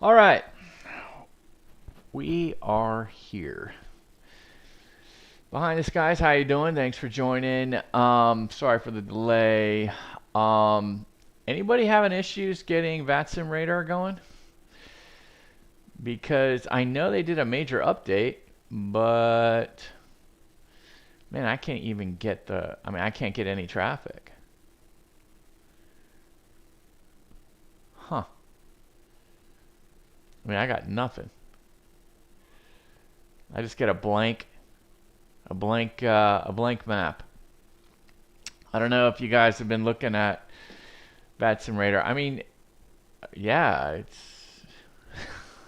All right, we are here. Behind the skies, how you doing? Thanks for joining. Sorry for the delay. Um, Anybody having issues getting VATSIM radar going? Because I know they did a major update, but man, I can't even get I can't get any traffic. Huh. I mean, I got nothing. I just get a blank map. I don't know if you guys have been looking at VATSIM radar. I mean, yeah, it's.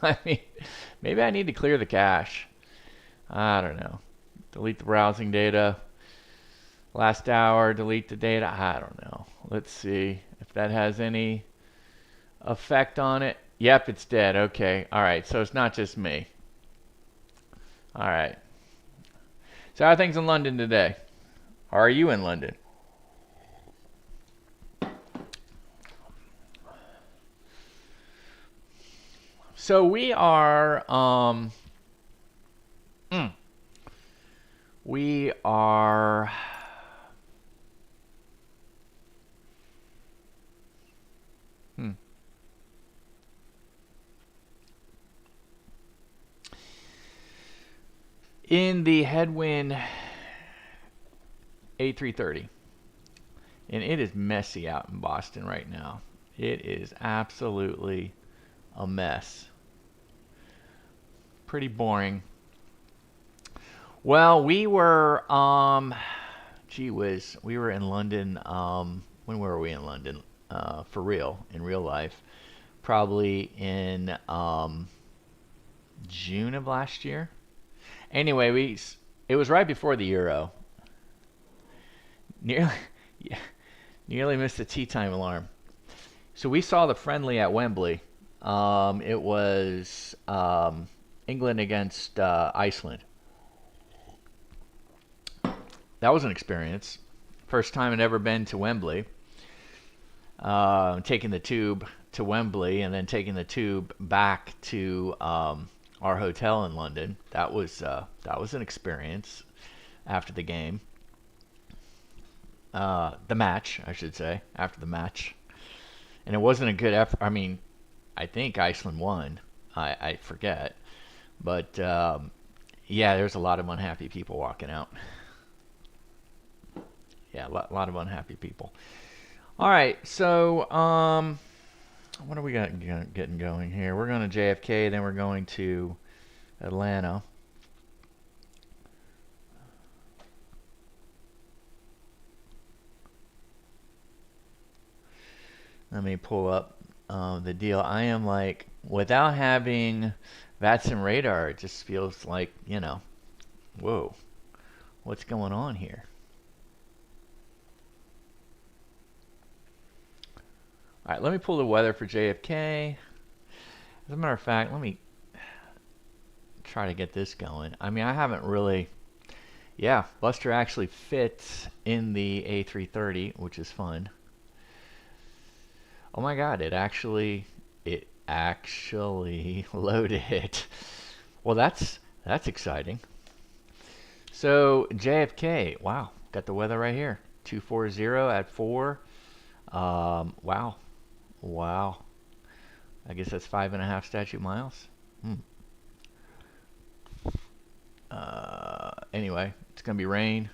I mean, maybe I need to clear the cache. I don't know. Delete the browsing data. Last hour, delete the data. I don't know. Let's see if that has any effect on it. Yep, it's dead. Okay. All right. So it's not just me. All right. So how are things in London today? Are you in London? So we are we are in the Headwind A330. And it is messy out in Boston right now. It is absolutely a mess. Pretty boring. Well, we were gee whiz, we were in London when were we in London? For real, in real life. Probably in June of last year. Anyway, it was right before the Euro. Nearly yeah, nearly missed the tea time alarm. So we saw the friendly at Wembley. It was England against Iceland. That was an experience. First time I'd ever been to Wembley. Taking the tube to Wembley and then taking the tube back to our hotel in London. That was an experience after the game. The match, I should say, after the match. And it wasn't a good effort. I mean, I think Iceland won. I forget. But yeah, there's a lot of unhappy people walking out. Yeah, a lot of unhappy people. All right, so what are we getting going here? We're going to JFK, then we're going to Atlanta. Let me pull up the deal. I am like, without having VATSIM radar, it just feels like, whoa, what's going on here? All right, let me pull the weather for JFK. As a matter of fact, let me try to get this going. I mean, I haven't really. Yeah, Buster actually fits in the A330, which is fun. Oh my God, it actually loaded. Well, that's exciting. So JFK, wow, got the weather right here. 240 at 4. Wow. Wow. I guess that's 5.5 statute miles. Anyway, it's going to be rain,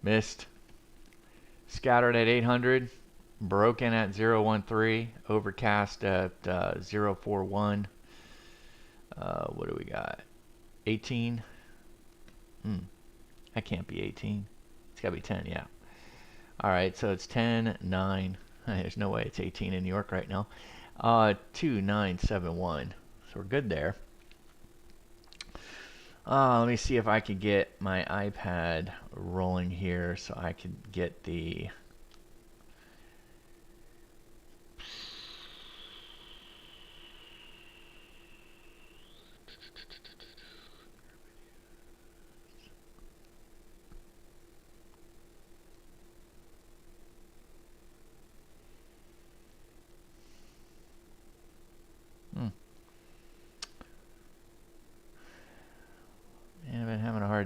mist, scattered at 800, broken at 013, overcast at 041. What do we got? 18? That can't be 18. It's got to be 10, yeah. All right, so it's 10, 9. There's no way it's 18 in New York right now. 2971. So we're good there. Let me see if I can get my iPad rolling here so I can get the.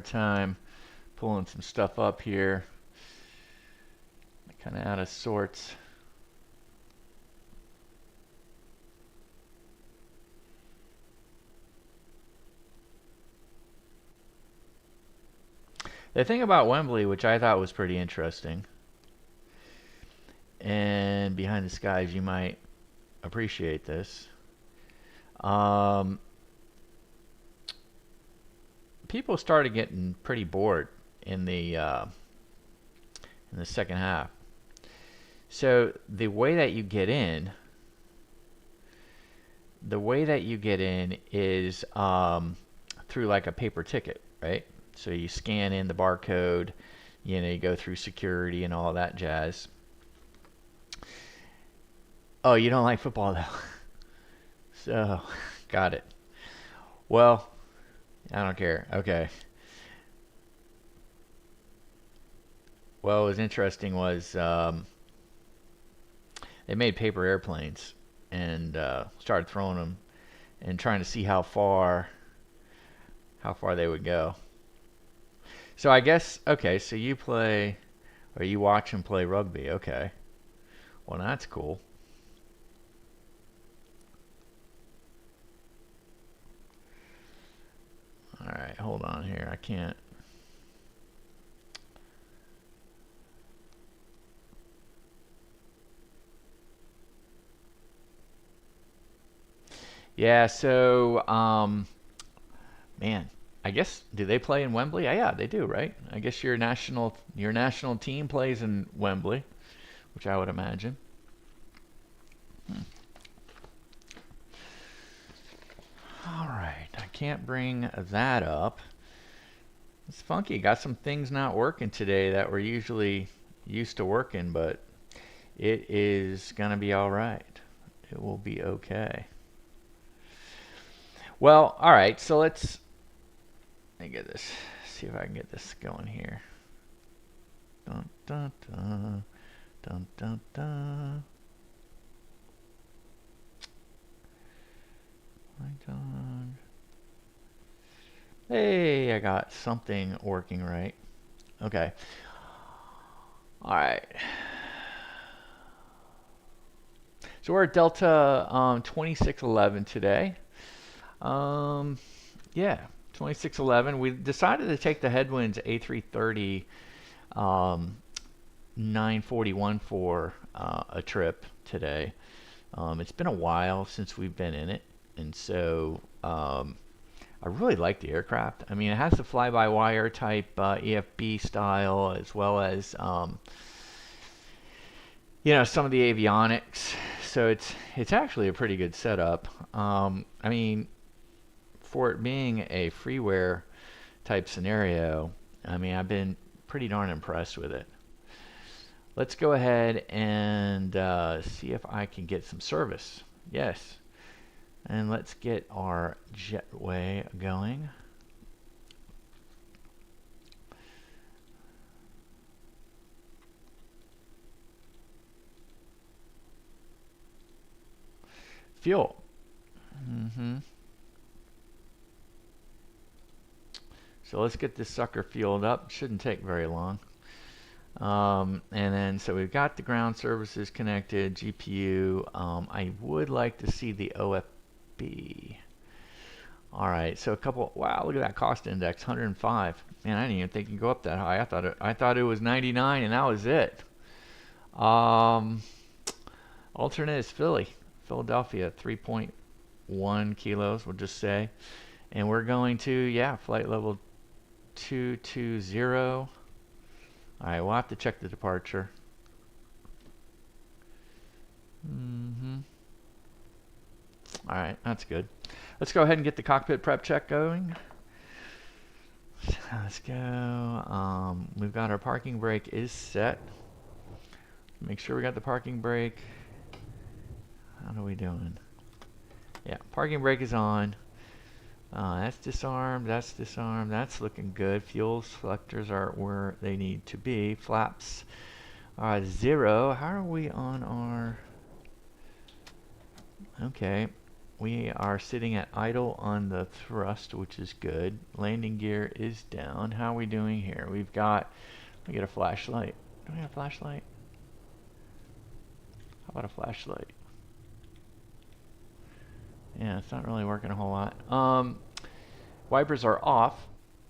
time pulling some stuff up here. Kind of out of sorts. The thing about Wembley, which I thought was pretty interesting, and behind the skies, you might appreciate this. People started getting pretty bored in the second half. So the way that you get in is through like a paper ticket, right? So you scan in the barcode, you know, you go through security and all that jazz. Oh, you don't like football though. So, got it. Well, I don't care. Okay. Well, what was interesting was they made paper airplanes and started throwing them and trying to see how far they would go. So I guess, okay, so you play, or you watch and play rugby, okay. Well, that's cool. Alright, hold on here, I can't. Yeah, so, man, I guess, do they play in Wembley? Yeah, they do, right? I guess your national team plays in Wembley, which I would imagine. All right, I can't bring that up. It's funky. Got some things not working today that we're usually used to working, but it is gonna be all right. It will be okay. Well, all right. So let me get this. See if I can get this going here. Dun dun dun dun dun dun. Hey, I got something working right. Okay. All right. So we're at Delta 2611 today. Yeah, 2611. We decided to take the Headwinds A330-941 for a trip today. It's been a while since we've been in it, and so I really like the aircraft. I mean, it has the fly-by-wire type EFB style, as well as you know, some of the avionics. So it's actually a pretty good setup. I mean, for it being a freeware type scenario, I mean, I've been pretty darn impressed with it. Let's go ahead and see if I can get some service. Yes. And let's get our jetway going. Fuel. So let's get this sucker fueled up. Shouldn't take very long. And then, so we've got the ground services connected, GPU. I would like to see the OFB. All right, so a couple. Wow, look at that cost index, 105. Man, I didn't even think it'd go up that high. I thought it was 99, and that was it. Alternate is Philadelphia, 3.1 kilos. We'll just say, and we're going to, yeah, flight level 220. All right, we'll have to check the departure. All right, that's good. Let's go ahead and get the cockpit prep check going. Let's go. We've got our parking brake is set. Make sure we got the parking brake. How are we doing? Yeah, parking brake is on. That's disarmed, that's disarmed, that's looking good. Fuel selectors are where they need to be. Flaps are 0. How are we on our... Okay. we are sitting at idle on the thrust, which is good. Landing gear is down. How are we doing here? We've got, let me get a flashlight. Do we have a flashlight? How about a flashlight? Yeah, it's not really working a whole lot. Wipers are off,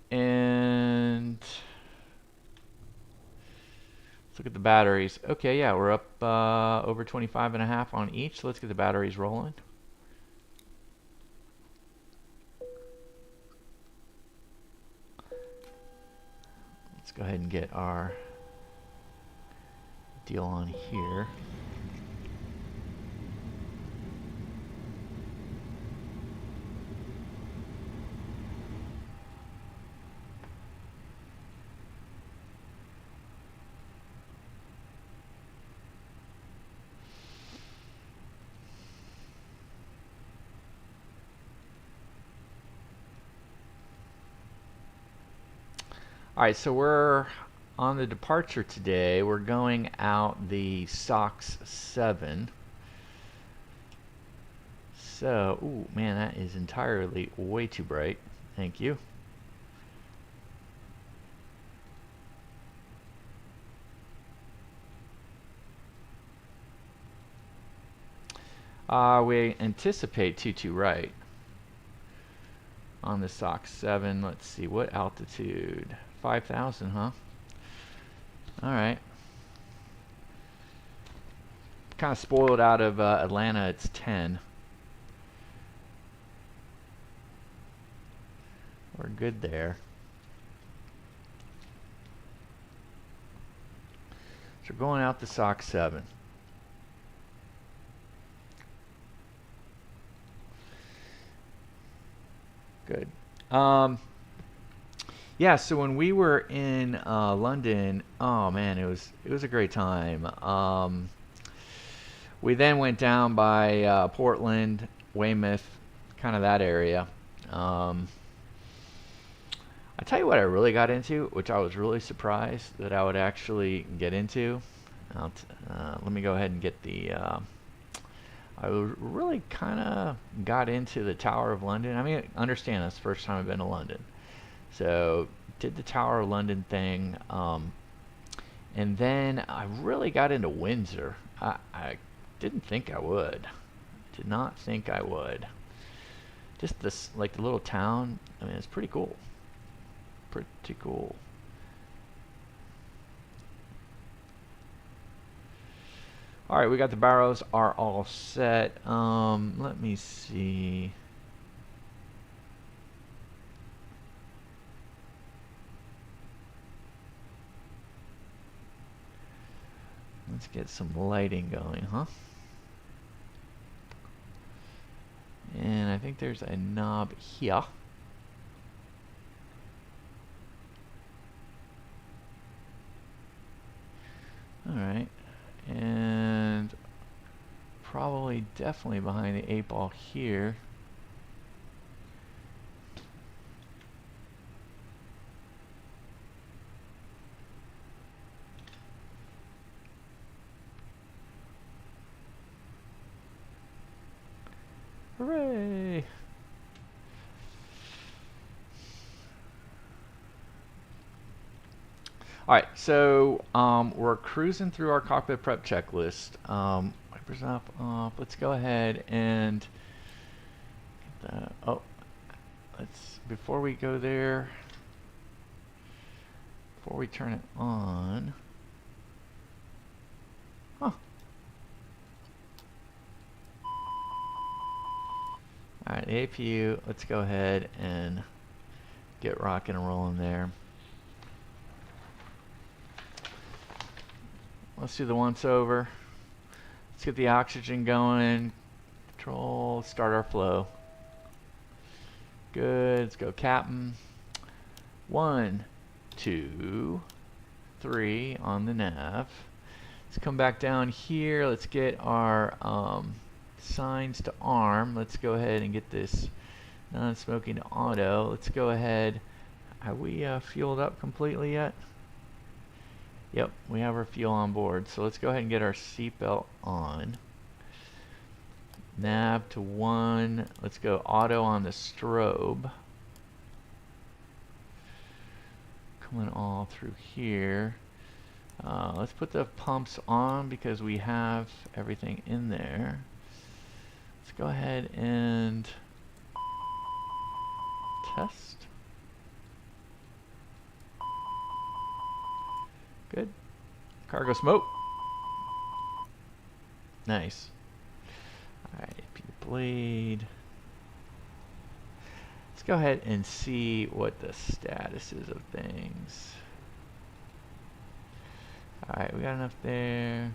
and let's look at the batteries. Okay, yeah, we're up over 25.5 on each. So let's get the batteries rolling. Let's go ahead and get our deal on here. Alright, so we're on the departure today. We're going out the SOX 7. So, ooh, man, that is entirely way too bright. Thank you. We anticipate 22 right on the SOX 7. Let's see, what altitude? 5,000, huh? Alright. Kind of spoiled out of Atlanta, it's 10. We're good there. So we're going out the SOX 7. Good. Yeah, so when we were in London, oh man, it was a great time. We then went down by Portland, Weymouth, kind of that area. I tell you what I really got into, which I was really surprised that I would actually get into. Let me go ahead and get the... I really kind of got into the Tower of London. I mean, understand that's the first time I've been to London. So, did the Tower of London thing. And then I really got into Windsor. I didn't think I would. Did not think I would. Just this, like the little town. I mean, it's pretty cool. Pretty cool. Alright, we got the barrels are all set. Let me see. Let's get some lighting going, huh? And I think there's a knob here. Alright. And probably definitely behind the 8-ball here. Hooray! Alright, so we're cruising through our cockpit prep checklist. Wipers up, off. Let's go ahead and get that. Oh, before we go there, before we turn it on. Huh. Alright, the APU, let's go ahead and get rocking and rolling there. Let's do the once over. Let's get the oxygen going. Control, start our flow. Good, let's go captain. 1, 2, 3 on the nav. Let's come back down here. Let's get our signs to arm. Let's go ahead and get this non-smoking to auto. Let's go ahead. Have we fueled up completely yet? Yep, we have our fuel on board. So let's go ahead and get our seatbelt on. Nav to 1. Let's go auto on the strobe. Coming all through here. Let's put the pumps on because we have everything in there. Let's go ahead and test. Good. Cargo smoke. Nice. Alright, blade. Let's go ahead and see what the status is of things. Alright, we got enough there.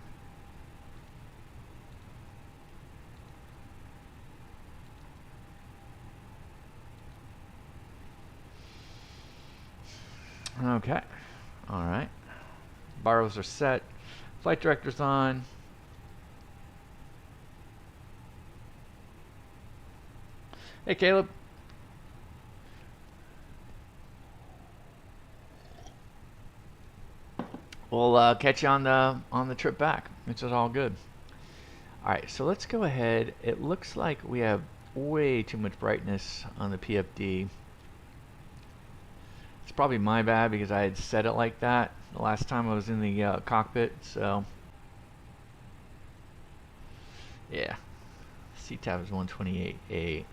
Okay. Alright. Barrels are set. Flight director's on. Hey, Caleb. We'll catch you on the trip back, which is all good. All right, so let's go ahead. It looks like we have way too much brightness on the PFD. It's probably my bad because I had set it like that the last time I was in the cockpit. So yeah, CTAB is 128.8.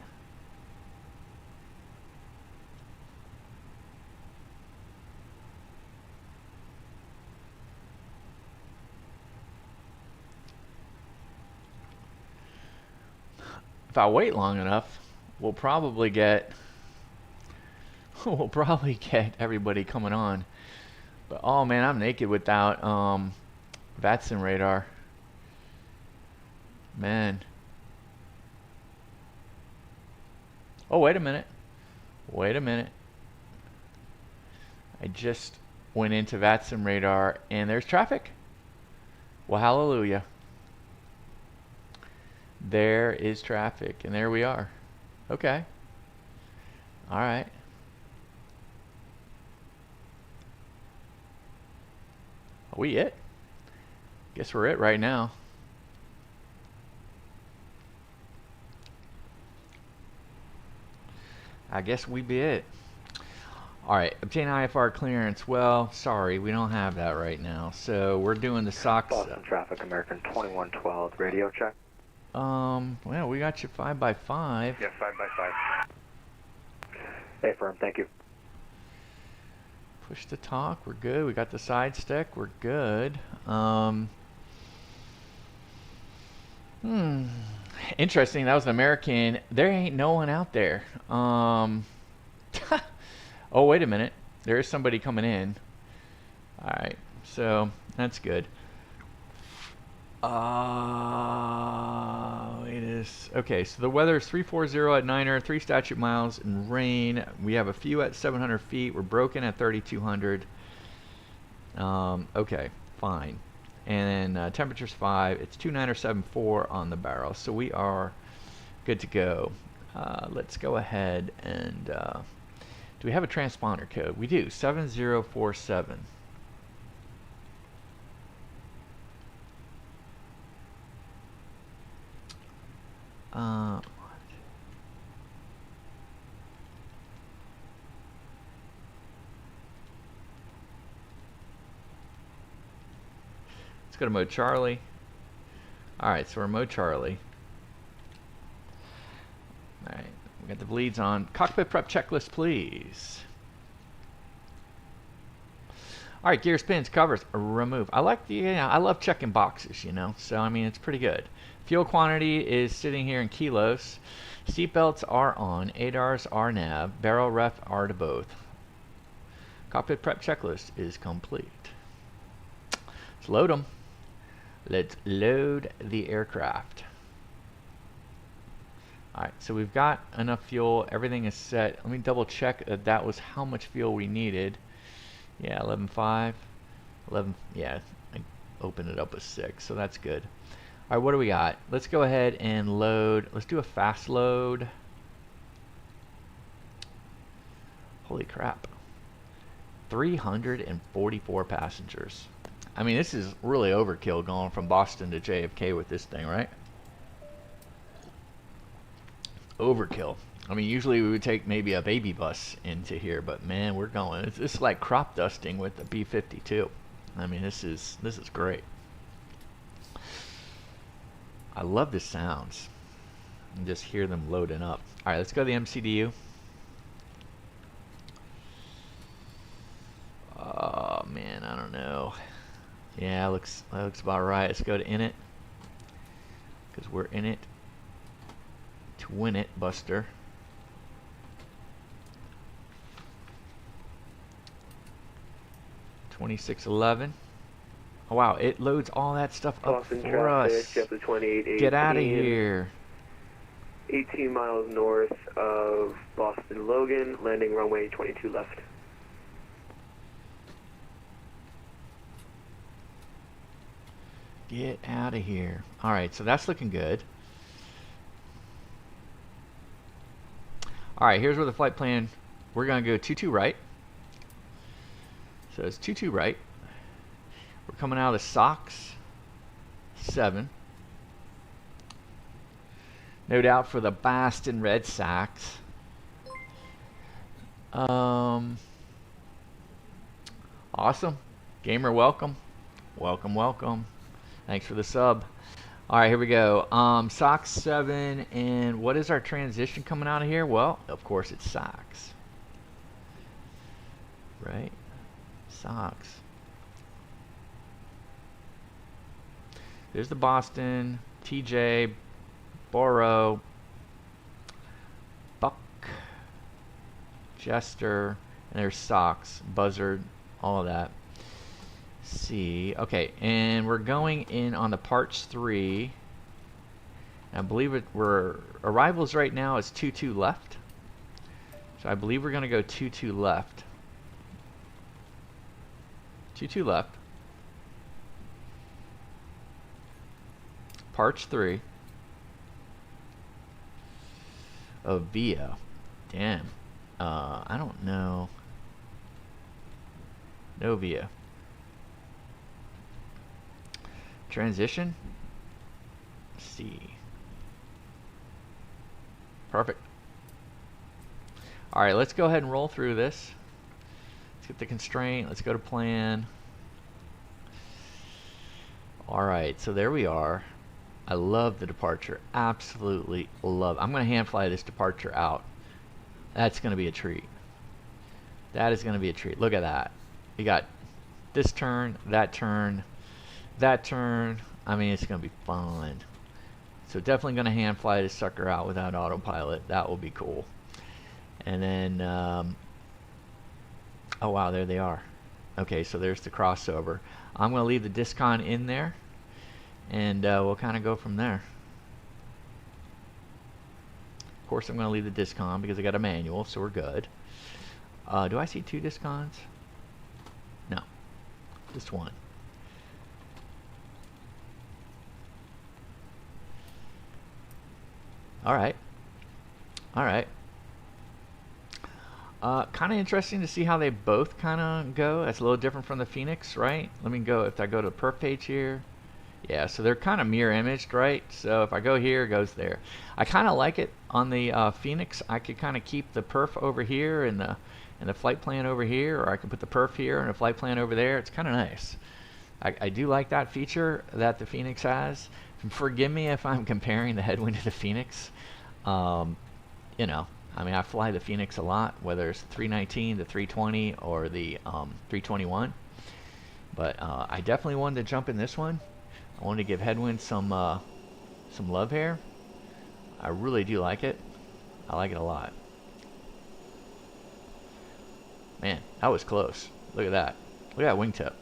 If I wait long enough, we'll probably get everybody coming on. But oh man, I'm naked without VATSIM radar. Man. Oh, wait a minute. Wait a minute. I just went into VATSIM radar and there's traffic. Well, hallelujah. There is traffic, and there we are. Okay. All right. Are we it? Guess we're it right now. I guess we be it. All right, obtain IFR clearance. Well, sorry, we don't have that right now. So we're doing the SOX. Boston traffic, American 2112, radio check. Well, we got you 5x5. Yeah, 5x5. Hey, firm, thank you. Push to talk, we're good. We got the side stick, we're good. Interesting, that was an American. There ain't no one out there. Oh, wait a minute. There is somebody coming in. Alright, so that's good. It is okay. So the weather is 340 at Niner, 3 statute miles and rain. We have a few at 700 feet. We're broken at 3,200. Okay, fine. And then temperature's 5. It's 2974 on the barrel. So we are good to go. Let's go ahead and do we have a transponder code? We do. 7047. Let's go to mode Charlie. Alright, so we're mode Charlie. Alright, we got the bleeds on. Cockpit prep checklist, please. Alright, gear spins, covers, remove. I like the, I love checking boxes, you know, so I mean, it's pretty good. Fuel quantity is sitting here in kilos. Seatbelts are on. ADARs are nav. Barrel ref are to both. Cockpit prep checklist is complete. Let's load them. Let's load the aircraft. Alright, so we've got enough fuel. Everything is set. Let me double check that that was how much fuel we needed. Yeah, 11.5. 11, yeah, I opened it up with 6, so that's good. Alright, what do we got? Let's go ahead and load. Let's do a fast load. Holy crap. 344 passengers. I mean, this is really overkill going from Boston to JFK with this thing, right? overkill. I mean, usually we would take maybe a baby bus into here, but man, we're going. It's like crop dusting with the B-52. I mean, this is great. I love the sounds. And just hear them loading up. All right, let's go to the MCDU. Oh man, I don't know. Yeah, that looks about right. Let's go to init, because we're in it to win it, Buster. $26.11. Oh wow, it loads all that stuff up Boston for us. traffic, 2818. Get out of here. 18 miles north of Boston Logan, landing runway 22 left. Get out of here. All right, so that's looking good. All right, here's where the flight plan. We're gonna go 22 right. So it's 22 right. We're coming out of the SOX 7. No doubt for the Boston Red Sox. Awesome. Gamer, welcome. Welcome. Thanks for the sub. All right, here we go. SOX 7, and what is our transition coming out of here? Well, of course it's SOX. Right? SOX. There's the Boston, TJ, Borough, Buck, Jester, and there's SOX, Buzzard, all of that. See, okay, and we're going in on the Parts 3. I believe we're arrivals right now is 22 left. So I believe we're going to go 22 left. 22 left. Parts 3. Oh, VIA. Damn. I don't know. No VIA. Transition. C. Perfect. All right, let's go ahead and roll through this. Let's get the constraint. Let's go to plan. All right, so there we are. I love the departure. Absolutely love. I'm going to hand fly this departure out. That's going to be a treat. That is going to be a treat. Look at that. You got this turn, that turn, that turn. I mean, it's going to be fun. So definitely going to hand fly this sucker out without autopilot. That will be cool. And then, oh wow, there they are. Okay, so there's the crossover. I'm going to leave the discon in there, and we'll kind of go from there. Of course, I'm going to leave the discon because I got a manual, so we're good. Do I see 2 discons? No, just 1. All right. Kind of interesting to see how they both kind of go. That's a little different from the Phoenix, right? Let me go, if I go to the perf page here. Yeah, so they're kind of mirror imaged, right? So if I go here, it goes there. I kind of like it on the Phoenix. I could kind of keep the perf over here and the flight plan over here, or I could put the perf here and the flight plan over there. It's kind of nice. I do like that feature that the Phoenix has. Forgive me if I'm comparing the Headwind to the Phoenix. You know, I mean, I fly the Phoenix a lot, whether it's 319, the 320, or the 321. But I definitely wanted to jump in this one. I wanted to give Headwind some love here. I really do like it. I like it a lot. Man, that was close. Look at that. Look at that wingtip.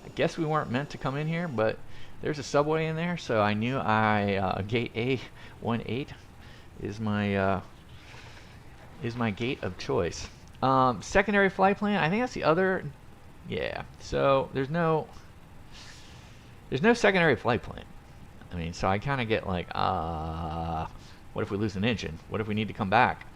I guess we weren't meant to come in here, but there's a subway in there, so I knew gate A18 is my gate of choice. Secondary flight plan, I think that's the other. Yeah, so there's no secondary flight plan. I mean, so I kind of get like, what if we lose an engine? What if we need to come back?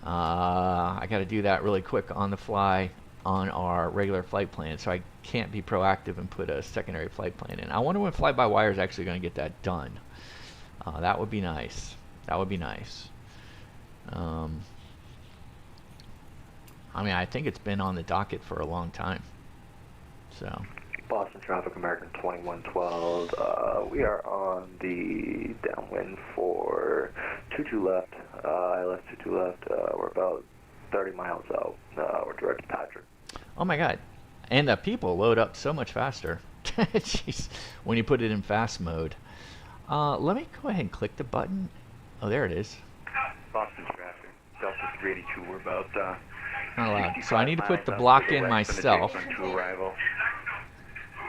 I got to do that really quick on the fly on our regular flight plan, so I can't be proactive and put a secondary flight plan in. I wonder when fly-by-wire is actually going to get that done. That would be nice. That would be nice. I mean, I think it's been on the docket for a long time. So. Boston traffic, American 2112. We are on the downwind for 22 left. ILS 22 left. We're about 30 miles out. We're directed Patrick. Oh my God. And the people load up so much faster. Jeez. When you put it in fast mode. Let me go ahead and click the button. Oh, there it is. Boston traffic, Delta 382. We're about Not allowed. So I need to put the block in myself. To arrival.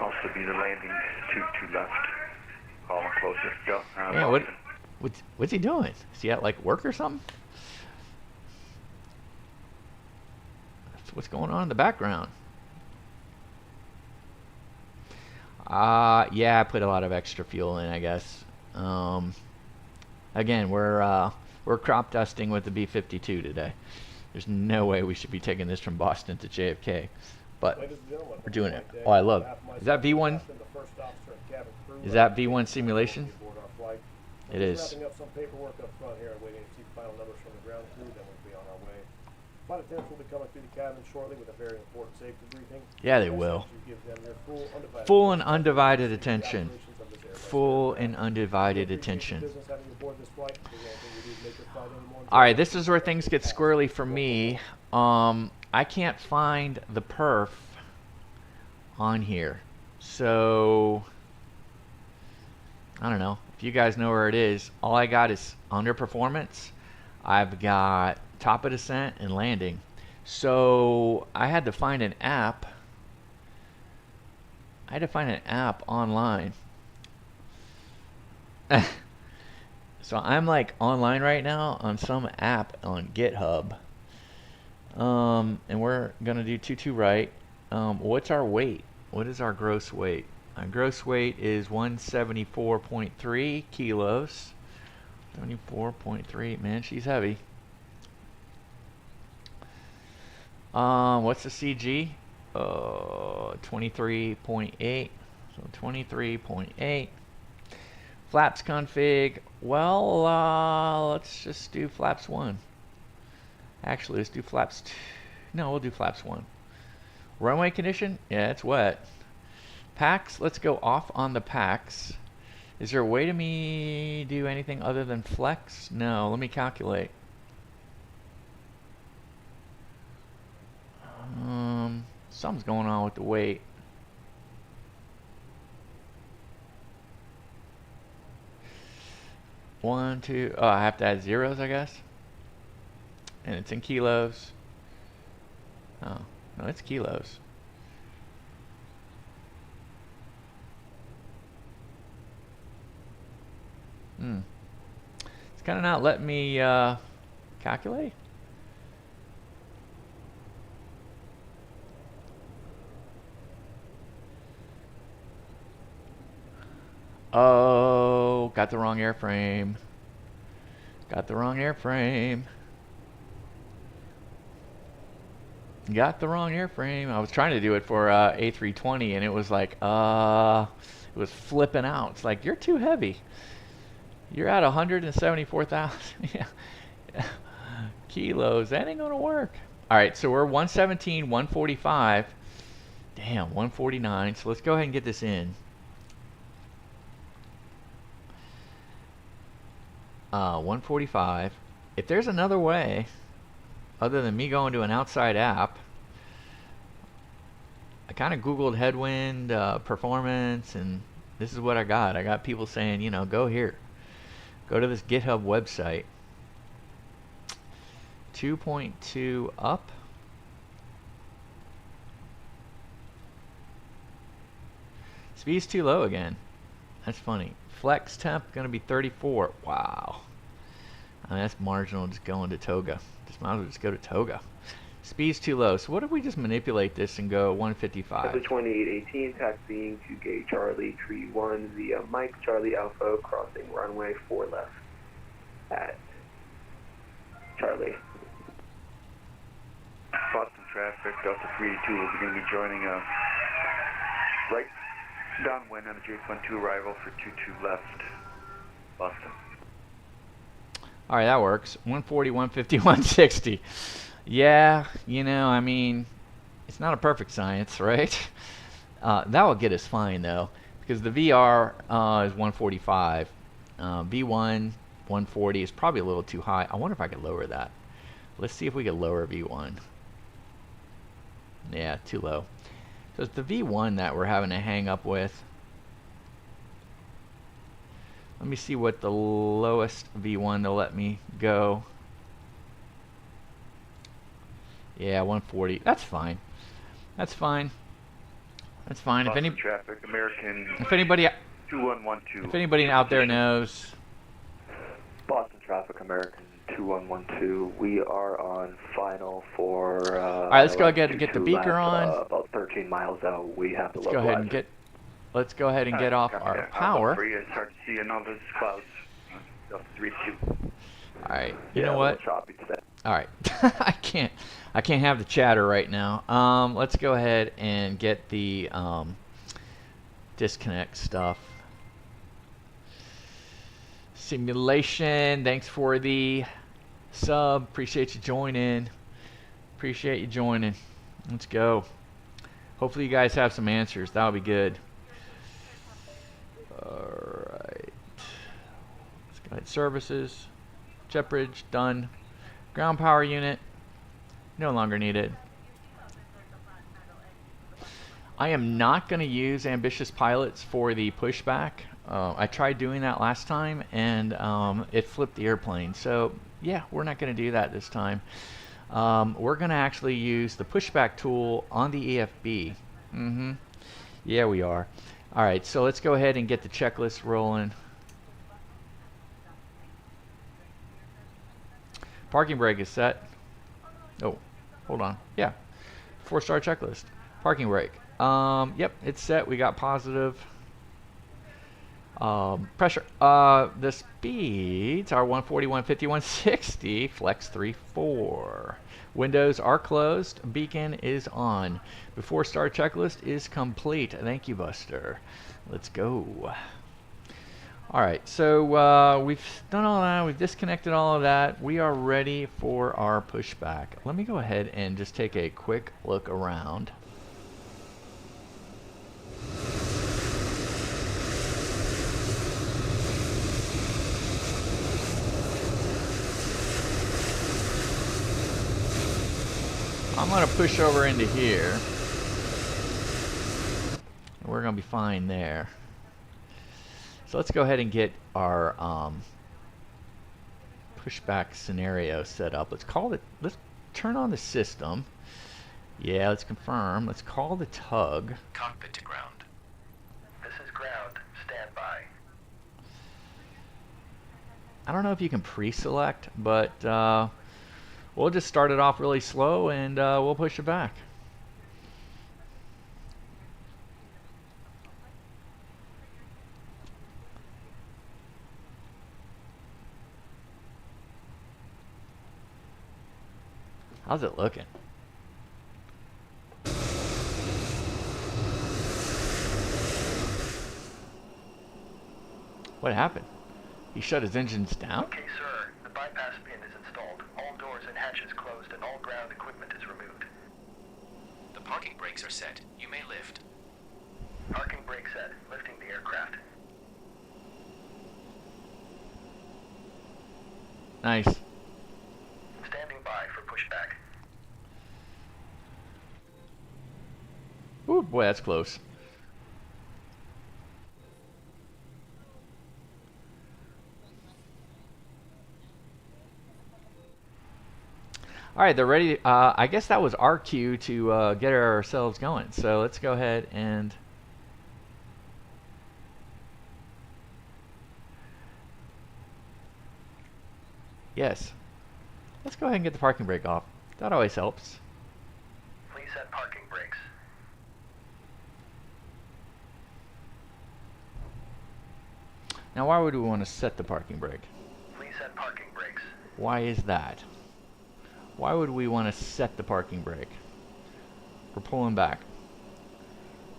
Also be the landing 22 left. Calling closer. Go. Yeah, what's he doing? Is he at like work or something? What's going on in the background? Yeah, I put a lot of extra fuel in, I guess. Again, we're crop dusting with the B-52 today. There's no way we should be taking this from Boston to JFK, but we're doing it. Oh, I love. Is that V1? Is that V1 simulation? It is. Wrapping up some paperwork up front here and waiting to see final numbers from the ground crew, then we'll be on our way. Flight attendants will be coming through the cabin shortly with a very important safety briefing. Yeah, they will. Full and undivided attention. Full and undivided attention. Alright, this is where things get squirrely for me. I can't find the perf on here. So, I don't know. If you guys know where it is, all I got is underperformance. I've got top of descent and landing. So, I had to find an app. I had to find an app online. So I'm like online right now on some app on GitHub. And we're gonna do 22 right. What's our weight? What is our gross weight? Our gross weight is 174.3 kilos. 74.3. Man, she's heavy. What's the CG? 23.8. So 23.8. Flaps config. Well, let's just do flaps 1. Actually, let's do flaps 2. No, we'll do flaps 1. Runway condition? Yeah, it's wet. Packs, let's go off on the packs. Is there a way to me do anything other than flex? No, let me calculate. Something's going on with the weight. One, two, oh, I have to add zeros, I guess. And it's in kilos. Oh, no, it's kilos. It's kind of not letting me calculate. Oh, got the wrong airframe. Got the wrong airframe. Got the wrong airframe. I was trying to do it for A320 and it was like, it was flipping out. It's like, you're too heavy. You're at 174,000 kilos. That ain't gonna work. All right, so we're 117, 145. Damn, 149. So let's go ahead and get this in. 145. If there's another way, other than me going to an outside app, I kind of Googled Headwind performance, and this is what I got. I got people saying, you know, go here. Go to this GitHub website. 2.2 up. Speed's too low again. That's funny. Flex temp gonna be 34. Wow. I mean, that's marginal just going to Toga. Just might as well just go to Toga. Speed's too low. So what if we just manipulate this and go 155? 2818 taxiing to gate Charlie Tree 1 via Mike Charlie Alpha crossing runway 4 left at Charlie. Boston traffic, Delta 382 will be going to be joining right downwind on the J12 arrival for 22 left, Boston. All right, that works. 140, 150, 160. Yeah, you know, I mean, it's not a perfect science, right? That will get us fine though, because the VR is 145. V1 140 is probably a little too high. I wonder if I could lower that. Let's see if we could lower V1. Yeah, too low. So it's the V1 that we're having a hang up with. Let me see what the lowest V1 they'll let me go. Yeah, 140. That's fine. That's fine. That's fine. Boston traffic, American if anybody 2112. if anybody out there knows. Boston traffic, American 2112. We are on final for. All right, let's go ahead and get the beaker on. About 13 miles out, we have the. Let's go ahead and get. Let's go ahead and get off our power. It's hard to see anomalous clouds. Delta 32. All right. You know what? Choppy today. All right. I can't have the chatter right now. Let's go ahead and get the disconnect stuff. Simulation. Thanks for the sub. Appreciate you joining. Appreciate you joining. Let's go. Hopefully you guys have some answers. That'll be good. All right. Let's go ahead. Services. Jet bridge done. Ground power unit no longer needed. I am not going to use ambitious pilots for the pushback. I tried doing that last time and it flipped the airplane. So yeah, we're not going to do that this time. We're going to actually use the pushback tool on the EFB. Yeah, we are. All right, so let's go ahead and get the checklist rolling. Parking brake is set. Oh, hold on. Yeah, 4-star checklist. Parking brake. Yep, it's set. We got positive. Pressure. The speeds are 140, 150, 160. Flex 3-4. Windows are closed. Beacon is on. The 4-star checklist is complete. Thank you, Buster. Let's go. All right, so we've done all that. We've disconnected all of that. We are ready for our pushback. Let me go ahead and just take a quick look around. I'm going to push over into here. We're going to be fine there. So let's go ahead and get our pushback scenario set up. Let's call it, let's turn on the system. Yeah, let's confirm. Let's call the tug. Cockpit to ground. This is ground. Stand by. I don't know if you can pre-select, but we'll just start it off really slow and we'll push it back. How's it looking? What happened? He shut his engines down? Okay, sir. The bypass pin is installed. All doors and hatches closed and all ground equipment is removed. The parking brakes are set. You may lift. Parking brake set. Lifting the aircraft. Nice. Standing by for pushback. Ooh, boy, that's close. All right, they're ready. I guess that was our cue to get ourselves going. So let's go ahead and yes. Let's go ahead and get the parking brake off. That always helps. Please set parking brakes. Now, why would we want to set the parking brake? Please set parking brakes. Why is that? Why would we want to set the parking brake? We're pulling back.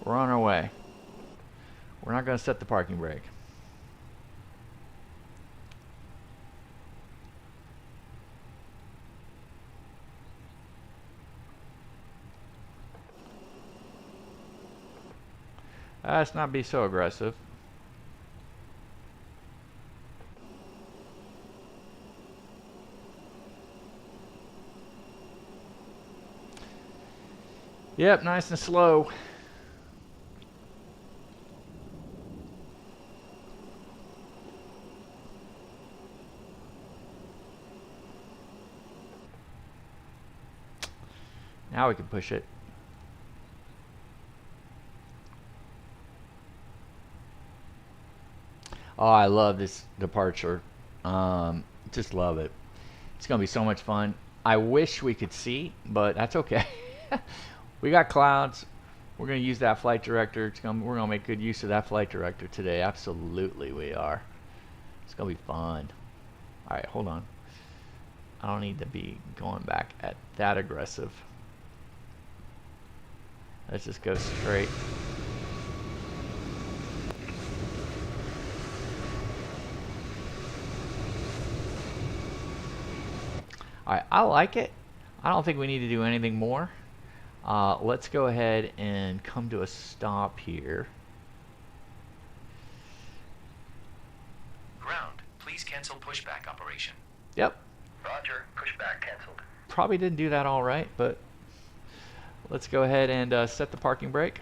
We're on our way. We're not going to set the parking brake. Let's not be so aggressive. Yep, nice and slow. Now we can push it. Oh, I love this departure. Just love it. It's gonna be so much fun. I wish we could see, but that's okay. We got clouds. We're gonna use that flight director. We're gonna make good use of that flight director today. Absolutely, we are. It's gonna be fun. All right, hold on. I don't need to be going back at that aggressive. Let's just go straight. Alright, I like it. I don't think we need to do anything more. Let's go ahead and come to a stop here. Ground, please cancel pushback operation. Yep. Roger, pushback canceled. Probably didn't do that all right, but let's go ahead and set the parking brake.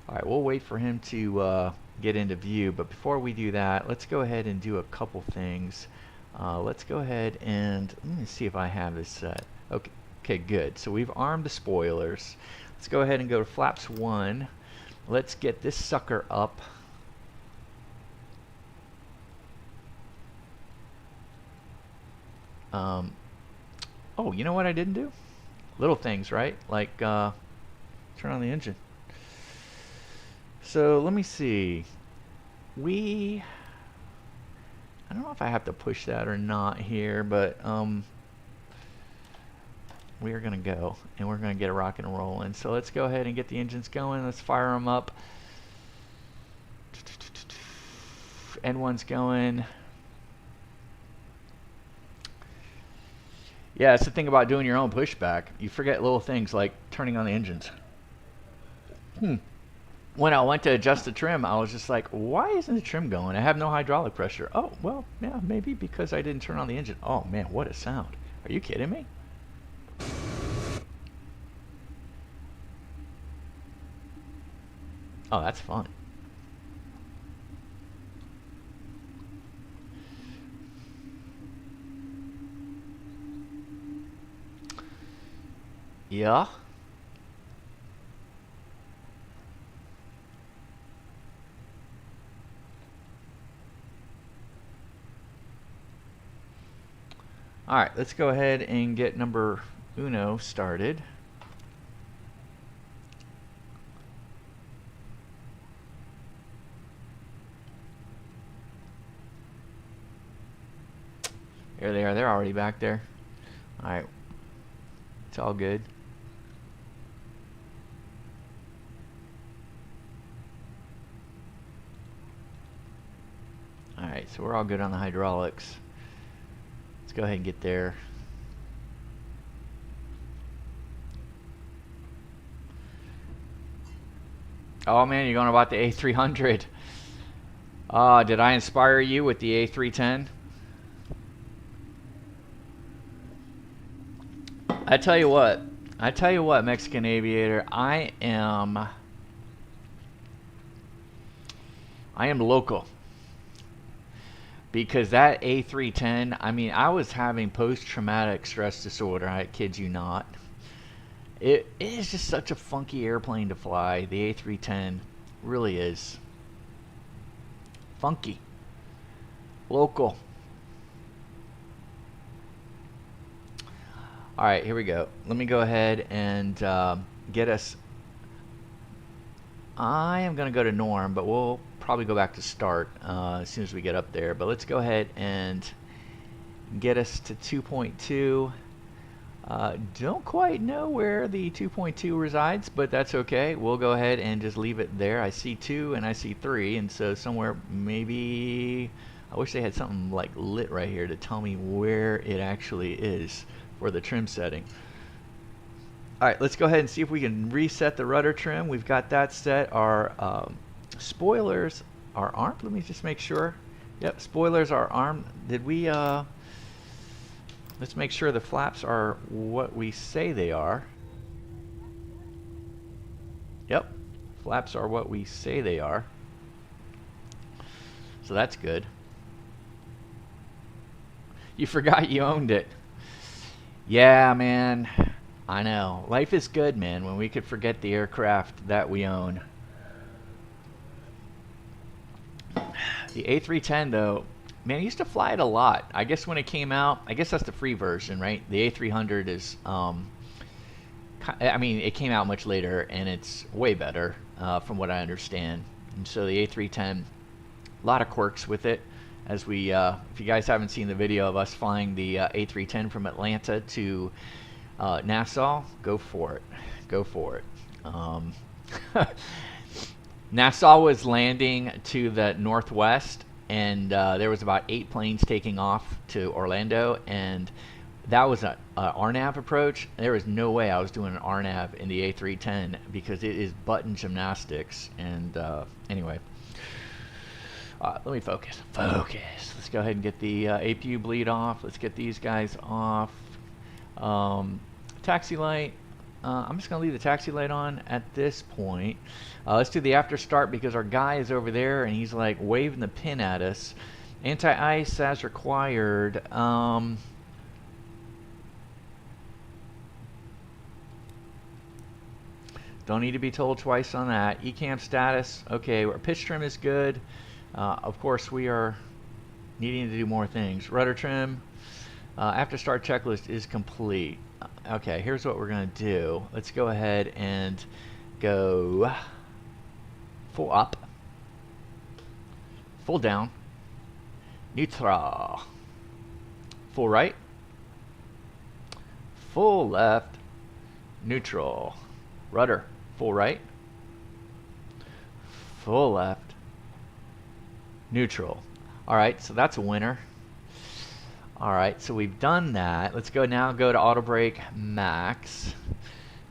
Alright, we'll wait for him to get into view, but before we do that, let's go ahead and do a couple things. Let's go ahead and let me see if I have this set. Okay, good. So we've armed the spoilers. Let's go ahead and go to flaps 1. Let's get this sucker up. Oh, you know what I didn't do? Little things, right? Like turn on the engine. So let me see. I don't know if I have to push that or not here, but we are gonna go and we're gonna get a rock and rolling. So let's go ahead and get the engines going. Let's fire them up. N1's going. Yeah, that's the thing about doing your own pushback. You forget little things like turning on the engines. When I went to adjust the trim, I was just like, why isn't the trim going? I have no hydraulic pressure. Oh, well, yeah, maybe because I didn't turn on the engine. Oh, man, what a sound. Are you kidding me? Oh, that's fun. Yeah. All right, let's go ahead and get number uno started. There they are. They're already back there. All right. It's all good. All right, so we're all good on the hydraulics. Let's go ahead and get there. Oh man, you're going about the A300. Did I inspire you with the A310? I tell you what, Mexican Aviator, I am local. Because that A310, I mean, I was having post-traumatic stress disorder, I kid you not. It is just such a funky airplane to fly. The A310 really is. Funky. Local. Alright, here we go. Let me go ahead and get us... I am going to go to norm, but we'll probably go back to start as soon as we get up there. But let's go ahead and get us to 2.2. Don't quite know where the 2.2 resides, but that's okay. We'll go ahead and just leave it there. I see 2 and I see 3, and so somewhere maybe... I wish they had something like lit right here to tell me where it actually is for the trim setting. All right, let's go ahead and see if we can reset the rudder trim. We've got that set. Our spoilers are armed. Let me just make sure. Yep, spoilers are armed. Did we, let's make sure the flaps are what we say they are. Yep, flaps are what we say they are. So that's good. You forgot you owned it. Yeah, man. I know. Life is good, man, when we could forget the aircraft that we own. The A310, though, man, I used to fly it a lot. I guess when it came out, I guess that's the free version, right? The A300 is, I mean, it came out much later, and it's way better, from what I understand. And so the A310, a lot of quirks with it. As we, if you guys haven't seen the video of us flying the A310 from Atlanta to Nassau, go for it. Go for it. Nassau was landing to the northwest, and there was about 8 planes taking off to Orlando, and that was an RNAV approach. There was no way I was doing an RNAV in the A310 because it is button gymnastics. And anyway, let me focus. Focus. Let's go ahead and get the APU bleed off. Let's get these guys off. Taxi light. I'm just going to leave the taxi light on at this point. Let's do the after start because our guy is over there and he's like waving the pin at us. Anti-ice as required. Don't need to be told twice on that. ECAM status. Okay, our pitch trim is good. Of course, we are needing to do more things. Rudder trim. After start checklist is complete. Okay, here's what we're going to do. Let's go ahead and go full up, full down, neutral, full right, full left, neutral, rudder, full right, full left, neutral. All right, so that's a winner. All right, so we've done that. Let's go now go to auto brake max.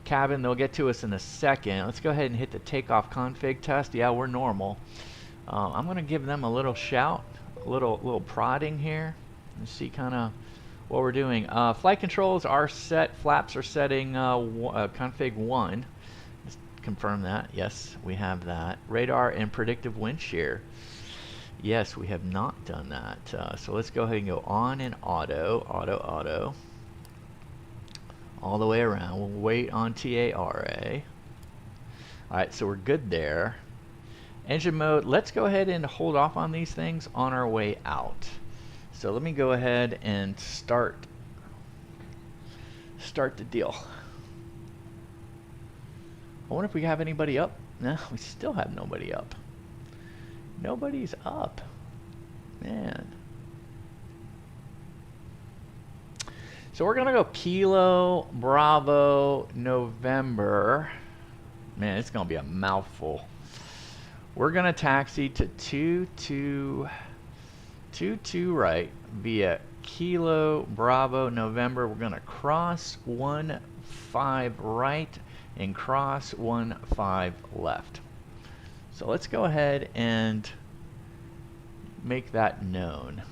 Cabin, they'll get to us in a second. Let's go ahead and hit the takeoff config test. Yeah, we're normal. I'm gonna give them a little shout, a little prodding here, and see kind of what we're doing. Flight controls are set. Flaps are setting config 1. Let's confirm that. Yes, we have that. Radar and predictive wind shear. Yes, we have not done that. So let's go ahead and go on in auto, all the way around. We'll wait on TARA. All right, so we're good there. Engine mode, let's go ahead and hold off on these things on our way out. So let me go ahead and start the deal. I wonder if we have anybody up. No, we still have nobody up. Nobody's up, man. So we're gonna go Kilo Bravo November. Man, it's gonna be a mouthful. We're gonna taxi to 22 right via Kilo Bravo November. We're gonna cross 15 right and cross 15 left. So let's go ahead and make that known.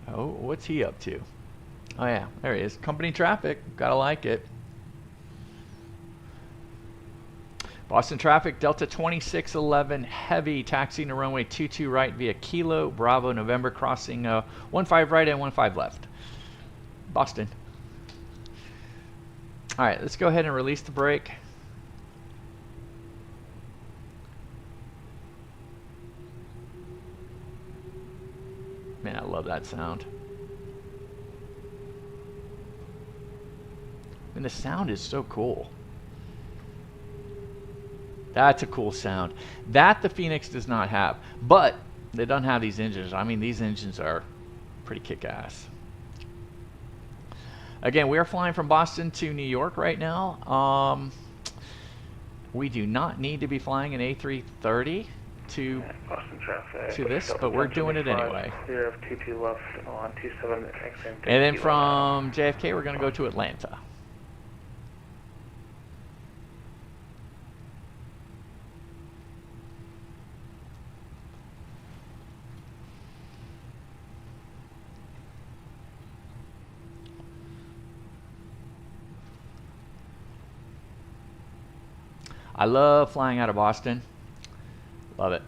Oh, what's he up to? Oh yeah, there he is. Company traffic, gotta like it. Boston traffic, Delta 2611 heavy, taxiing to runway 22 right via Kilo Bravo November, crossing 15 right and 15 left. Boston. All right, let's go ahead and release the brake. Man, I love that sound. And the sound is so cool. That's a cool sound. That the Phoenix does not have. But they don't have these engines. I mean, these engines are pretty kick-ass. Again, we are flying from Boston to New York right now. We do not need to be flying an A330 to Boston traffic. this, but we're doing it anyway. Clear of 22 left on 27 XM. And then from JFK, we're going to go to Atlanta. I love flying out of Boston. Love it.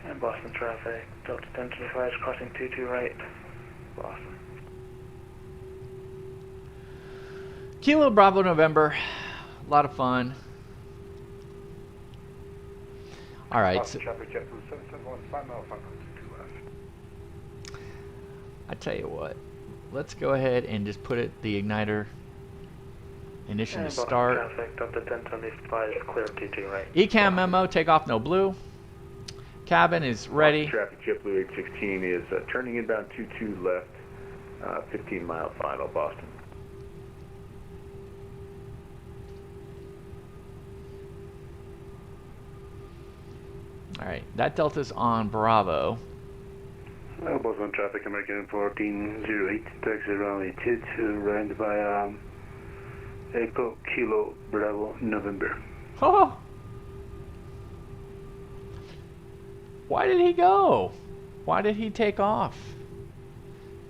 And Boston traffic. Delta 1025 is crossing 22 right. Boston. Kilo Bravo November. A lot of fun. All right. Boston traffic, JetBlue 771, 5 miles, 5.22 left. I tell you what, let's go ahead and just put it the igniter ignition to start. Traffic, Delta 1025 is clear of 22 right. ECAM memo, takeoff no blue. Cabin is ready. Traffic, JetBlue 816 is turning inbound 22 left, 15 mile final, Boston. All right, that Delta's on Bravo. Boston traffic, American 1408, taxi runway 22, rounded by Echo Kilo Bravo November. Oh! Why did he go? Why did he take off?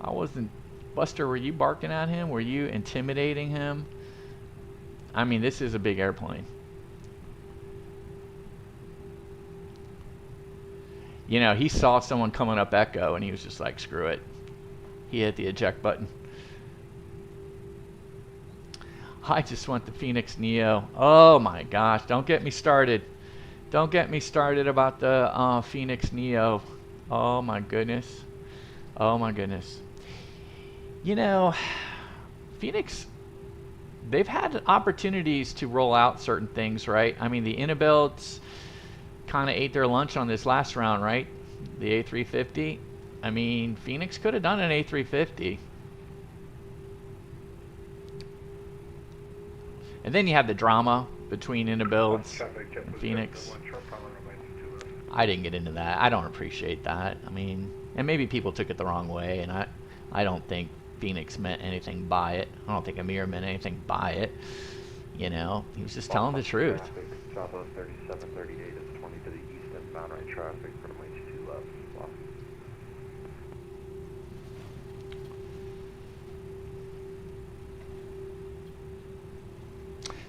I wasn't... Buster, were you barking at him? Were you intimidating him? I mean, this is a big airplane. You know, he saw someone coming up Echo, and he was just like, screw it. He hit the eject button. I just want the Phoenix Neo. Oh my gosh, don't get me started. Don't get me started about the Phoenix Neo. Oh my goodness. Oh my goodness. You know, Phoenix, they've had opportunities to roll out certain things, right? I mean, the iniBuilds kind of ate their lunch on this last round, right? The A350. I mean, Phoenix could have done an A350. And then you have the drama between iniBuilds and Phoenix. I didn't get into that. I don't appreciate that. I mean, and maybe people took it the wrong way, and I don't think Phoenix meant anything by it. I don't think Amir meant anything by it. You know, he was just telling the truth. Southwest 3738 is 20 to the east and bound right traffic from H2 left.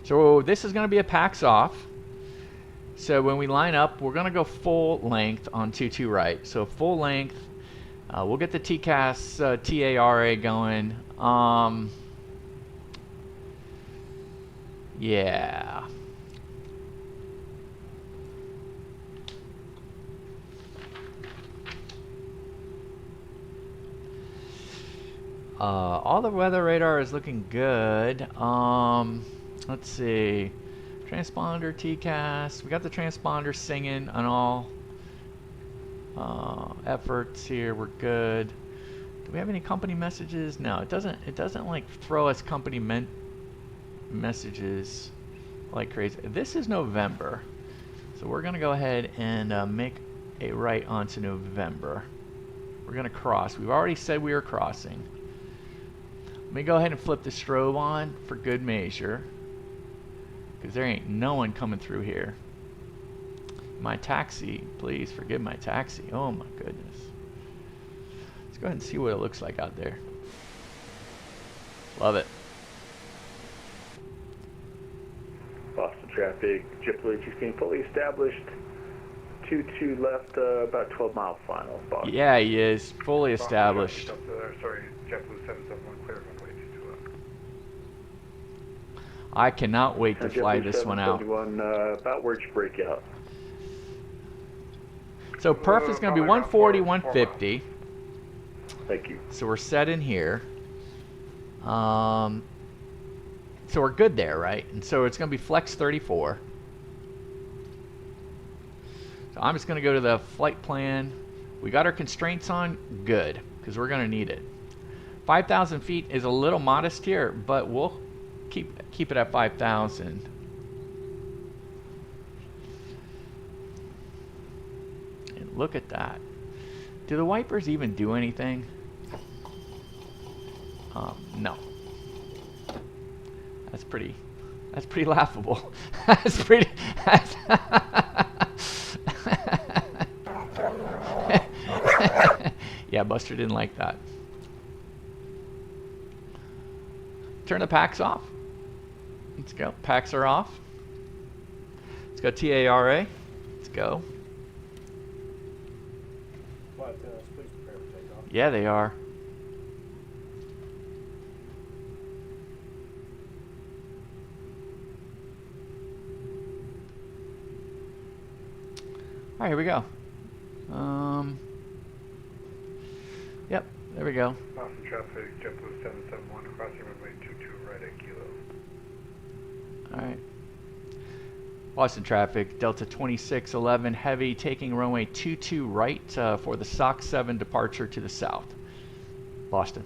So this is going to be a PAX off. So when we line up, we're going to go full length on 22 right. So full length. We'll get the TCAS TARA going. Yeah. All the weather radar is looking good. Let's see. Transponder, TCAS. We got the transponder singing on all efforts here. We're good. Do we have any company messages? No, it doesn't. It doesn't like throw us company messages like crazy. This is November, so we're gonna go ahead and make a right onto November. We're gonna cross. We've already said we are crossing. Let me go ahead and flip the strobe on for good measure, because there ain't no one coming through here. My taxi, please forgive my taxi. Oh my goodness. Let's go ahead and see what it looks like out there. Love it. Boston traffic, JetBlue 16 fully established. 22 left, about 12 mile final. Boston. Yeah, he is fully established. Sorry, JetBlue 771 clear runway 22 left. I cannot wait to fly this one out. About where'd you break out? So perf is going to be 140, 150. Thank you. So we're set in here. So we're good there, right? And so it's going to be flex 34. So I'm just going to go to the flight plan. We got our constraints on, good, because we're going to need it. 5,000 feet is a little modest here, but we'll keep it at 5,000. And look at that. Do the wipers even do anything? No. That's pretty laughable. That's pretty. Yeah, Buster didn't like that. Turn the packs off. Let's go. Packs are off. Let's go TARA. Let's go. Flight attendants, please prepare for takeoff. Yeah, they are. All right, here we go. Yep, there we go. Boston traffic, JetBlue 771, crossing runway 22 right at Kilo. All right. Boston traffic, Delta 2611 heavy, taking runway 22 right for the SOC 7 departure to the south. Boston.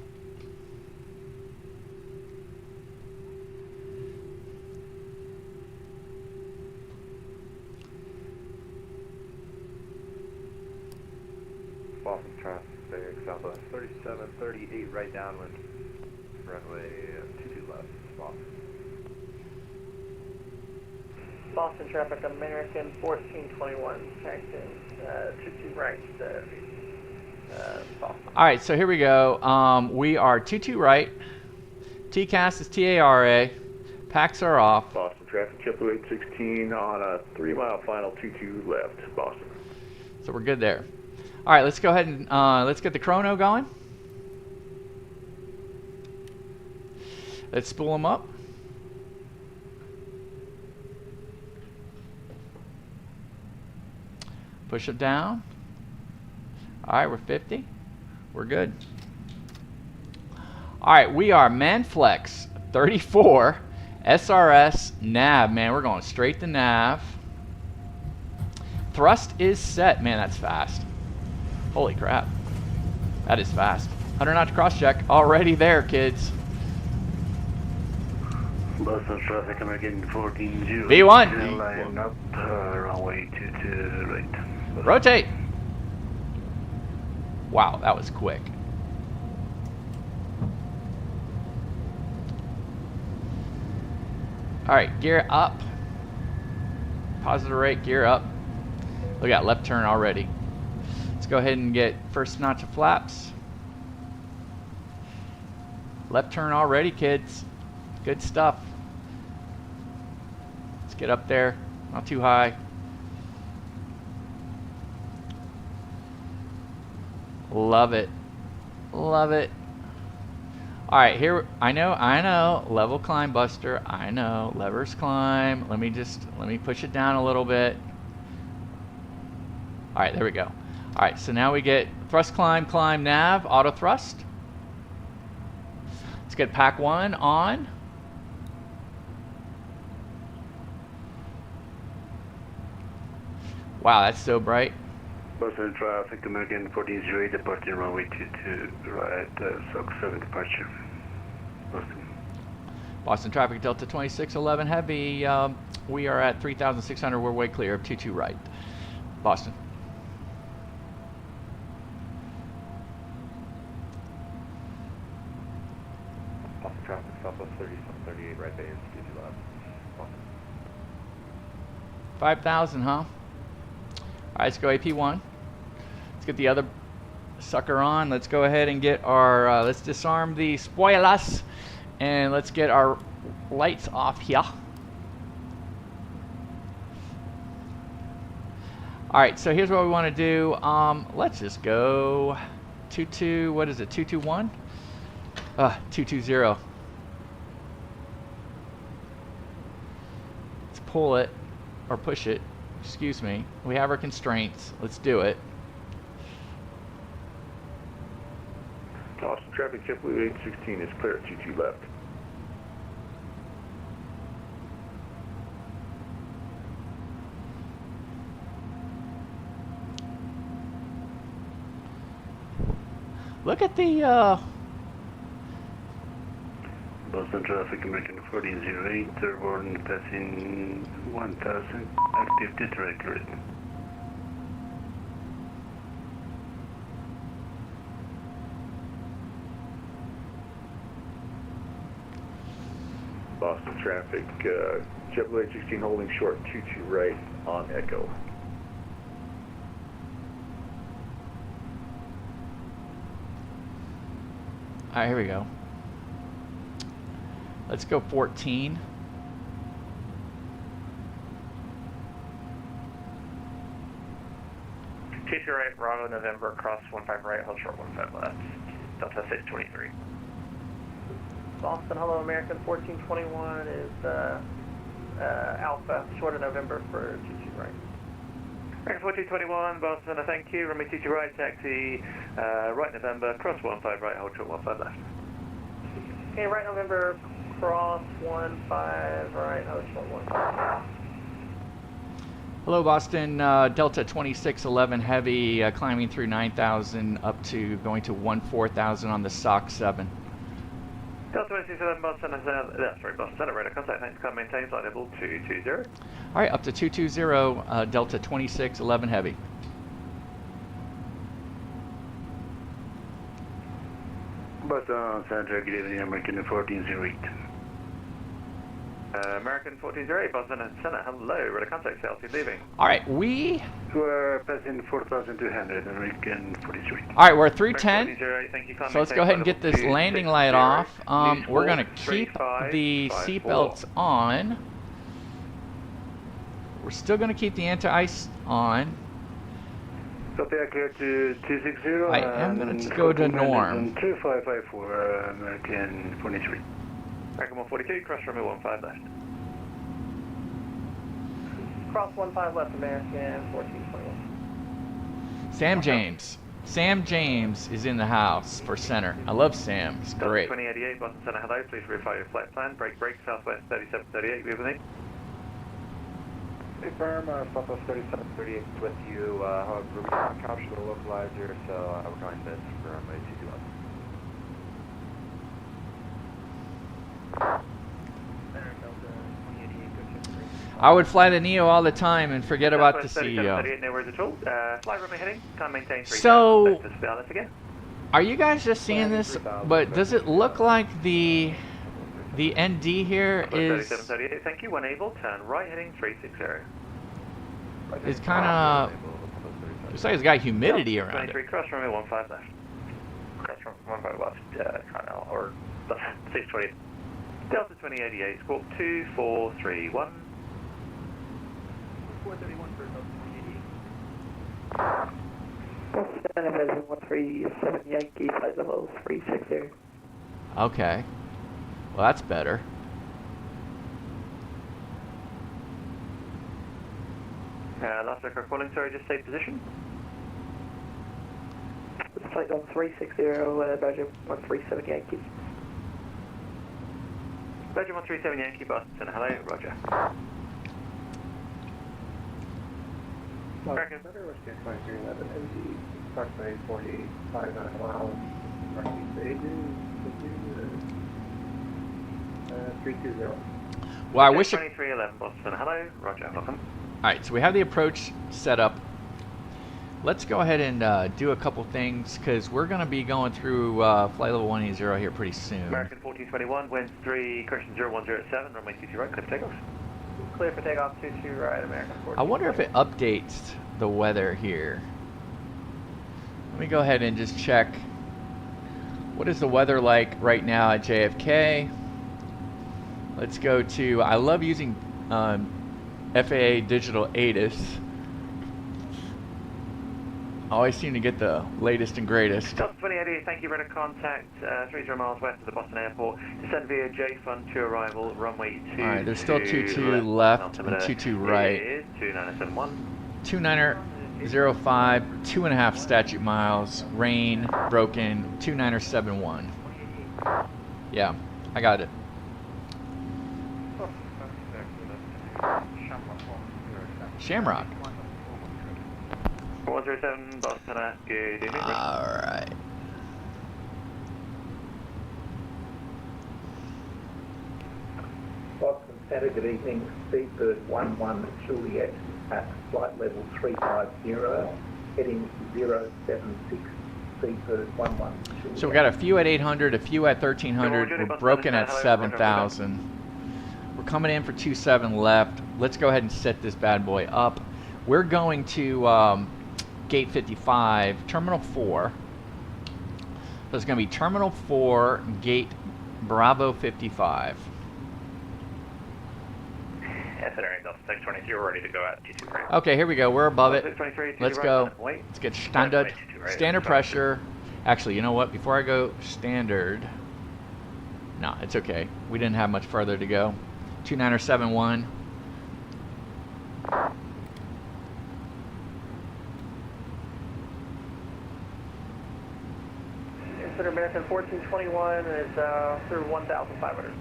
Boston traffic, Southwest 3738 right downwind, runway 22 left, Boston. Boston traffic, American 1421, taxing 22 right, Boston. All right, so here we go. We are 22 right. TCAS is TARA. Packs are off. Boston traffic, JetBlue 816 on a 3-mile final 22 left, Boston. So we're good there. All right, let's go ahead and let's get the chrono going. Let's spool them up. Push it down. All right, we're 50. We're good. All right, we are Manflex 34 SRS nav. Man, we're going straight to nav. Thrust is set. Man, that's fast. Holy crap. That is fast. 100 knot cross check. Already there, kids. Boston traffic, American 14-0. V1. Line up, runway 22 right. Rotate. Wow, that was quick. All right, gear up. Positive rate, gear up. Look at left turn already. Let's go ahead and get first notch of flaps. Left turn already, kids. Good stuff. Let's get up there, not too high. Love it. Love it. All right, here, I know, level climb, Buster, I know, levers climb. Let me push it down a little bit. All right, there we go. All right, so now we get thrust climb, climb, nav, auto thrust. Let's get pack 1 on. Wow, that's so bright. Boston traffic, American 14-0, departing runway 22 right, SOC 7 departure. Boston. Boston traffic, Delta 2611 heavy. We are at 3,600. We're way clear of 22 right. Boston. Boston traffic, Southwest 3738 right base, 22 left. Boston. 5,000, huh? All right, let's go AP1. Let's get the other sucker on. Let's go ahead and get our, let's disarm the spoilers, and let's get our lights off here. All right, so here's what we want to do. Let's just go 22, what is it, 221? 220. Let's pull it, or push it. Excuse me. We have our constraints. Let's do it. Boston traffic, JetBlue 816 is clear at 22 left. Look at the, Boston traffic, American 1408, airborne passing 1000, active detector. Boston traffic, JetBlue A330 holding short 22 right on Echo. all right, here we go. Let's go 14. Two right, Bravo, November, cross 15 right, hold short 15 left. Delta 623. Boston, hello, American 1421 is Alpha, short of November for 22 right. American 1421, Boston, thank you. Runway 22 right, taxi, right November, cross 15 right, hold short 15 left. Okay, right November, cross 15 right, hold short 15 left. Hello, Boston. Delta 2611 heavy, climbing through 9,000 up to going to 14,000 on the SOC 7. Delta 2611, Boston, sorry, Boston, radar contact, thanks, come maintain flight level 220. All right, up to 220, Delta 2611 heavy. Boston Center, good evening, American 1408. American 1408, Boston Center, hello, radar contact, altitude leaving. All right, we We're passing 4,200, American 43. all right, we're 310. Thank you, So let's go ahead and get this landing light off. We're gonna keep the seatbelts on. We're still gonna keep the anti-ice on. Copy, clear to 260. I am gonna go to norm. 2554, American 43. American 142, cross runway 15 left. Cross 15 left, American 1421. Sam James. Sam James is in the house for center. I love Sam. He's great. 2088, Boston Center, hello. Please verify your flight plan. Break, southwest 3738, be with me. Confirm, southwest 3738 with you. However, we have a capture the localizer, so we're going to for runway 22 left. I would fly the Neo all the time and forget about the CEO. No worries at all. Fly runway heading, can maintain 3 So, again. are you guys just seeing this? But does it look like the ND here is 3738, thank you. When able, turn right heading 360. is kind of looks like it's got humidity around 23, it. cross runway 15 left. Cross runway 15 left, or 620. Delta 2088, squawk 2431. 431 for Delta 2088. Boston, Division 137 Yankee, flight level 360. Okay, well that's better. Last record calling, sorry, just say position. Flight level 360, Belgium 137 Yankee. Belgium 137 Yankee, Boston, hello, roger. American. Approximately 45 miles. 320. Well, I wish it. 2311, Boston, hello, roger, welcome. All right, so we have the approach set up. Let's go ahead and do a couple things because we're going to be going through flight level 180 here pretty soon. American 1421, winds 3, correction 0107, runway 22 right, clear for takeoff. Clear for takeoff 22 right, American 14. I wonder if it updates the weather here. Let me go ahead and just check. What is the weather like right now at JFK? Let's go to, I love using FAA Digital ATIS. I always seem to get the latest and greatest. Delta 2088, thank you, radar contact 30 miles west of the Boston Airport. Descend via J-Fund to arrival, runway 2. Alright, there's still 22 left and 22 right. It is 2971. 2905, 2.5 statute miles, rain, broken, 2971. Yeah, I got it. Shamrock. 107, Boston, good evening. Alright. 107, Commander, good evening. Speedbird 11 Juliet at flight level 350, heading 076. Speedbird 11 Juliet. So we got a few at 800, a few at 1300. We're broken at 7,000. We're coming in for 27 left. Let's go ahead and set this bad boy up. We're going to gate 55, terminal 4. So it's going to be terminal 4, gate Bravo 55. Delta 623, we're ready to go at 23. Okay, here we go. We're above it. 623, Let's right, go. wait. Let's get standard pressure. Actually, you know what? Before I go standard, no, it's okay. We didn't have much further to go. 2971. Consider American 1421 is through 1,500.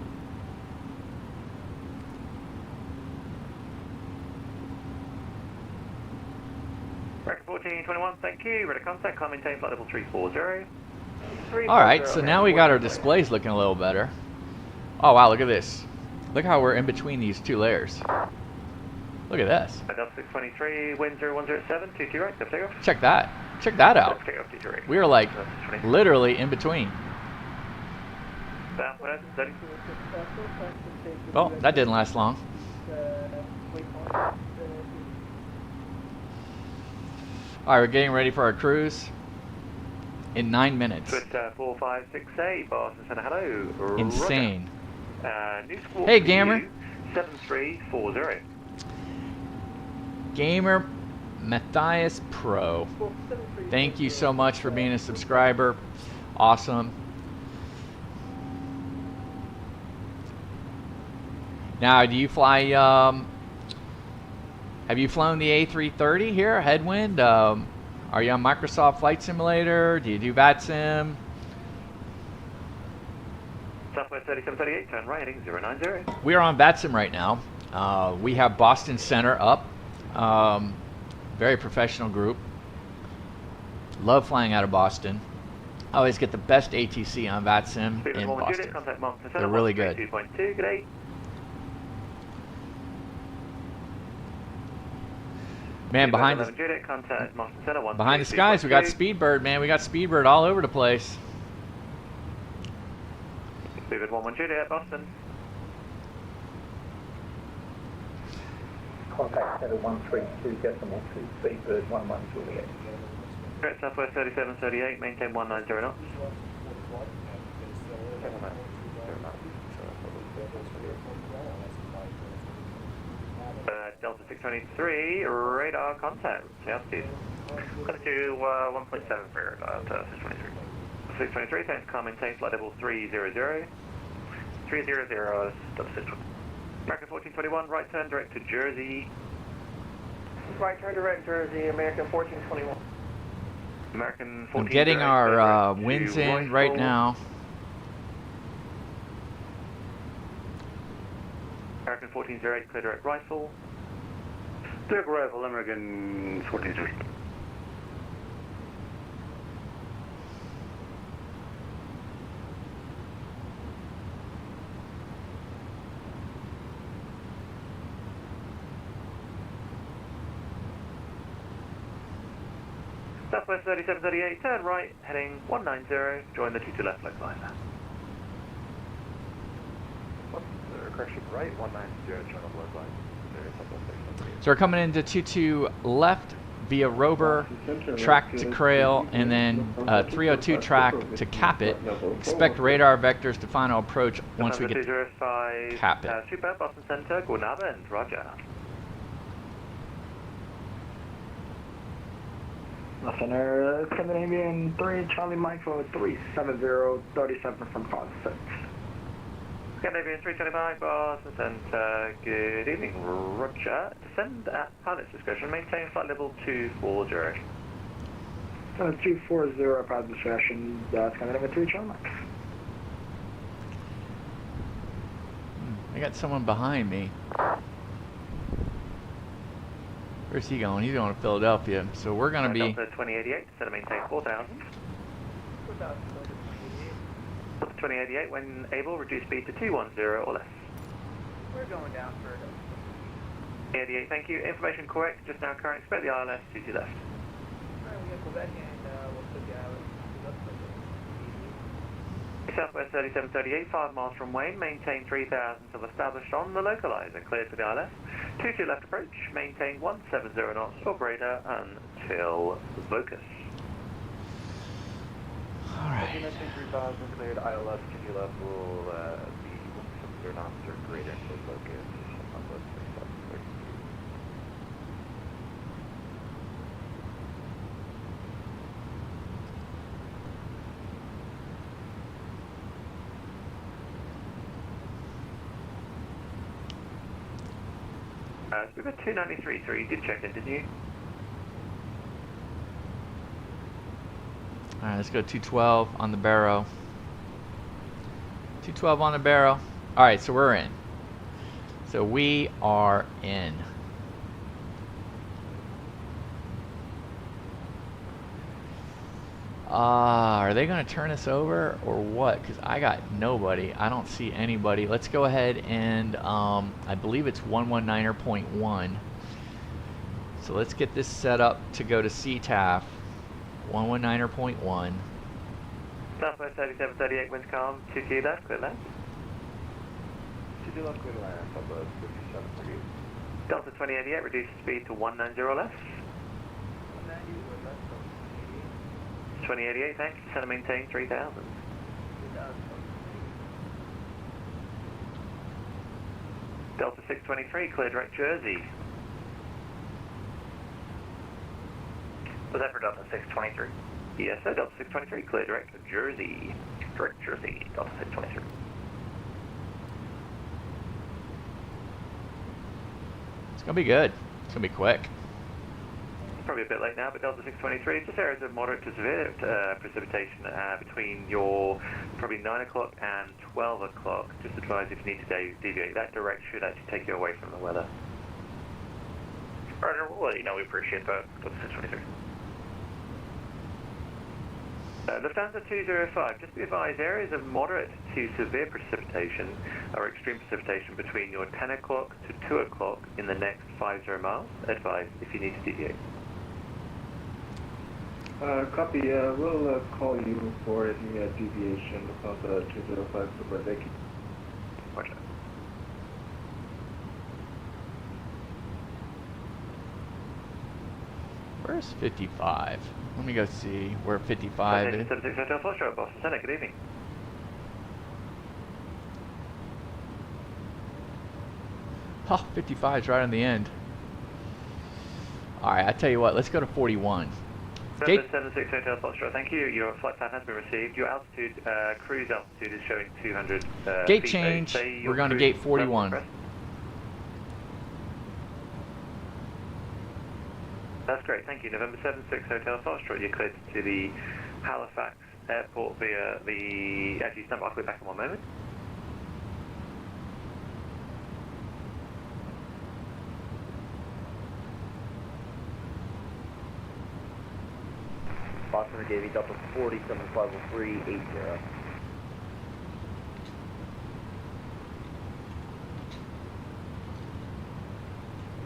American 1421, thank you. Ready to contact, climb maintain flight level 340. Alright, so now we got our displays looking a little better. Oh wow, look at this. Look how we're in between these two layers. Look at this. Delta 623, wind 0107, 22 right, take off. Check that. Check that out. Take off, 23. We are like literally in between. Oh, that didn't last long. Alright, we're getting ready for our cruise in 9 minutes. Swift 4568, Boston Center, hello. Insane. New Hey, Gamer. 7340. Gamer Matthias Pro. Thank you so much for being a subscriber. Awesome. Now, do you fly, have you flown the A330 here, Headwind? Are you on Microsoft Flight Simulator? Do you do VATSIM? Southwest 3738, turn right, heading 090. We are on VATSIM right now. We have Boston Center up. Very professional group. Love flying out of Boston. I always get the best ATC on VATSIM in Boston. They're really good. 2.2, good day. Man, behind the skies, we got Speedbird, man. We got Speedbird all over the place. Speedbird 11 Juliet, Boston. Contact 132.2, Speedbird 11 Juliet. Correct, Southwest 3738, maintain 190 knots. Delta 623, radar contact. Altitude. Cut to 1.7 for Delta 623. 623, thanks, calm maintain flight level 300. 300, Delta 623. American 1421, right turn direct to Jersey. Right turn direct Jersey, American 1421. American 14. I'm getting our winds in right now. American 1408, clear direct rifle. Direct rifle, American 1408. Southwest 3738, turn right, heading 190, join the 22 left flight line. Correction right, 190, join the left line. So we're coming into 22 left via Rover, track to Crail, and then 302 track to cap it. Expect radar vectors to final approach once we get to cap it. Super, Boston Center, good Abend, roger. Center, Scandinavian 3, Charlie Mike for 370, 37 from Concept. Scandinavian 325, Boston Center, good evening, roger. Descend at pilot's discretion, maintain flight level 240. 240, pilot discretion, Scandinavian 3, Charlie Mike. I got someone behind me. Where's he going? He's going to Philadelphia. So we're going to be... Delta 2088, set to maintain 4,000. 2088, when able, reduce speed to 210 or less. We're going down for it. 88, thank you. Information correct, just now current. Expect the ILS, 22 left. Alright, we got Quebec and we'll put the island. Southwest 3738, 5 miles from Wayne, maintain 3000 until established on the localizer. Cleared for the ILS. 22 left approach, maintain 170 knots, operator until Vocus. Alright. 3000 cleared, ILS, 22 left will be 170 knots or greater until Vocus. So we've got 293.3, you did check in, didn't you? Alright, let's go 212 on the barrow. 212 on the barrow. Alright, so we're in. So we are in. Are they going to turn us over or what? Because I got nobody. I don't see anybody. Let's go ahead and I believe it's 119.1. So let's get this set up to go to CTAF. 119.1. Southwest 3738, winds calm, 22 left, clear land. 22 left, clear land, Southwest 5738. Delta 2088, reduce speed to 190 left. 2088, thanks. Center maintain 3000. Delta 623, clear direct Jersey. Was that for Delta 623? Yes, sir, Delta 623, clear direct Jersey. Direct Jersey, Delta 623. It's going to be good. It's going to be quick. Probably a bit late now, but Delta 623, just areas of moderate to severe precipitation between your probably 9 o'clock and 12 o'clock. Just advise if you need to deviate. That direct should actually take you away from the weather. Rudder, we'll let you know we appreciate that. Delta 623. Lufthansa 205, just be advised, areas of moderate to severe precipitation or extreme precipitation between your 10 o'clock to 2 o'clock in the next 50 miles. Advise if you need to deviate. Copy. We'll call you for any deviation of 205 to Quebec. Watch out. Where's 55? Let me go see where 55 is. 76 Hotel Foxtrot, Boston Center, good evening. Oh, 55 is right on the end. Alright, I tell you what, let's go to 41. Gate 76 Hotel Foxtrot, thank you. Your flight plan has been received. Your altitude, cruise altitude is showing 200 gate feet. change. We're going to gate 41. That's great, thank you. November 76 Hotel Foxtrot, you're cleared to the Halifax Airport via the... Actually, stand by, I'll be back in 1 moment. Boston gave Delta 4750380.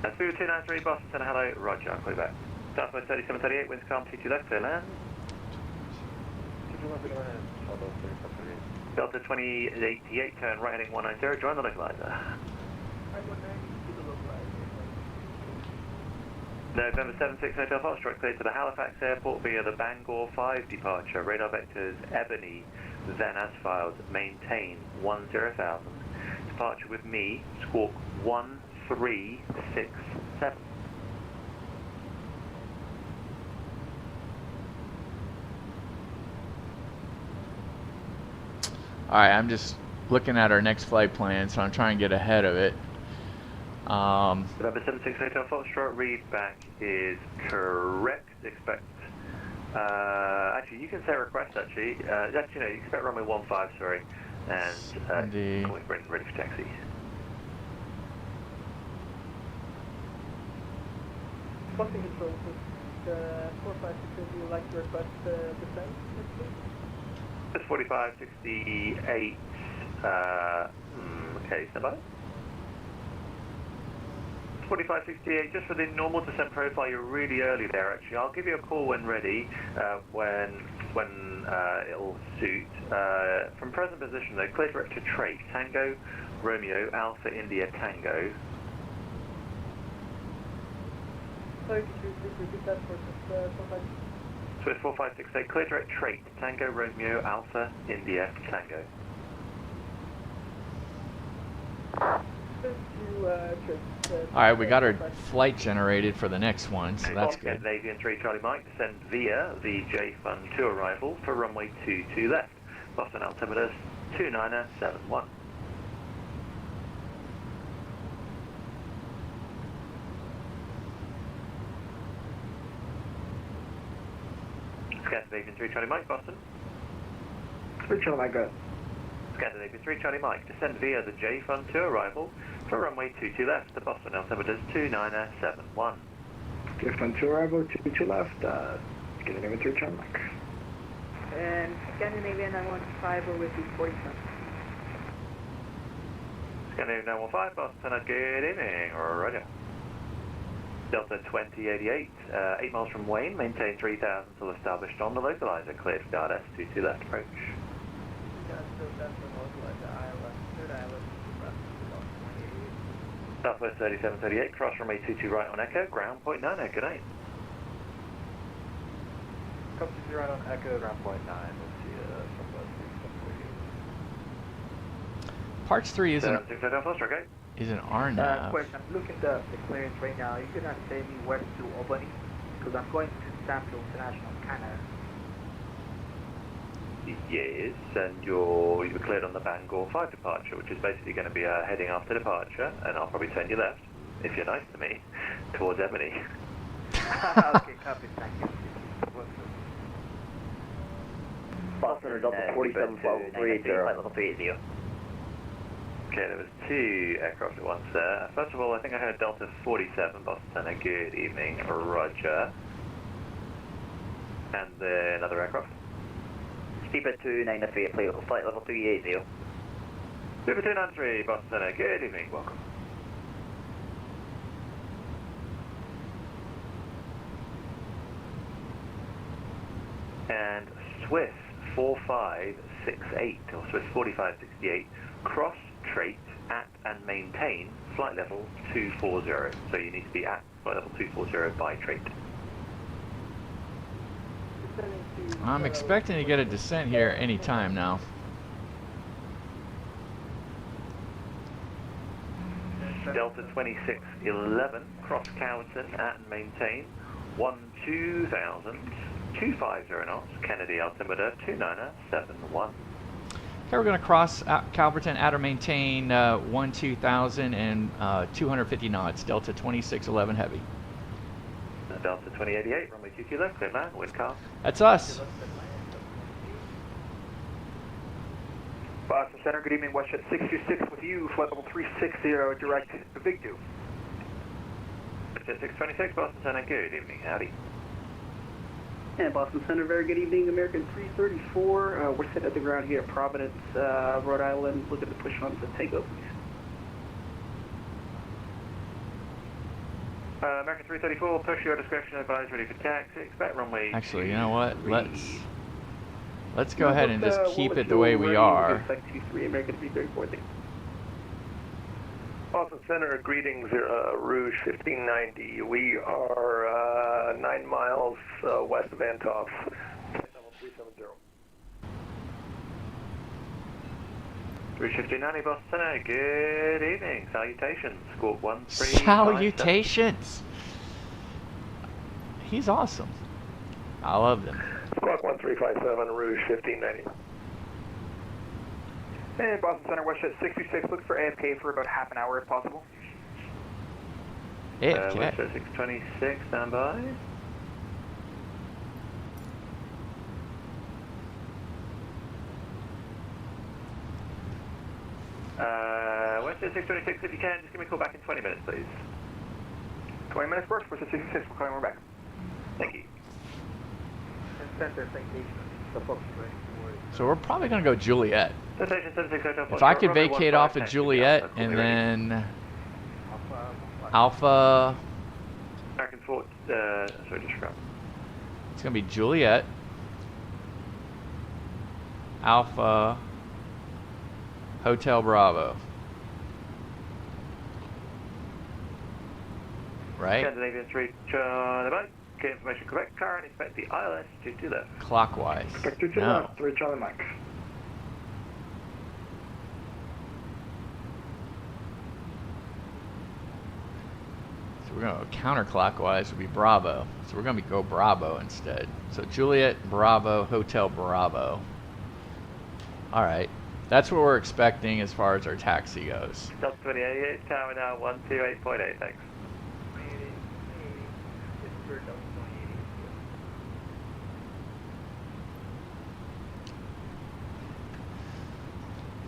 That's 293 Boston Center, hello, roger, I'll call you back. Southwest 3738, winds calm, 22 left, clear land. Delta 2088, turn right heading 190, join the localizer. November 76 Hotel Foxtrot, cleared to the Halifax Airport via the Bangor 5 departure. Radar vectors Ebony, then as filed, maintain 10,000. Departure with me, squawk 1367. Alright, I'm just looking at our next flight plan, so I'm trying to get ahead of it. November 76 Hotel Foxtrot, read back is correct. Expect. Actually, you can say request. Actually, no, you expect runway 15, sorry, and ready for taxi. Something control, 456, would you like to request descent, please? It's 4568. Okay, stand by. 4568, just for the normal descent profile, you're really early there actually. I'll give you a call when ready, when it'll suit. From present position though, clear direct to Trake, Tango, Romeo, Alpha, India, Tango. Sorry, could you please repeat that for somebody? Swiss 4568, clear direct Trake, Tango, Romeo, Alpha, India, Tango. Alright, we got our flight generated for the next one, so that's good. Avian 3 Charlie Mike, descend via the J Fund to arrival for runway 22 left. Boston altimeter 2971. Scandinavian 3 Charlie Mike, Boston. 3 Charlie Mike, go. Scandinavian 3 Charlie Mike, descend via the J Fund to arrival for runway 22 left. The Boston altimeter 2971. J Fund to arrival, 22 left. Scandinavian 3 Charlie Mike. And Scandinavian 915 with the 47. Scandinavian 915, Boston, good evening, roger. Delta 2088, 8 miles from Wayne, maintain 3000 until established on the localizer, cleared for guard S22 left approach. Southwest 3738, cross runway 22 right on Echo, ground point 90, good night. Come 22 right on Echo, ground point 9, let's see, Southwest 3738. Parts 3 is an RNAV. Question, I'm looking at the clearance right now. You're going to send me west to Albany? Because I'm going to Stanfield International, Canada. Yes, and you're cleared on the Bangor 5 departure, which is basically going to be a heading after departure, and I'll probably turn you left, if you're nice to me, towards Ebony. Okay, copy, thank you. Boston or Delta 4712, flight level 380. Okay, there was 2 aircraft at once there. First of all, I think I heard Delta 47, Boston, good evening, roger. And then another aircraft. Steeper 293, flight level 380. Steeper 293, Boston, good evening, welcome. And Swiss 4568, or Swiss 4568, cross trait at and maintain flight level 240. So you need to be at flight level 240 by trait. I'm expecting to get a descent here any time now. Delta 2611, cross Cowanton at and maintain 12000, 250 knots, Kennedy altimeter 2971. Okay, we're going to cross Calverton at or maintain 12,000 and 250 knots, Delta 2611 heavy. Delta 2088, runway 22 left, clear man, wind calm. That's us. Boston Center, good evening, Westjet 626 with you, flight level 360, direct to Vigdu. Westjet 626, Boston Center, good evening, howdy. And Boston Center, very good evening, American 334, we're sitting at the ground here at Providence, Rhode Island, looking to push on to takeoff, please. American 334, push your discretion, advise ready for taxi, expect runway. Actually, you know what? Let's go ahead and just keep it the way we are. American 334, Boston Center, greetings, Rouge 1590. We are 9 miles west of Antoff, level 370. Rouge 1590, Boston Center, good evening, salutations, Squawk 13. Salutations! He's awesome. I love them. Squawk 1357, Rouge 1590. And Boston Center, Westjet 626, look for AFK for about half an hour if possible. AFK? Westjet 626, stand by. Westjet 626, if you can, just give me a call back in 20 minutes, please. 20 minutes works, Westjet 626, we're calling, we're back. Thank you. And center citation, the folks ready for. So we're probably going to go Juliet. Citation 76 Hotel. If I could vacate off of Juliet and then Alpha. American Fort, sorry, just forgot. It's going to be Juliet. Alpha. Hotel Bravo. Right? Scandinavian 3, Charlie Mike. Okay, information correct. Current, expect the ILS to left. Clockwise. Expect 2 No. left, 3 Charlie Mike. So we're going to go counterclockwise would be Bravo. So we're going to go Bravo instead. So Juliet, Bravo, Hotel Bravo. All right. That's what we're expecting as far as our taxi goes. Delta 28, tower now 128.8, thanks.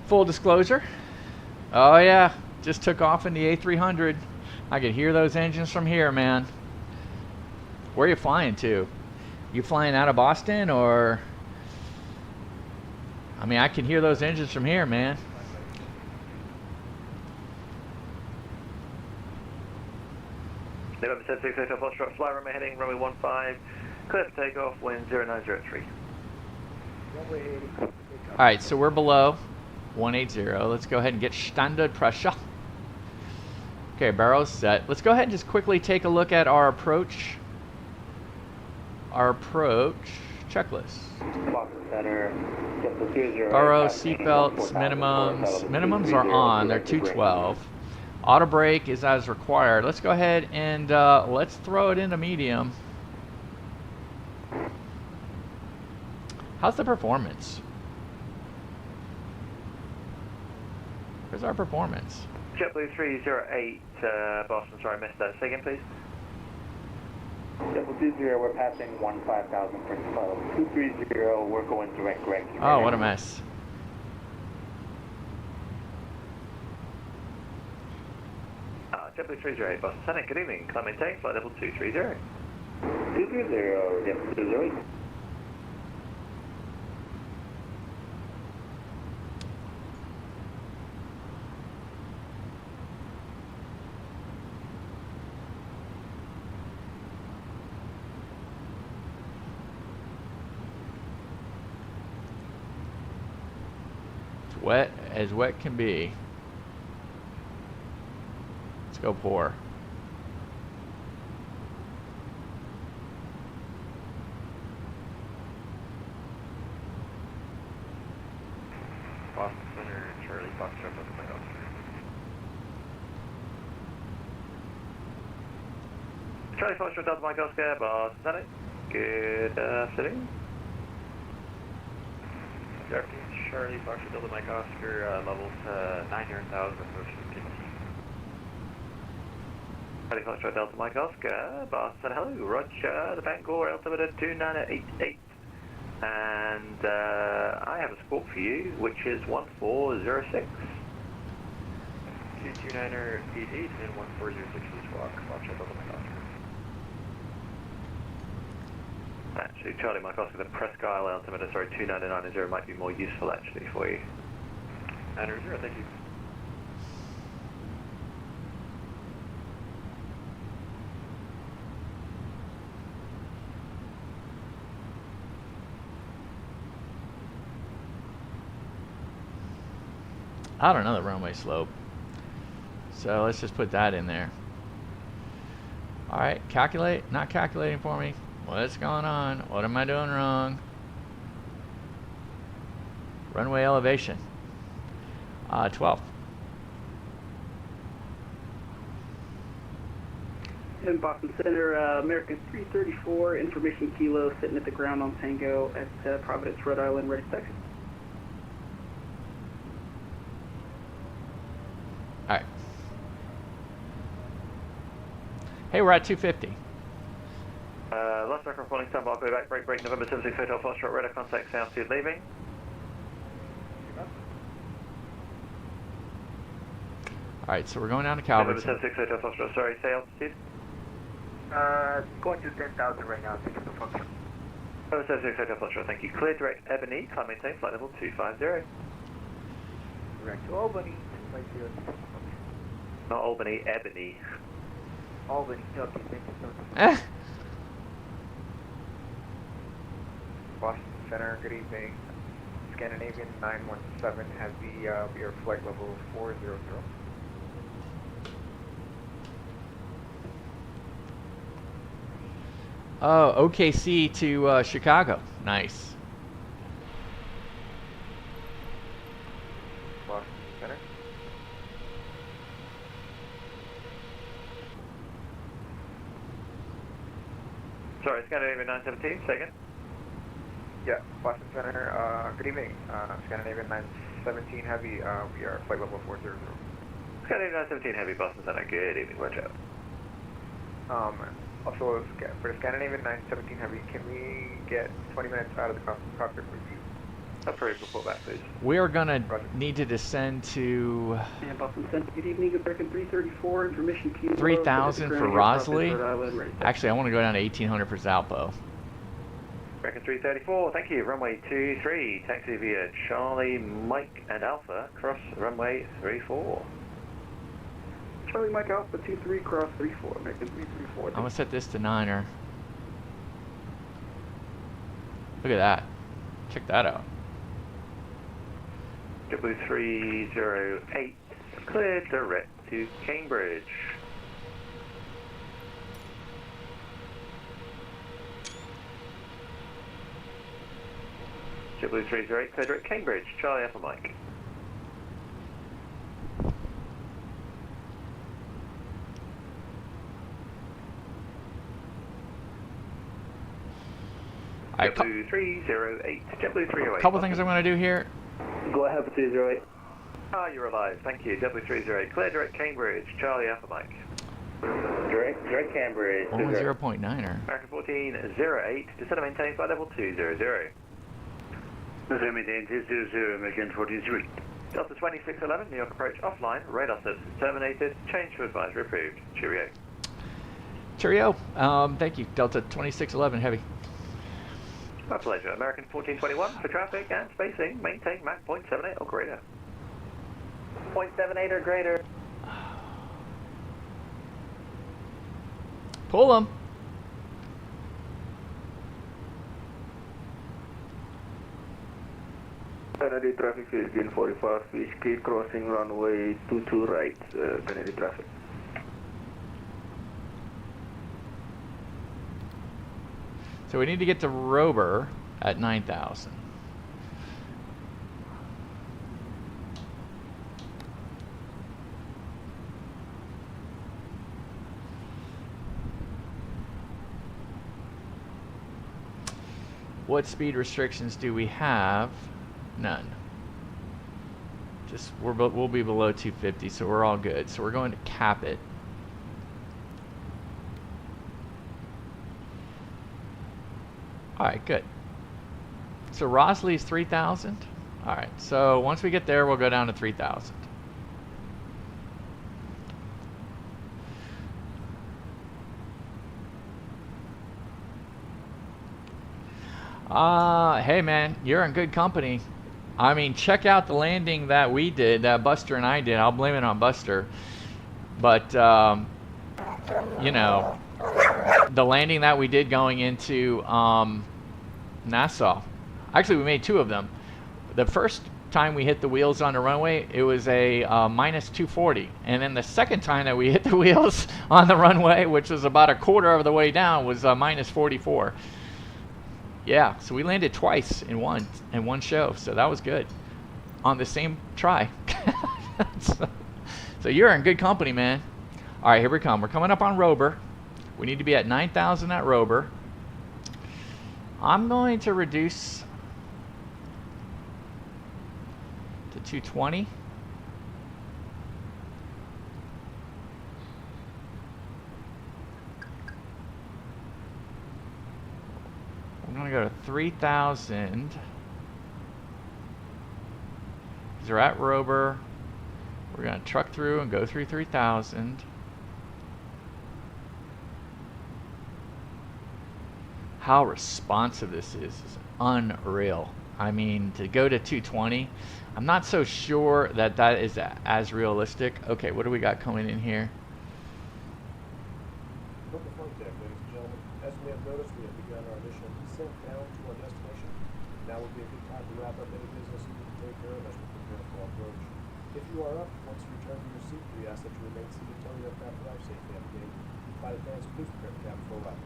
Full disclosure. Oh yeah, just took off in the A300. I could hear those engines from here, man. Where are you flying to? You flying out of Boston or? I mean, I can hear those engines from here, man. November 76, Hotel Foxtrot, fly runway heading, runway 15, clear for takeoff, wind 0903. Runway 80. Alright, so we're below 180. Let's go ahead and get standard pressure. Okay, barrel's set. Let's go ahead and just quickly take a look at our approach. Our approach checklist. Burrow, seatbelts, minimums. Minimums are on. They're 212. Auto brake is as required. Let's go ahead and let's throw it into medium. How's the performance? Where's our performance? JetBlue 308, Boston, sorry, I missed that. Say again, please. JetBlue 20, we're passing 15,000 for level 230, we're going direct correction. Oh, what a mess. JetBlue 308, Boston, Senate, good evening. Climb maintain, flight level 230. 230, yep, 208. Wet as wet can be. Let's go pour. Boston Center, Charlie Foxtrot, Delta Mike Oscar. Charlie Foxtrot, Delta Mike Oscar, Boston Center. Good afternoon. Good afternoon. Charlie Foxtrot, Delta Mike Oscar, levels 900,000, approaching 15. Charlie Foxtrot, Delta Mike Oscar, Boston, hello, Roger, the Bangor altimeter 2988. And I have a score for you, which is 1406. 22988 and 1406 for the squawk, Foxtrot, Delta Mike Oscar. Actually, Charlie Mike Oscar, the Presque Isle altimeter, sorry, 2990 might be more useful actually for you. 90, thank you. I don't know the runway slope. So let's just put that in there. Alright, calculate. Not calculating for me. What's going on? What am I doing wrong? Runway elevation. 12. In Boston Center, American 334, information kilo, sitting at the ground on Tango at Providence, Rhode Island, ready to taxi. Alright. Hey, we're at 250. Last record falling stand by, back, break, November 76 Hotel Foxtrot, radar contact, sound speed leaving. Alright, so we're going down to Calvert. November 76 Hotel Foxtrot, sorry, say altitude. Going to 10,000 right now, thank you for function. November 76 Hotel Foxtrot, thank you. Clear direct Ebony, climb maintain, flight level 250. Direct to Albany, 250. Not Albany, Ebony. Albany. Okay, thank you so much. Eh. Boston Center, good evening. Scandinavian 917 Heavy, we are flight level 400. Oh, OKC to Chicago. Nice. Boston Center. Sorry, Scandinavian 917, second. Yeah, Boston Center, good evening. Scandinavian 917 Heavy, we are flight level 400. Scandinavian 917 Heavy, Boston Center, good evening, roger. Also, for the Scandinavian 917 Heavy, can we get 20 minutes out of the cockpit review? Approved, report back, please. We are going to need to descend to And Boston Center, good evening, American 334, information Kilo. 3,000 for Rosley. Actually, I want to go down to 1,800 for Zalpo. American 334, thank you. Runway 23, taxi via Charlie, Mike, and Alpha, cross runway 34. Charlie Mike Alpha 23 cross 34, American 334. I'm going to set this to 9er. Look at that. Check that out. W308, clear direct to Cambridge. W308, clear direct Cambridge, Charlie Alpha Mike. W308, JetBlue308. A couple things I'm going to do here. Go ahead for 308. Ah, you're alive. Thank you. W308. Clear direct Cambridge. Charlie Alpha Mike. Direct Cambridge. Only 0.9er. American 1408. Descend and maintain flight level 200. Descend and maintain 200. American 143. Delta 2611. New York approach offline. Radar services terminated. Change to advisory approved. Cheerio. Cheerio. Thank you. Delta 2611 Heavy. My pleasure. American 1421 for traffic and spacing. Maintain Mach 0.78 or greater. 0.78 or greater. Pull them. Kennedy traffic is in 45 feet, speed crossing runway 22 right, Kennedy traffic. So we need to get to Rober at 9,000. What speed restrictions do we have? None. Just we'll be below 250, so we're all good. So we're going to cap it. All right, good. So Rosley's 3,000. All right, so once we get there, we'll go down to 3,000. Hey man, you're in good company. I mean, check out the landing that we did, that Buster and I did. I'll blame it on Buster. But, you know, the landing that we did going into Nassau. Actually, we made two of them. The first time we hit the wheels on the runway, it was a minus 240. And then the second time that we hit the wheels on the runway, which was about a quarter of the way down, was minus 44. Yeah, so we landed twice in one show, so that was good. On the same try. So you're in good company, man. All right, here we come. We're coming up on Rober. We need to be at 9,000 at Rober. I'm going to reduce to 220. I'm going to go to 3,000. Because we're at Rober. We're going to truck through and go through 3,000. How responsive this is unreal. I mean, to go to 220, I'm not so sure that that is as realistic. Okay, what do we got coming in here? begun our mission descent down to our destination. Now would be a good time to wrap up any business you need to take care of as we prepare for approach. If you are up, once you return to your seat, we ask that you remain seated until the aircraft arrives safely at the gate. Flight attendants, please prepare the cabin for arrival.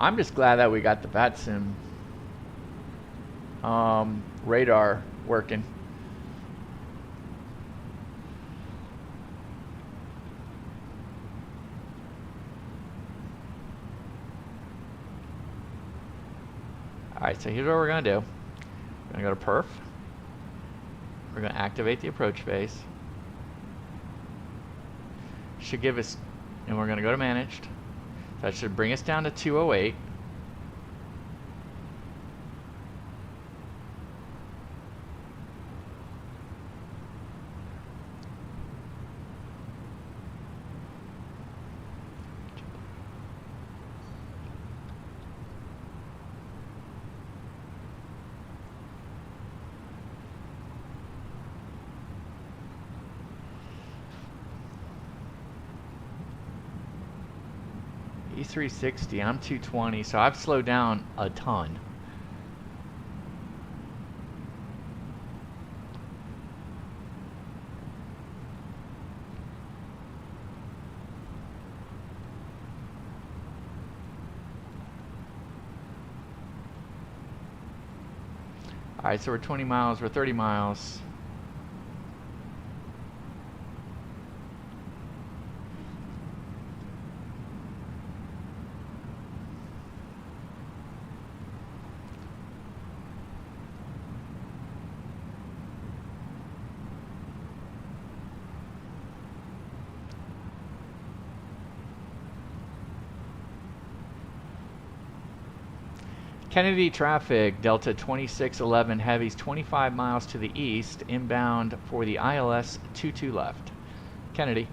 I'm just glad that we got the VATSIM radar working. Alright, so here's what we're going to do. We're going to go to perf. We're going to activate the approach phase. Should give us, and we're going to go to managed. That should bring us down to 208. E360, I'm 220, so I've slowed down a ton. Alright, so we're 20 miles, we're 30 miles. Kennedy traffic, Delta 2611 heavies 25 miles to the east, inbound for the ILS 22 left. Kennedy.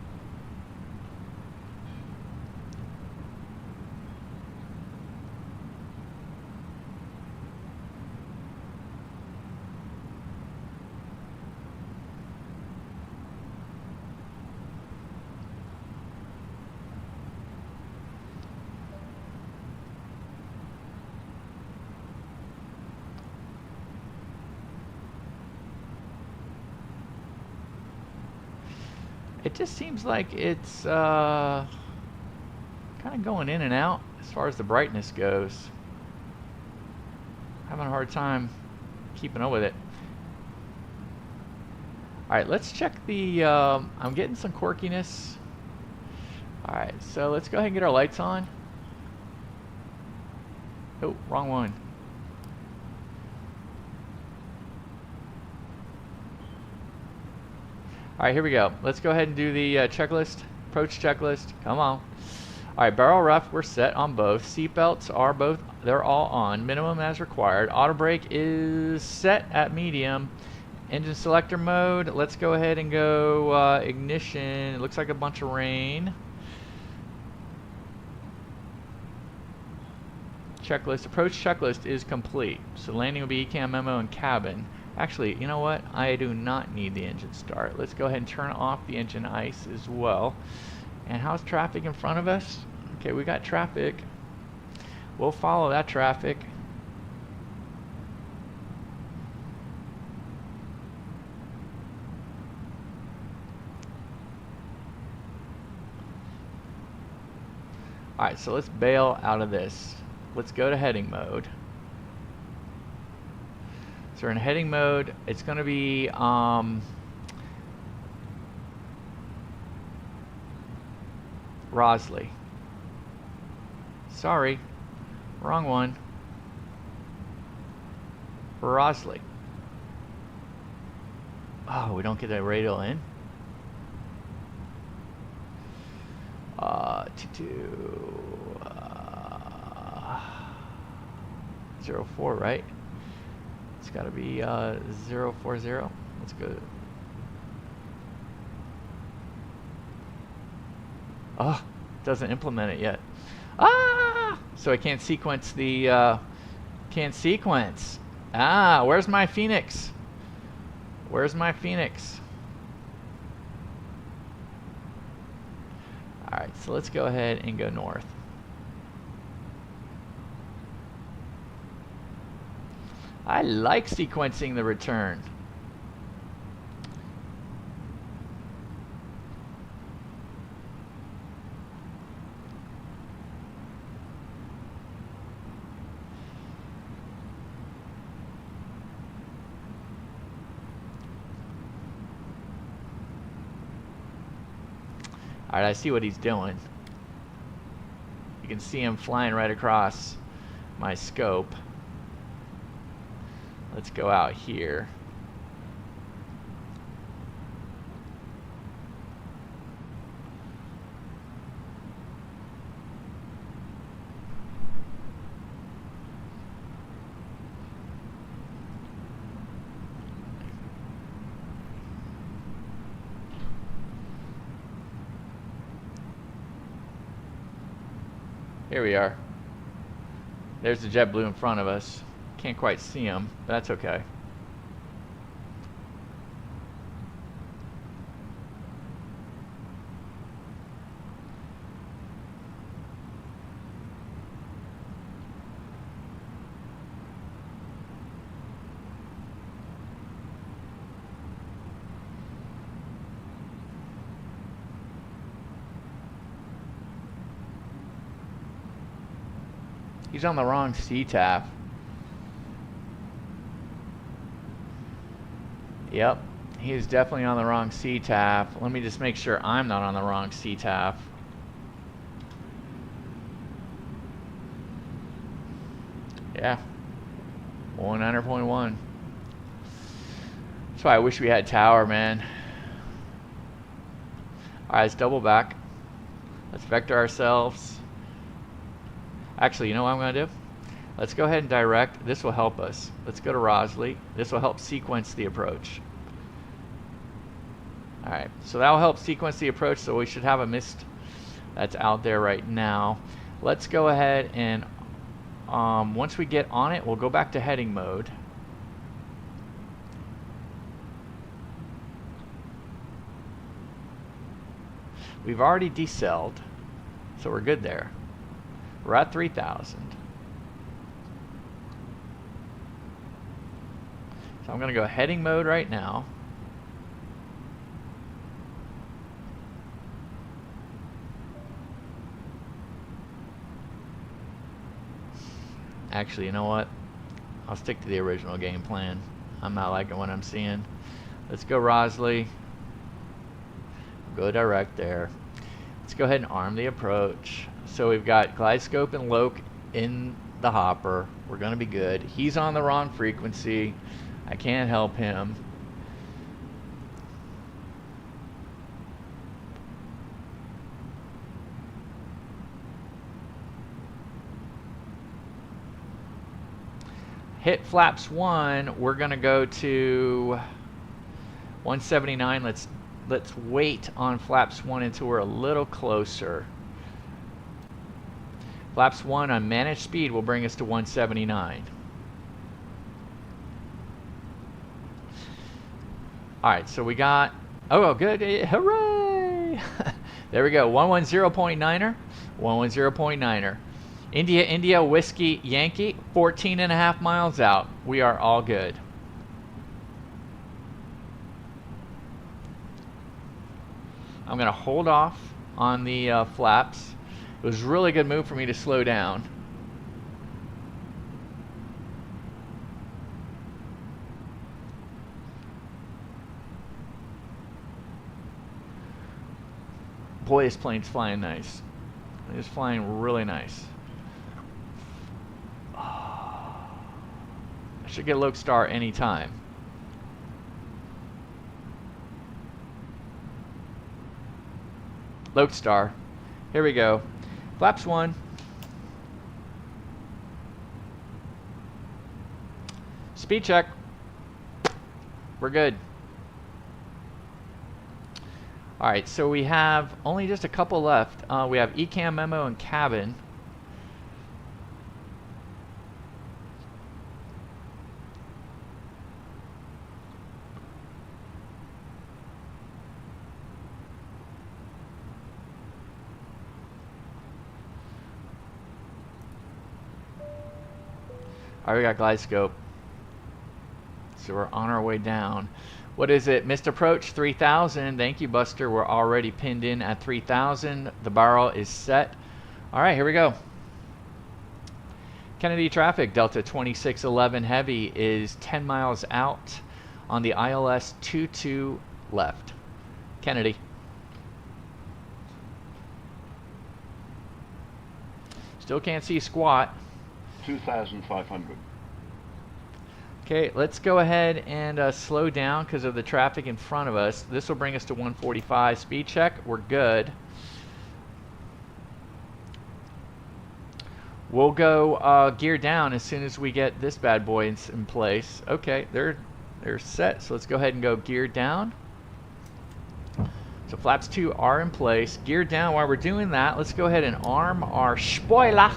It just seems like it's kind of going in and out as far as the brightness goes. Having a hard time keeping up with it. Alright, let's check the, I'm getting some quirkiness. Alright, so let's go ahead and get our lights on. Oh, wrong one. Alright, here we go. Let's go ahead and do the checklist. Approach checklist. Come on. Alright, barrel rough, we're set on both. Seatbelts are both, they're all on. Minimum as required. Auto brake is set at medium. Engine selector mode. Let's go ahead and go ignition. It looks like a bunch of rain. Checklist. Approach checklist is complete. So landing will be ECAM memo and cabin. Actually, you know what? I do not need the engine start. Let's go ahead and turn off the engine ice as well. And how's traffic in front of us? Okay, we got traffic. We'll follow that traffic. Alright, so let's bail out of this. Let's go to heading mode. So we're in heading mode. It's going to be Rosley. Sorry, wrong one. Rosley. Oh, we don't get that radial in. 04, right? It's got to be 040. Let's go. Oh, doesn't implement it yet. Ah! So I can't sequence the. Can't sequence. Ah, where's my Phoenix? Where's my Phoenix? Alright, so let's go ahead and go north. I like sequencing the return. Alright, I see what he's doing. You can see him flying right across my scope. Let's go out here. Here we are. There's the JetBlue in front of us. Can't quite see him, but that's okay. He's on the wrong CTAF. Yep, he is definitely on the wrong CTAF. Let me just make sure I'm not on the wrong CTAF. Yeah, 100.1. That's why I wish we had tower, man. Alright, let's double back. Let's vector ourselves. Actually, you know what I'm going to do? Let's go ahead and direct. This will help us. Let's go to Rosley. This will help sequence the approach. Alright, so that will help sequence the approach, so we should have a mist that's out there right now. Let's go ahead and once we get on it, we'll go back to heading mode. We've already decelled, so we're good there. We're at 3,000. So I'm going to go heading mode right now. Actually, you know what? I'll stick to the original game plan. I'm not liking what I'm seeing. Let's go Rosley. Go direct there. Let's go ahead and arm the approach. So we've got glide scope and loc in the hopper. We're going to be good. He's on the wrong frequency. I can't help him. Hit flaps 1. We're going to go to 179. Let's wait on flaps 1 until we're a little closer. Flaps 1 on managed speed will bring us to 179. Alright, so we got... Oh, good. Hooray! There we go. 110.9er. 110.9er. India, Whiskey, Yankee. 14.5 miles out. We are all good. I'm going to hold off on the flaps. It was a really good move for me to slow down. Boy, this plane's flying nice. It's flying really nice. I should get Lodestar anytime. Lodestar. Here we go. Flaps 1. Speed check. We're good. Alright, so we have only just a couple left. We have ECAM memo and cabin. All right, we got glide scope. So we're on our way down. What is it? Missed approach 3000. Thank you, Buster. We're already pinned in at 3000. The barrel is set. All right, here we go. Kennedy traffic, Delta 2611 Heavy is 10 miles out on the ILS 22 left. Kennedy. Still can't see squat. 2,500. Okay, let's go ahead and slow down because of the traffic in front of us. This will bring us to 145. Speed check, we're good. We'll go gear down as soon as we get this bad boy in place. Okay, they're set, so let's go ahead and go gear down. So flaps 2 are in place. Gear down. While we're doing that, let's go ahead and arm our spoiler.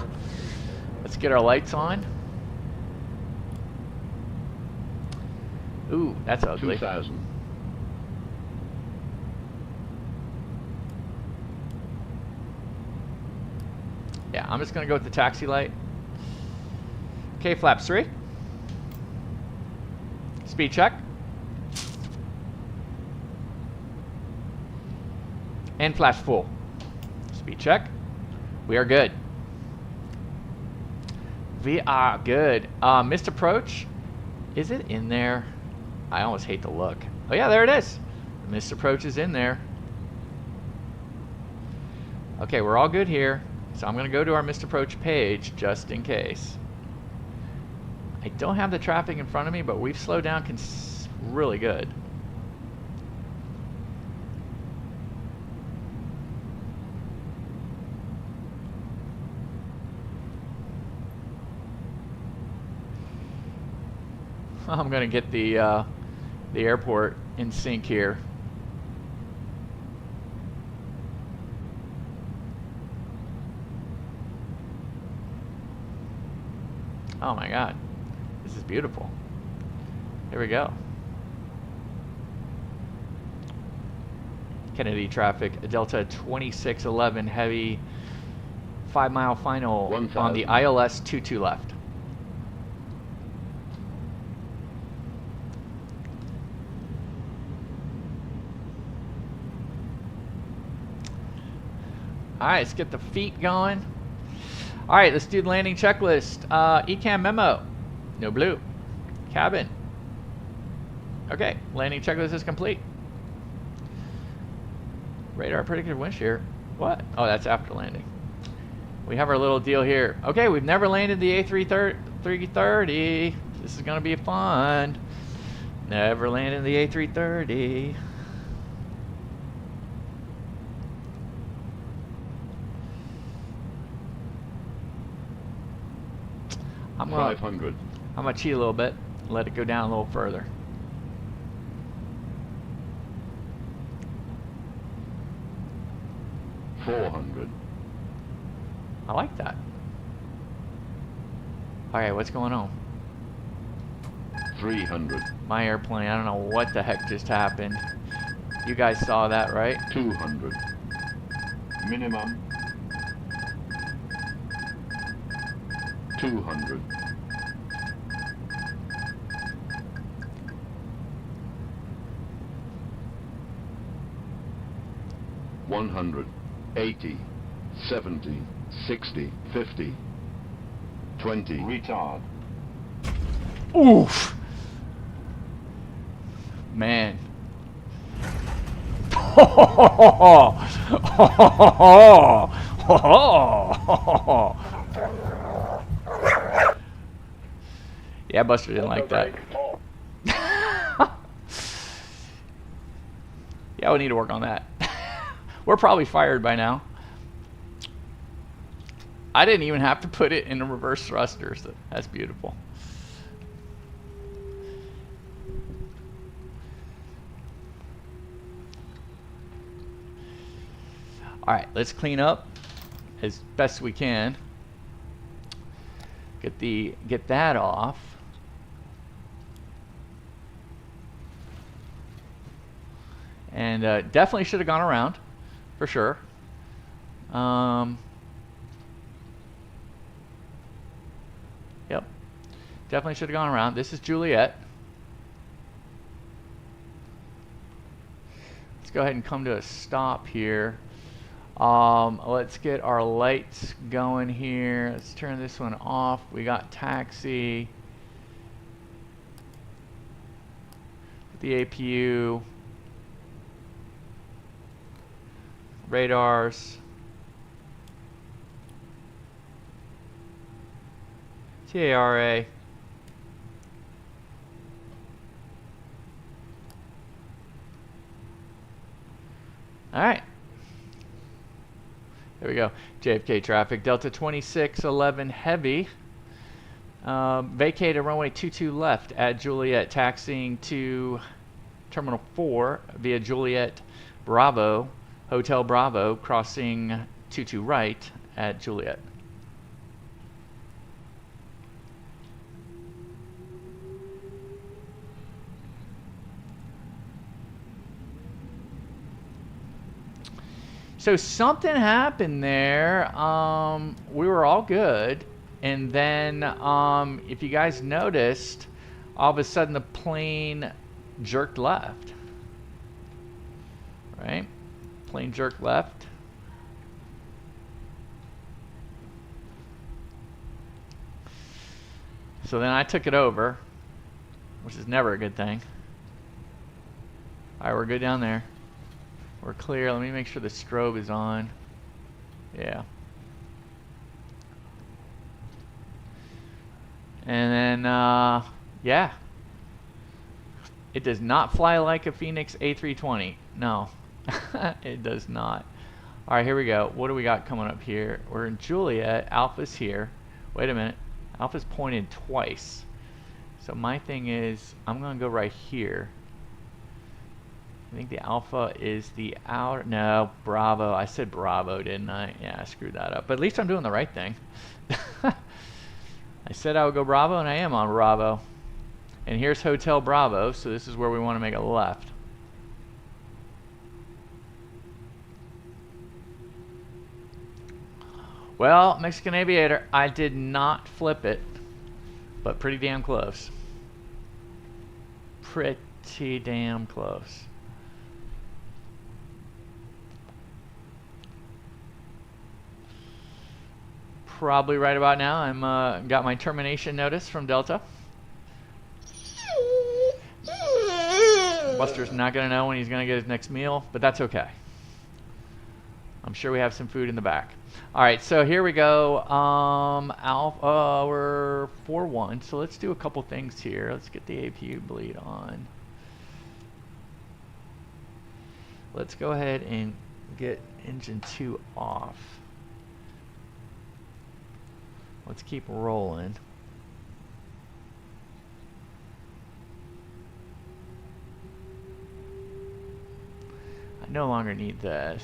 Let's get our lights on. Ooh, that's ugly. 2,000. Yeah, I'm just going to go with the taxi light. Okay, flaps 3. Speed check. And flash full. Speed check. We are good. We are good. Missed approach. Is it in there? I almost hate to look. Oh yeah, there it is. Missed approach is in there. Okay, we're all good here. So I'm going to go to our missed approach page just in case. I don't have the traffic in front of me, but we've slowed down really good. I'm going to get the airport in sync here. Oh my God, this is beautiful. Here we go. Kennedy traffic, Delta 2611 Heavy, 5 mile final 1,000. on the ILS 22 left. All right, let's get the feet going. All right, let's do the landing checklist. ECAM memo, no blue. Cabin. Okay, landing checklist is complete. Radar predicted wind shear. What? Oh, that's after landing. We have our little deal here. Okay, we've never landed the A330. This is gonna be fun. Never landed the A330. I'm 500. I'm gonna cheat a little bit. Let it go down a little further. $400. I like that. Alright, what's going on? 300. My airplane, I don't know what the heck just happened. You guys saw that, right? 200. Minimum. 200. 100. 80. 70. 60. 50. 20. Retard. Oof! Man. Yeah, Buster didn't like that. Yeah, we need to work on that. We're probably fired by now. I didn't even have to put it in a reverse thruster, so that's beautiful. All right, let's clean up as best we can. Get that off. And definitely should have gone around, for sure. Yep. Definitely should have gone around. This is Juliet. Let's go ahead and come to a stop here. Let's get our lights going here. Let's turn this one off. We got taxi. The APU. Radars. TARA. All right. There we go. JFK traffic. Delta 2611 heavy. Vacated runway 22 left at Juliet, taxiing to Terminal 4 via Juliet Bravo, Hotel Bravo, crossing 22 right at Juliet. So something happened there. We were all good. And then, if you guys noticed, all of a sudden the plane jerked left. Right? Plane jerked left. So then I took it over, which is never a good thing. All right, we're good down there. We're clear. Let me make sure the strobe is on. Yeah. And then, yeah. It does not fly like a Phoenix A320. No, it does not. All right, here we go. What do we got coming up here? We're in Juliet. Alpha's here. Wait a minute. Alpha's pointed twice. So my thing is, I'm going to go right here. I think the Alpha is the outer. No, Bravo. I said Bravo, didn't I? Yeah, I screwed that up. But at least I'm doing the right thing. I said I would go Bravo, and I am on Bravo. And here's Hotel Bravo, so this is where we want to make a left. Well, Mexican Aviator, I did not flip it, but pretty damn close. Pretty damn close. Probably right about now. I'm got my termination notice from Delta. Buster's not gonna know when he's gonna get his next meal, but that's okay. I'm sure we have some food in the back. All right, so here we go. Alpha, we're 4-1. So let's do a couple things here. Let's get the APU bleed on. Let's go ahead and get engine 2 off. Let's keep rolling. I no longer need this.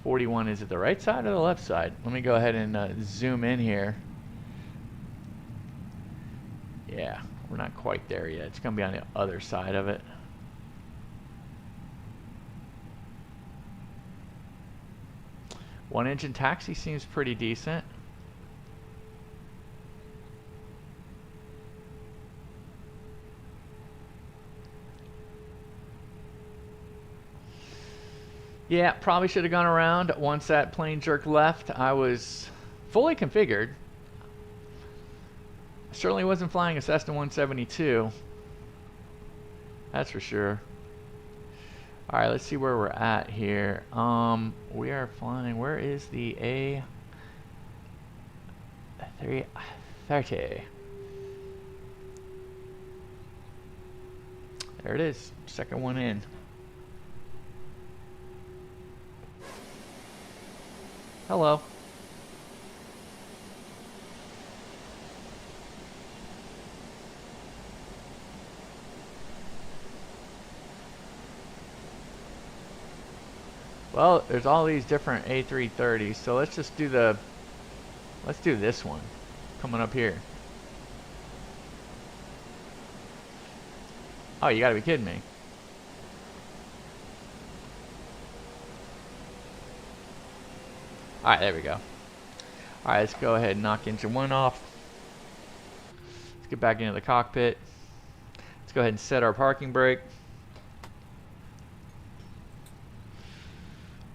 .41 is it the right side or the left side? Let me go ahead and zoom in here. Yeah, we're not quite there yet. It's going to be on the other side of it. One engine taxi seems pretty decent. Yeah, probably should have gone around once that plane jerked left. I was fully configured. I certainly wasn't flying a Cessna 172. That's for sure. All right, let's see where we're at here. We are flying. Where is the A330? There it is. Second one in. Hello. Well, there's all these different A330s, so let's just do let's do this one coming up here. Oh, you gotta be kidding me. Alright, there we go. Alright, let's go ahead and knock engine 1 off. Let's get back into the cockpit. Let's go ahead and set our parking brake.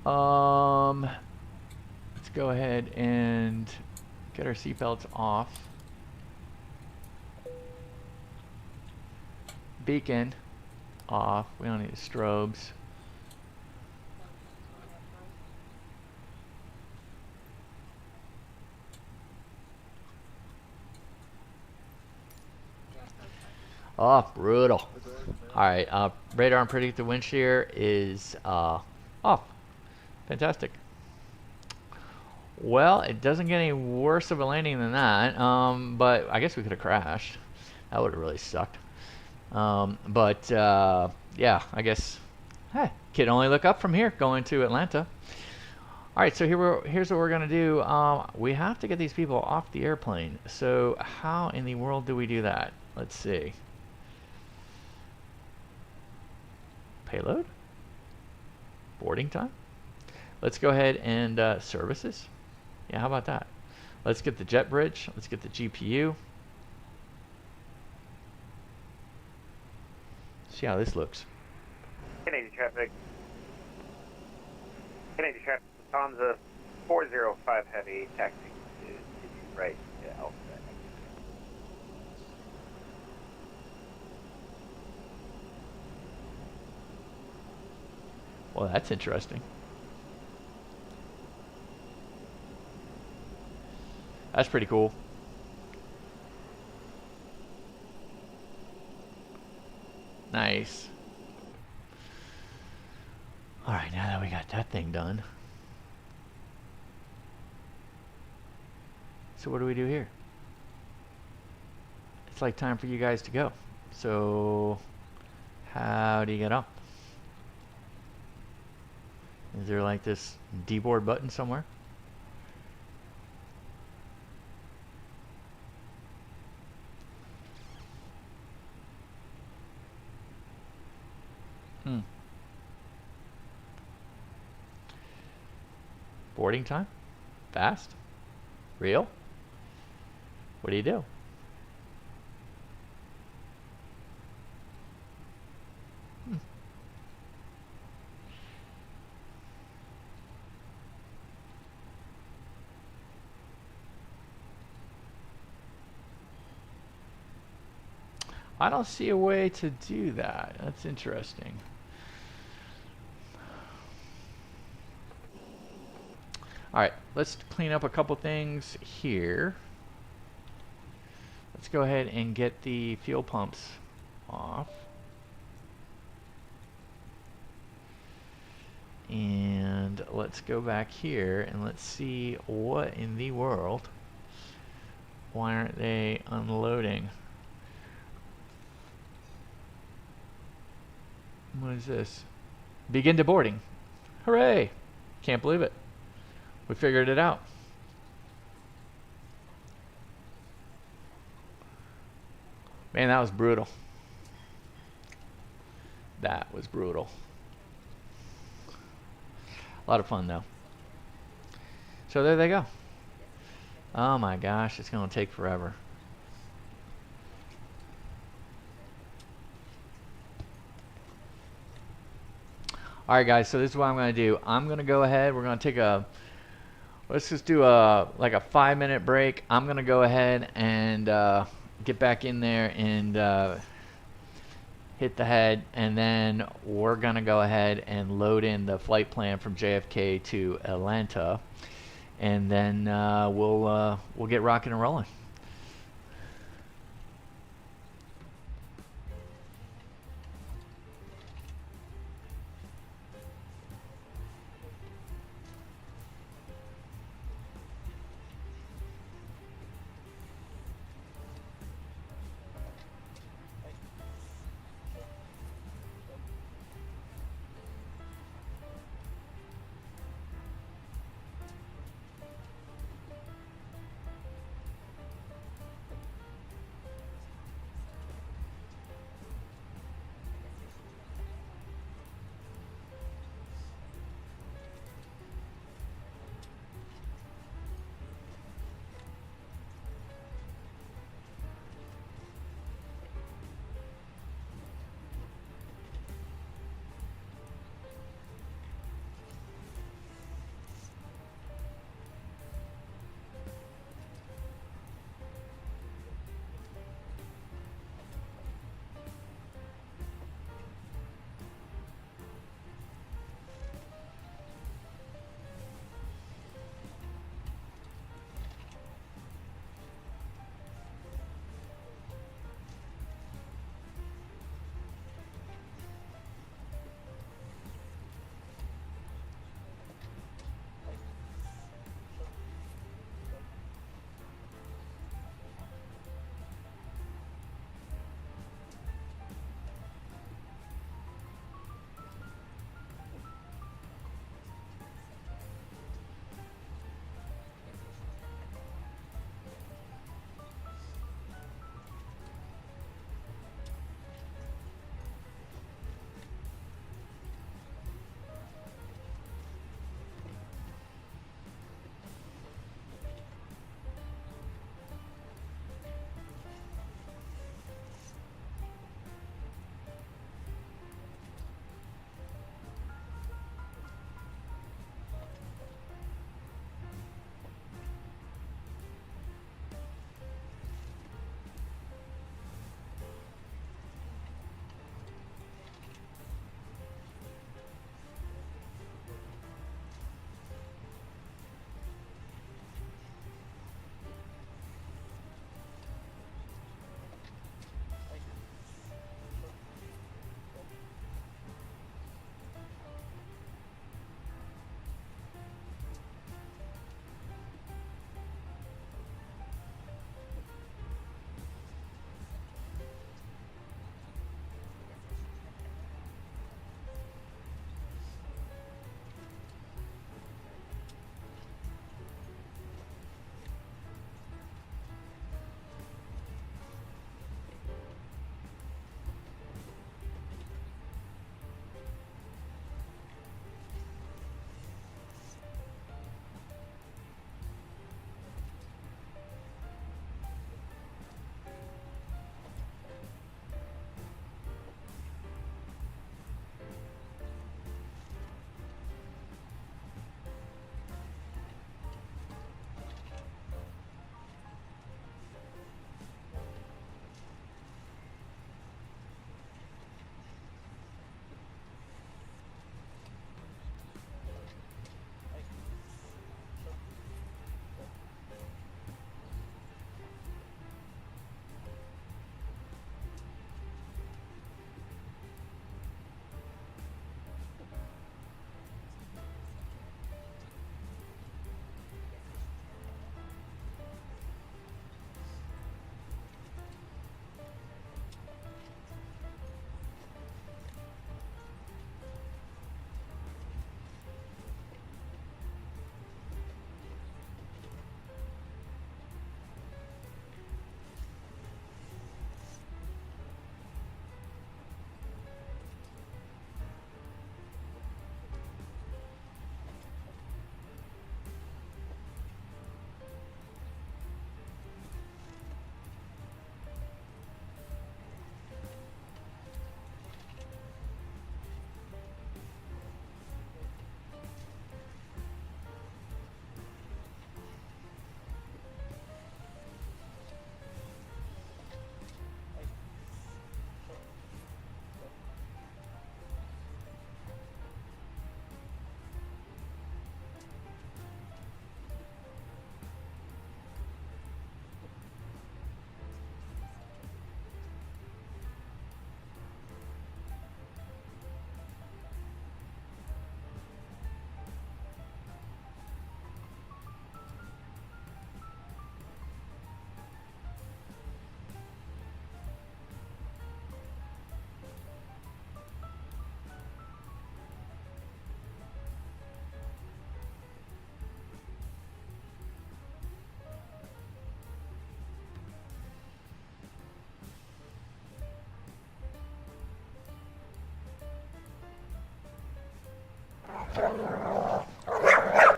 Let's go ahead and get our seatbelts off. Beacon off. We don't need the strobes. Oh, brutal. Alright, radar and predicted wind shear is off. Fantastic. Well, it doesn't get any worse of a landing than that, but I guess we could have crashed. That would have really sucked. Yeah, I guess, hey, can only look up from here going to Atlanta. Alright, so here's what we're going to do. We have to get these people off the airplane. So how in the world do we do that? Let's see. Payload? Boarding time? Let's go ahead and services. Yeah, how about that? Let's get the jet bridge. Let's get the GPU. See how this looks. Canadian traffic. Canadian traffic. Lufthansa 405 heavy taxi to right. Yeah, Alpha. Well, that's interesting. That's pretty cool. Nice. Alright, now that we got that thing done. So what do we do here? It's like time for you guys to go. So how do you get up? Is there like this deboard button somewhere? Boarding time? Fast? Real? What do you do? I don't see a way to do that. That's interesting. Alright, let's clean up a couple things here. Let's go ahead and get the fuel pumps off. And let's go back here and let's see what in the world. Why aren't they unloading? What is this? Begin deboarding. Hooray! Can't believe it. We figured it out. Man, that was brutal. That was brutal. A lot of fun though. So there they go. Oh my gosh, it's going to take forever. Alright guys, so this is what I'm going to do. I'm going to go ahead, we're going to take a, let's just do a like a 5-minute break. I'm going to go ahead and get back in there and hit the head, and then we're going to go ahead and load in the flight plan from JFK to Atlanta, and then we'll get rocking and rolling.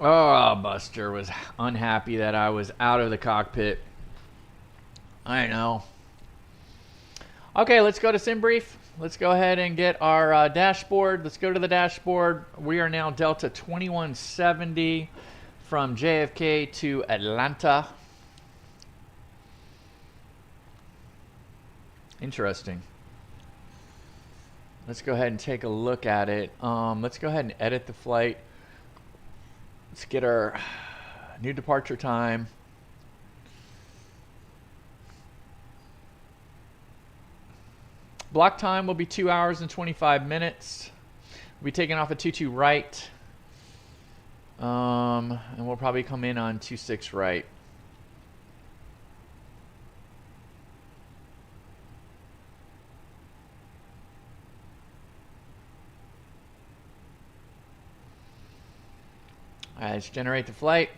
Oh, Buster was unhappy that I was out of the cockpit. I know. Okay, let's go to SimBrief. Let's go ahead and get our dashboard. Let's go to the dashboard. We are now Delta 2170 from JFK to Atlanta. Interesting. Let's go ahead and take a look at it. Let's go ahead and edit the flight. Let's get our new departure time. Block time will be 2 hours and 25 minutes. We'll be taking off at 22 right. And we'll probably come in on 26 right. All right, let's generate the flight.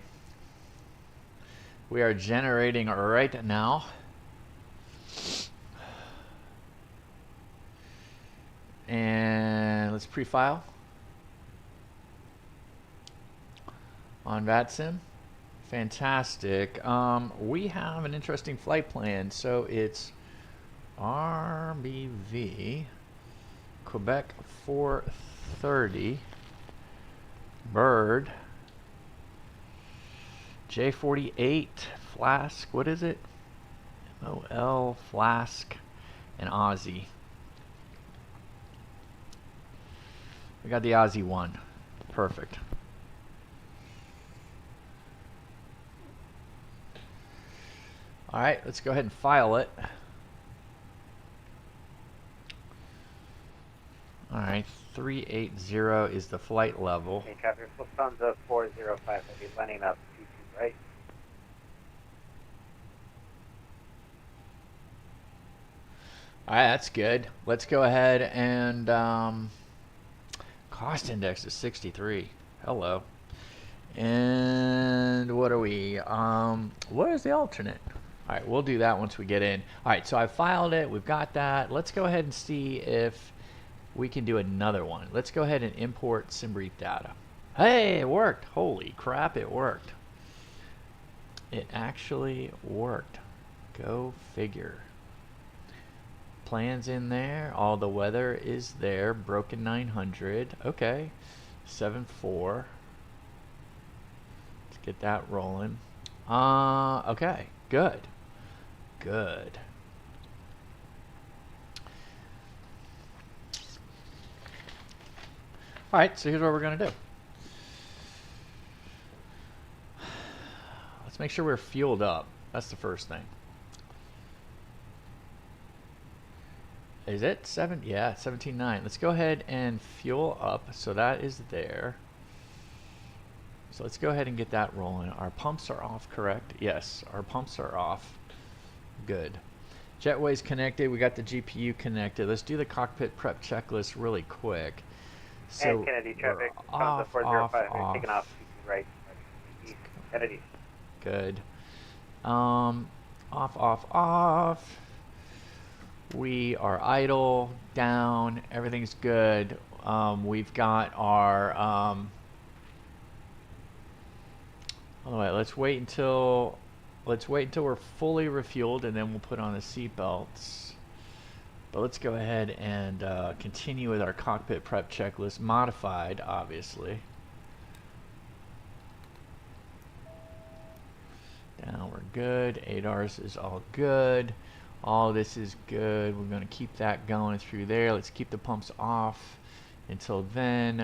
We are generating right now. And let's pre-file on VATSIM. Fantastic. We have an interesting flight plan. So it's RBV Quebec 430 Bird J48 Flask. What is it? MOL Flask and Aussie. We got the Aussie one. Perfect. All right, let's go ahead and file it. All right, 380 is the flight level. Okay, traffic, Lufthansa 405 will be landing up 22 right. All right, that's good. Let's go ahead and cost index is 63. Hello. And what are we? What is the alternate? All right, we'll do that once we get in. All right, so I filed it. We've got that. Let's go ahead and see if we can do another one. Let's go ahead and import SimBrief data. Hey, it worked. Holy crap, it worked. It actually worked. Go figure. Plans in there. All the weather is there. Broken 900. Okay. 7-4. Let's get that rolling. Okay. Good. Good. All right, so here's what we're going to do. Let's make sure we're fueled up. That's the first thing. Is it 7? Yeah, 17.9. Let's go ahead and fuel up. So that is there. So let's go ahead and get that rolling. Our pumps are off, correct? Yes, our pumps are off. Good. Jetway's connected. We got the GPU connected. Let's do the cockpit prep checklist really quick. So and Kennedy traffic, off, 405, taking off right, east, Kennedy. Good. Off. We are idle, down, everything's good. We've got our, by the way, let's wait until we're fully refueled and then we'll put on the seat belts. But let's go ahead and continue with our cockpit prep checklist, modified, obviously. Down, we're good. ADARS is all good. All this is good. We're going to keep that going through there. Let's keep the pumps off until then.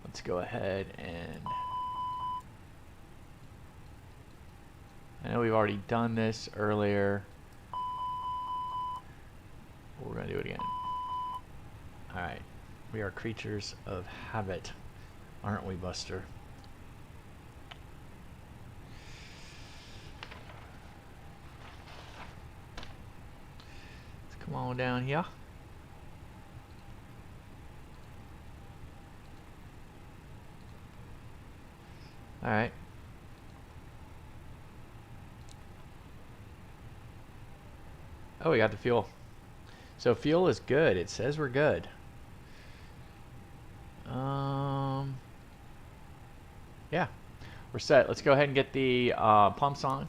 Let's go ahead and... I know we've already done this earlier. We're going to do it again. Alright. We are creatures of habit, aren't we, Buster? Let's come on down here. Alright. Oh, we got the fuel. So fuel is good. It says we're good. Yeah, we're set. Let's go ahead and get the pumps on.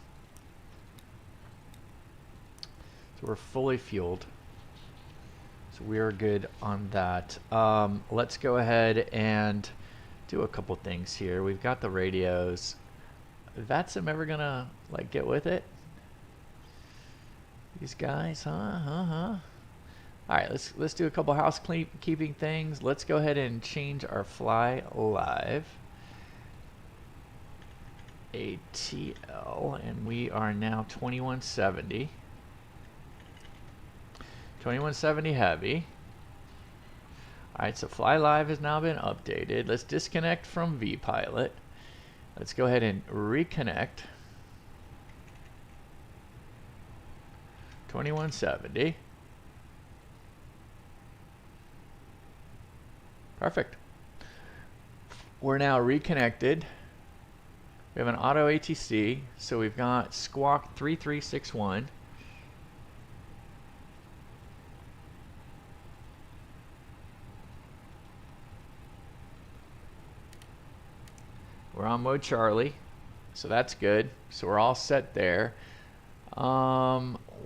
So we're fully fueled. So we're good on that. Let's go ahead and do a couple things here. We've got the radios. VATSIM ever gonna like get with it? These guys, huh? All right, let's do a couple housekeeping things. Let's go ahead and change our fly live ATL, and we are now 2170. 2170 heavy. Alright, so Fly Live has now been updated. Let's disconnect from vPilot. Let's go ahead and reconnect. 2170. Perfect. We're now reconnected. We have an auto ATC, so we've got Squawk 3361. We're on mode Charlie, so that's good. So we're all set there.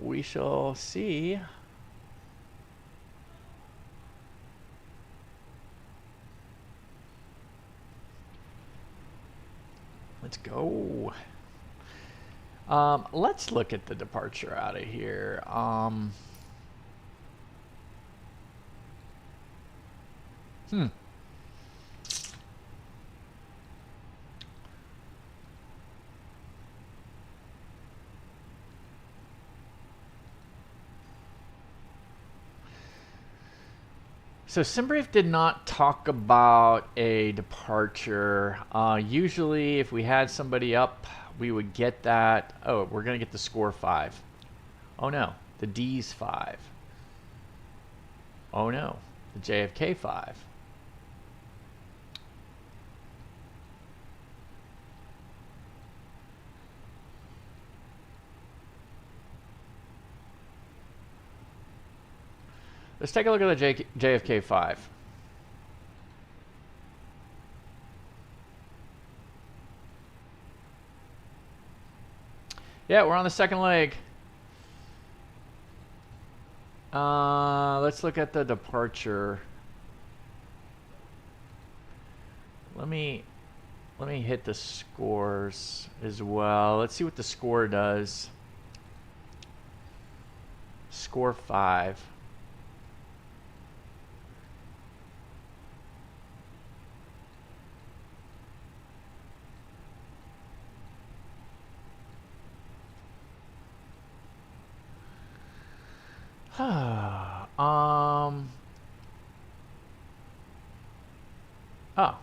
We shall see. Let's go. Let's look at the departure out of here. So SimBrief did not talk about a departure. Usually if we had somebody up, we would get that. Oh, we're going to get the score 5. Oh no, the D's 5. Oh no, the JFK 5. Let's take a look at the JFK 5. Yeah, we're on the second leg. Let's look at the departure. Let me hit the scores as well. Let's see what the score does. Score 5. Oh,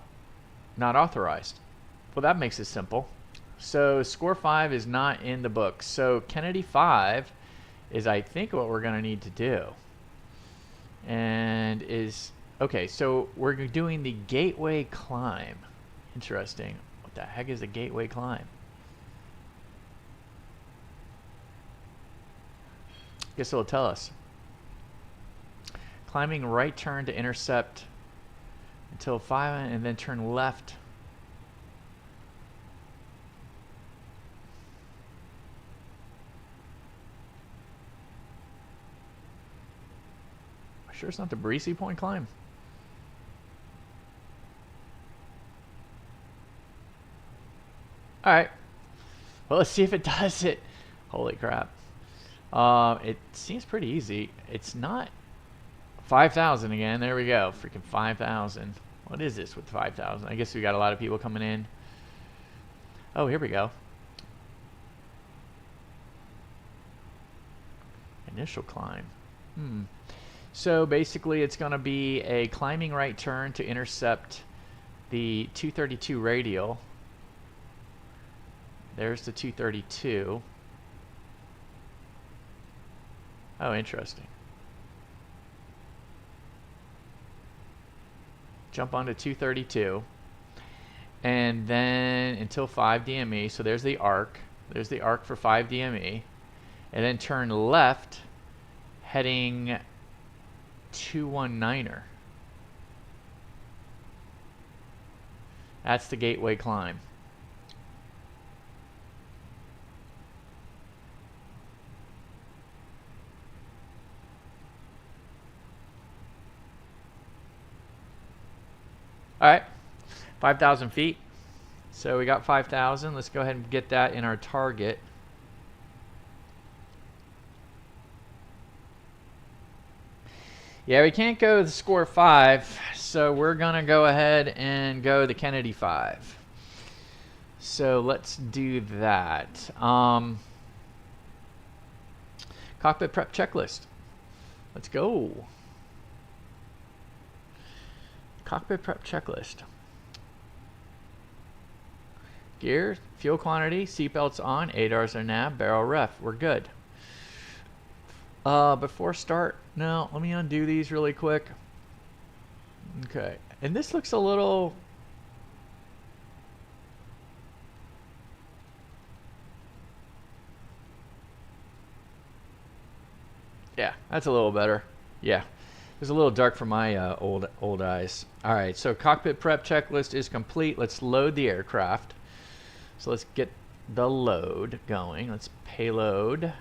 not authorized. Well, that makes it simple. So score 5 is not in the book. So Kennedy 5 is, I think, what we're going to need to do. And is, okay, so we're doing the gateway climb. Interesting. What the heck is a gateway climb? Guess it'll tell us. Climbing right turn to intercept until 5 and then turn left. Sure it's not the Breezy Point climb? Alright. Well, let's see if it does it. Holy crap. It seems pretty easy. It's not 5,000 again. There we go. Freaking 5,000. What is this with 5,000? I guess we got a lot of people coming in. Oh, here we go. Initial climb. So basically it's going to be a climbing right turn to intercept the 232 radial. There's the 232. Oh, interesting. Jump onto 232. And then until 5 DME. So there's the arc. There's the arc for 5 DME. And then turn left, heading 219er. That's the gateway climb. All right, 5,000 feet. So we got 5,000. Let's go ahead and get that in our target. Yeah, we can't go the score 5, so we're gonna go ahead and go the Kennedy 5. So let's do that. Cockpit prep checklist. Let's go. Cockpit prep checklist. Gear, fuel quantity, seatbelts on, ADARs are nav, barrel ref. We're good. Before start, no, let me undo these really quick. Okay, and this looks a little... Yeah, that's a little better. Yeah, it's a little dark for my old eyes. All right, so cockpit prep checklist is complete. Let's load the aircraft. So let's get the load going. Let's payload.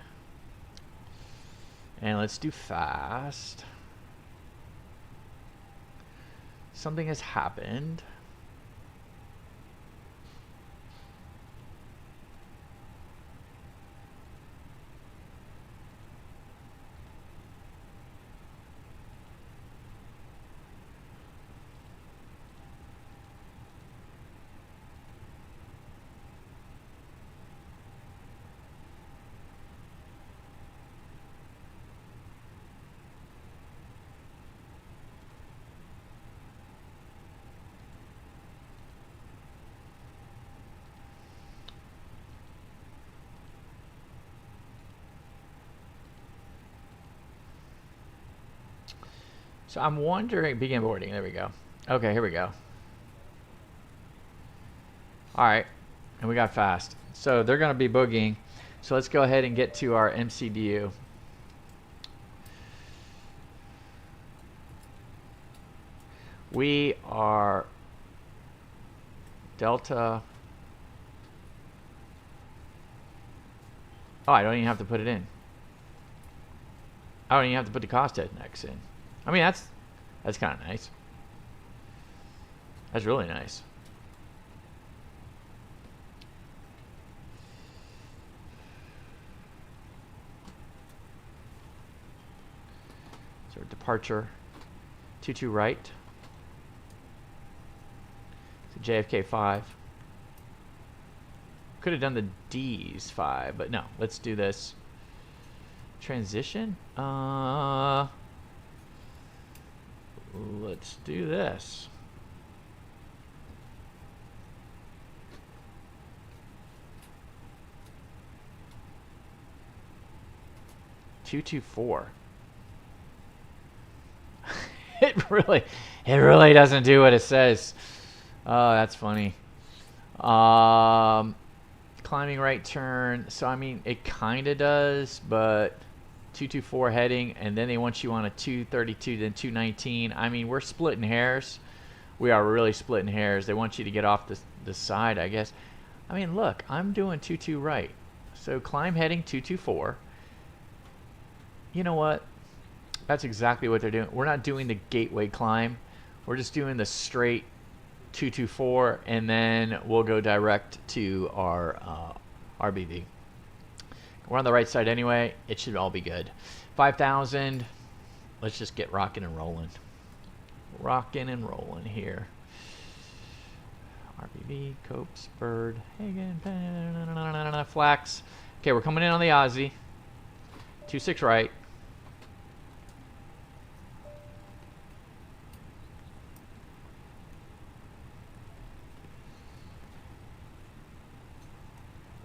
And let's do fast. Something has happened. So I'm wondering, begin boarding, there we go. Okay, here we go. All right, and we got fast. So they're gonna be boogieing. So let's go ahead and get to our MCDU. We are Delta. Oh, I don't even have to put it in. I don't even have to put the cost index in. I mean, that's kind of nice. That's really nice. So departure 22 right. So JFK 5. Could have done the D's 5, but no. Let's do this. Transition. Let's do this. Two 224. It really doesn't do what it says. Oh, that's funny. Climbing right turn. So I mean, it kind of does, but 224 heading, and then they want you on a 232, then 219. I mean, we're splitting hairs. We are really splitting hairs. They want you to get off the side, I guess. I mean, look, I'm doing 22 right. So climb heading 224. You know what? That's exactly what they're doing. We're not doing the gateway climb. We're just doing the straight 224, and then we'll go direct to our RBV. We're on the right side anyway. It should all be good. 5,000. Let's just get rocking and rolling. Rocking and rolling here. RBV, Copes, Bird, Hagen, Flax. Okay, we're coming in on the Aussie. 26 right.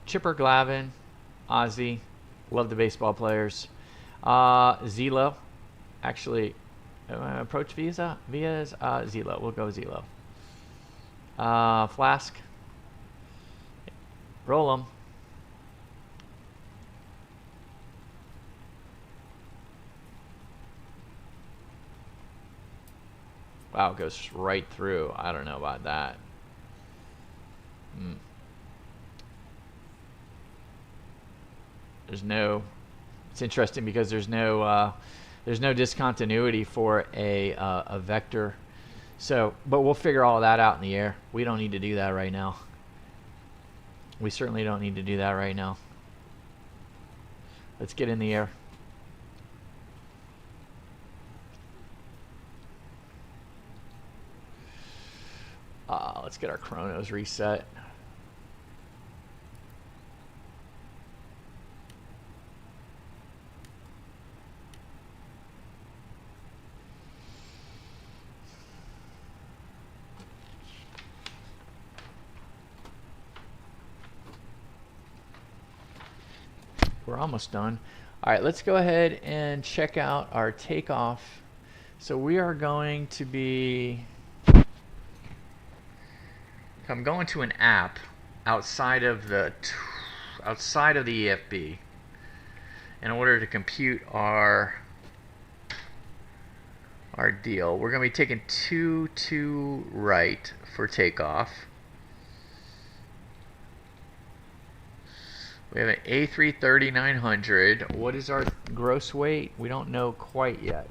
Chipper Glavin, Ozzy, love the baseball players. Zelo, actually, approach Via's Zelo. We'll go Zelo. Flask, roll them. Wow, it goes right through. I don't know about that. There's no. It's interesting because there's no discontinuity for a vector. So, but we'll figure all that out in the air. We don't need to do that right now. We certainly don't need to do that right now. Let's get in the air. Let's get our chronos reset. We're almost done. All right, let's go ahead and check out our takeoff. So we are going to be, I'm going to an app outside of the EFB in order to compute our deal. We're going to be taking 2 right for takeoff. We have an A330-900. What is our gross weight? We don't know quite yet.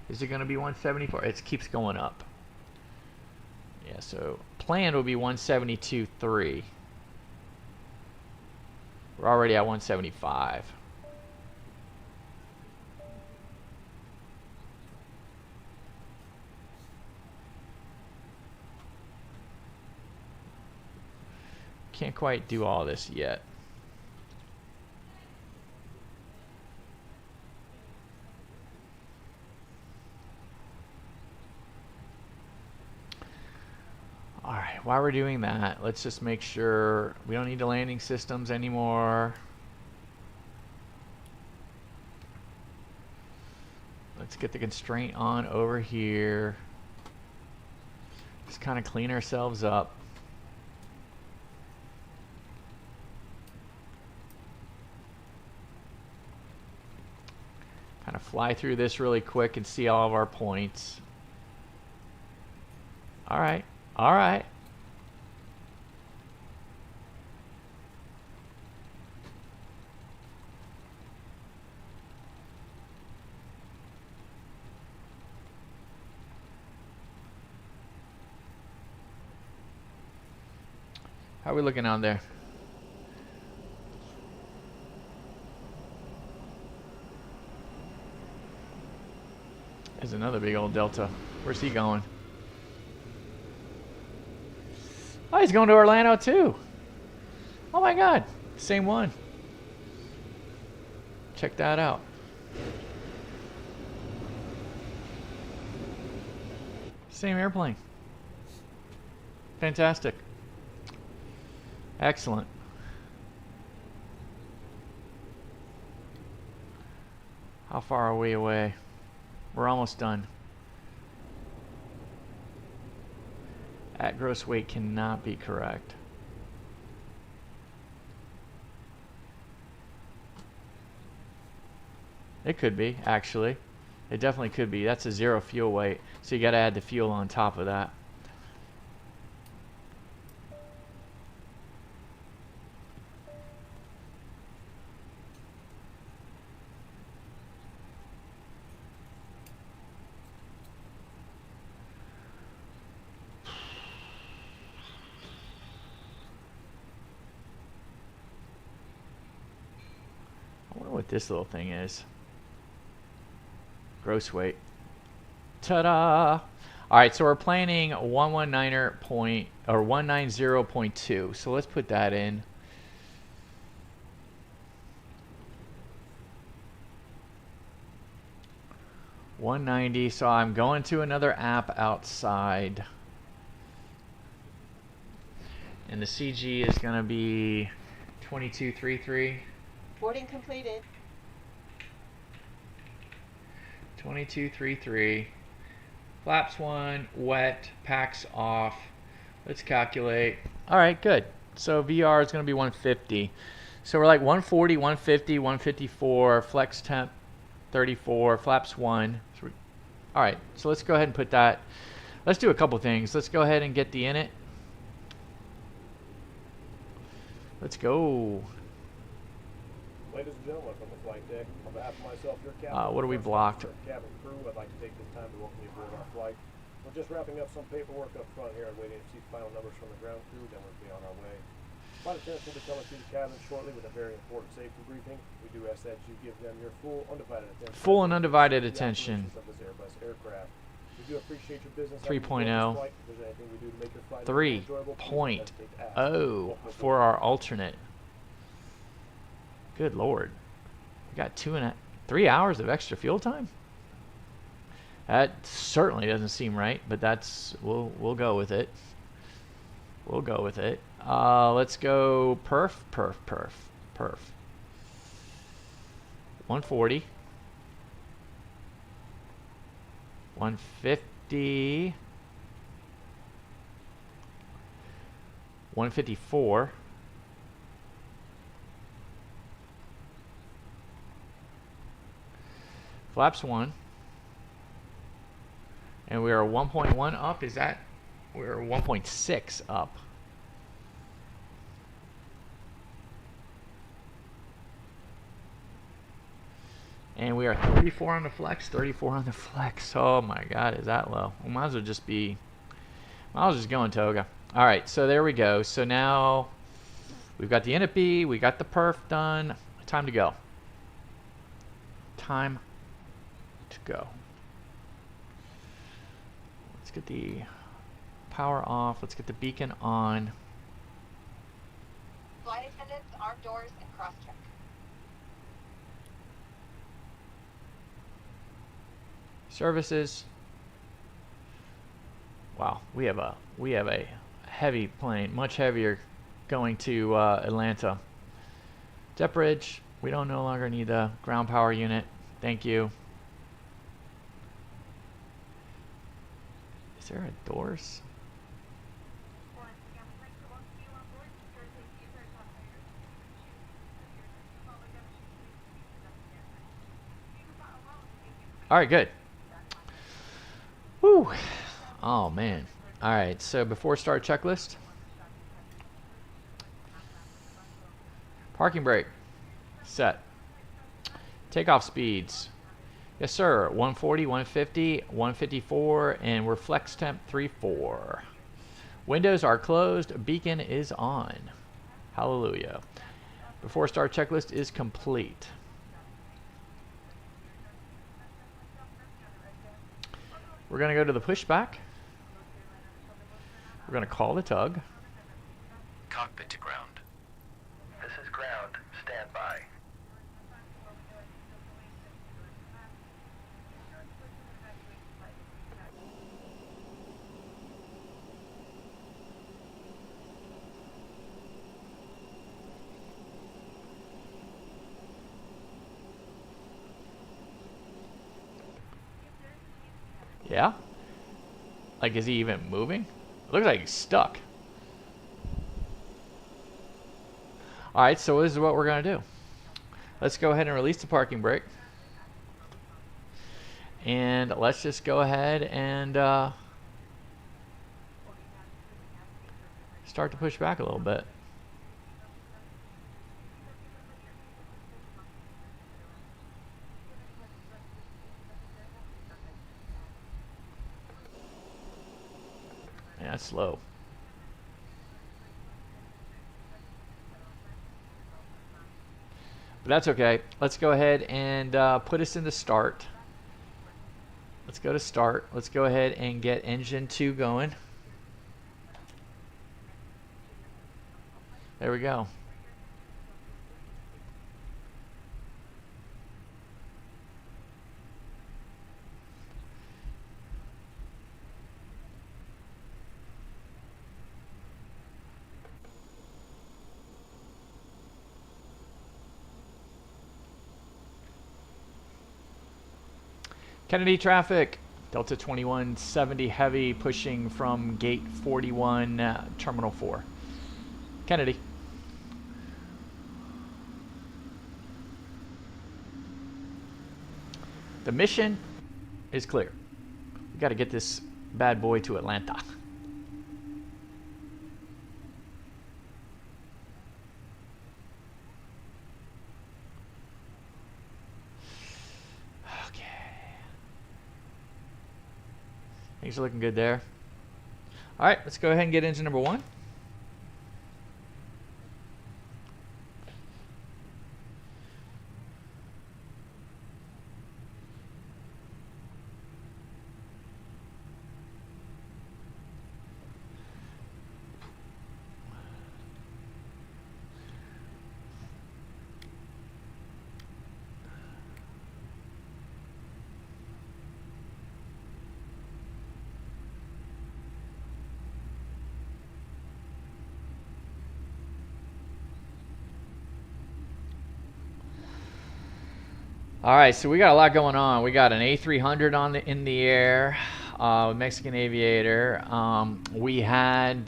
Is it going to be 174? It keeps going up. Yeah, so planned will be 172.3. We're already at 175. Can't quite do all this yet. Alright, while we're doing that, let's just make sure we don't need the landing systems anymore. Let's get the constraint on over here. Just kind of clean ourselves up. Kind of fly through this really quick and see all of our points. Alright. All right. How are we looking on there? There's another big old Delta. Where's he going? Oh, he's going to Orlando too. Oh my God, same one. Check that out. Same airplane. Fantastic. Excellent. How far are we away? We're almost done. At gross weight cannot be correct. It could be, actually. It definitely could be. That's a 0 fuel weight, so you got to add the fuel on top of that. I wonder what this little thing is. Gross weight. Ta-da! All right, so we're planning 190.2. So let's put that in. $190. So I'm going to another app outside, and the CG is going to be 2233. Boarding completed. 2233. Flaps 1, wet, packs off. Let's calculate. All right, good. So VR is going to be 150. So we're like 140, 150, 154, flex temp 34, flaps 1. All right, so let's go ahead and put that. Let's do a couple things. Let's go ahead and get the init. Let's go. Ladies and gentlemen, from the flight deck, on behalf of myself, your captain, What are we blocked? cabin crew, I'd like to take this time to welcome you aboard our flight. We're just wrapping up some paperwork up front here and waiting to see final numbers from the ground crew, then we'll be on our way. Flight attendants will be coming through the cabin shortly with a very important safety briefing. We do ask that you give them your full, undivided attention. Full and undivided attention. Of this Airbus aircraft. We do appreciate your business. 3.0. 3.0 for our alternate. Good Lord. We got 3 hours of extra fuel time? That certainly doesn't seem right, but that's we'll go with it. We'll go with it. Let's go perf. 140. 150. 154. Flaps 1. And we are 1.1 up. Is that? We're 1.6 up. And we are 34 on the flex. 34 on the flex. Oh my God, is that low? We might as well just be. Might as well just go in toga. All right, so there we go. So now we've got the NFB, we got the perf done. Time to go. Time to go. Let's get the power off. Let's get the beacon on. Flight attendants, arm doors, and cross-check. Services. Wow, we have a heavy plane, much heavier, going to Atlanta. Jet bridge. We don't no longer need the ground power unit. Thank you. Is there a doors? All right, good. Whew. Oh man. All right, so before start checklist. Parking brake. Set. Takeoff speeds. Yes, sir. 140, 150, 154, and we're flex temp 34. Windows are closed. Beacon is on. Hallelujah. Before start checklist is complete. We're going to go to the pushback. We're going to call the tug. Cockpit to ground. This is ground. Stand by. Yeah? Like, is he even moving? It looks like he's stuck. Alright, so this is what we're going to do. Let's go ahead and release the parking brake. And let's just go ahead and start to push back a little bit. Yeah, that's slow. But that's okay. Let's go ahead and put us into start. Let's go to start. Let's go ahead and get engine 2 going. There we go. Kennedy traffic, Delta 2170 heavy pushing from gate 41, terminal 4. Kennedy. The mission is clear. We got to get this bad boy to Atlanta. Things are looking good there. All right, let's go ahead and get engine number 1. All right, so we got a lot going on. We got an A300 in the air, Mexican aviator. We had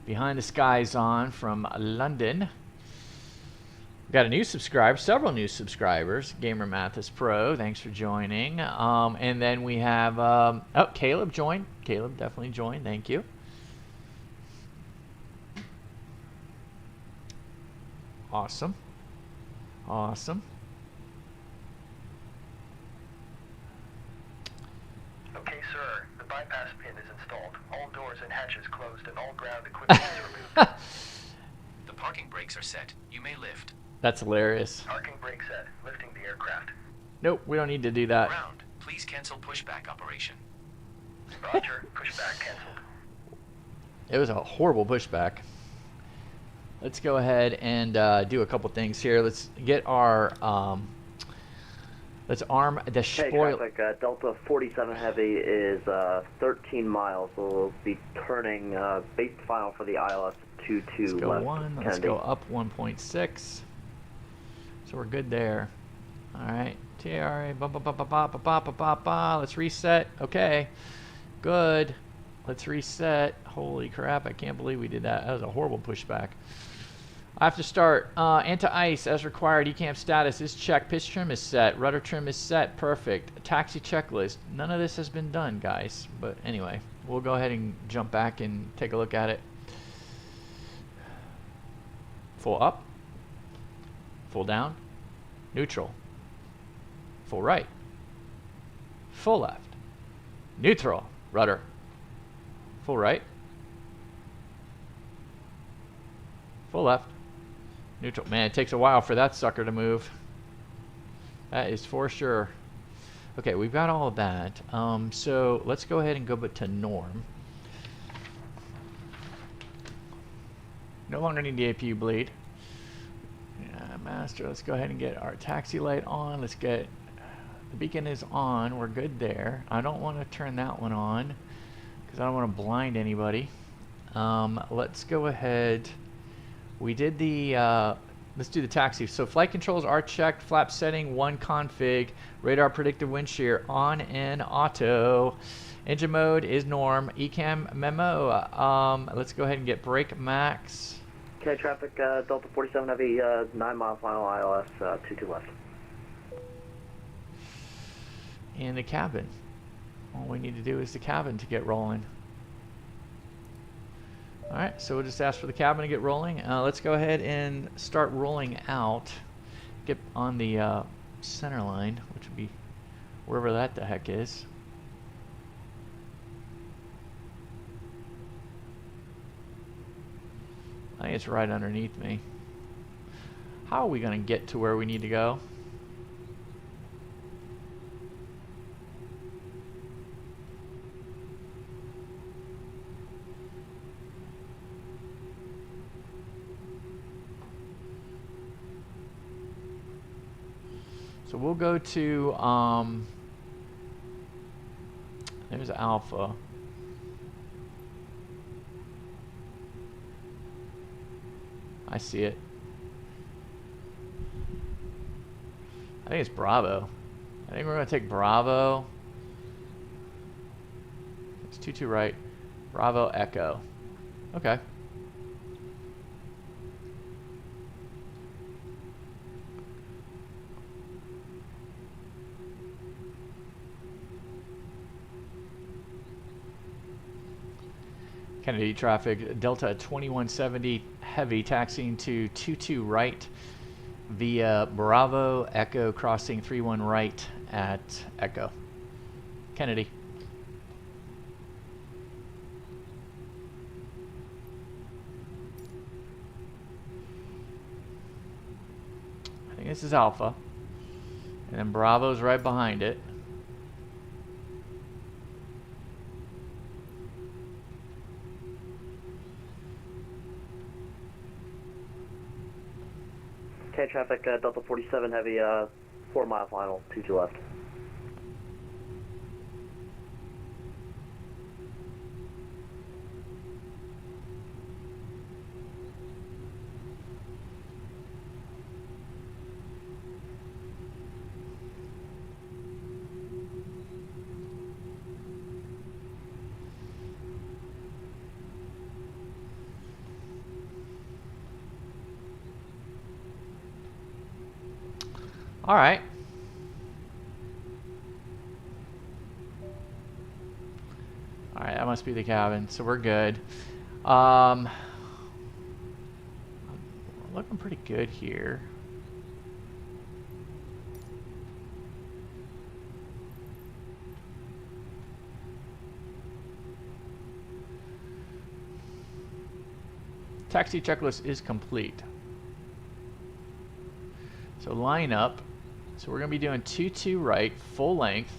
Behind the Skies on from London. We got a new subscriber, several new subscribers. Gamer Mathis Pro, thanks for joining. And then we have oh, Caleb joined. Caleb definitely joined. Thank you. Awesome. Awesome. Okay, sir. The bypass pin is installed. All doors and hatches closed and all ground equipment is removed. The parking brakes are set. You may lift. That's hilarious. Parking brake set. Lifting the aircraft. Nope, we don't need to do that. Ground. Please cancel pushback operation. Roger. Pushback canceled. It was a horrible pushback. Let's go ahead and do a couple things here. Let's get our let's arm the spoil. Traffic, Delta 47 Heavy is 13 miles. We'll be turning base final for the ILS 22 Let's go left. 1. Let's Kennedy. go up 1.6. So we're good there. All right. TRA. Let's reset. Okay. Good. Let's reset. Holy crap! I can't believe we did that. That was a horrible pushback. I have to start. Anti-ice as required. ECAM status is checked. Pitch trim is set. Rudder trim is set. Perfect. Taxi checklist. None of this has been done, guys. But anyway, we'll go ahead and jump back and take a look at it. Full up. Full down. Neutral. Full right. Full left. Neutral. Rudder. Full right. Full left. Neutral. Man, it takes a while for that sucker to move. That is for sure. Okay, we've got all of that. So let's go ahead and go to norm. No longer need the APU bleed. Yeah, master. Let's go ahead and get our taxi light on. Let's get the beacon is on. We're good there. I don't want to turn that one on because I don't want to blind anybody. Let's go ahead. We did the, let's do the taxi. So flight controls are checked, flap setting 1 config, radar predictive wind shear on and auto. Engine mode is norm, ECAM memo. Let's go ahead and get brake max. Okay, traffic, Delta 47 Heavy, 9 mile final ILS, 22 left. And the cabin. All we need to do is the cabin to get rolling. Alright, so we'll just ask for the cabin to get rolling. Let's go ahead and start rolling out. Get on the center line, which would be wherever that the heck is. I think it's right underneath me. How are we going to get to where we need to go? So we'll go to, there's Alpha. I see it. I think it's Bravo. I think we're going to take Bravo. It's 22 right. Bravo Echo. Okay. Kennedy traffic, Delta 2170 heavy taxiing to 22 right via Bravo Echo crossing 31 right at Echo. Kennedy. this is Alpha. And then Bravo's right behind it. Okay, traffic, Delta 47 Heavy, 4 mile final, 22 left. All right. All right, that must be the cabin, so we're good. Looking pretty good here. Taxi checklist is complete. So line up. So we're going to be doing 2-2 right, full length.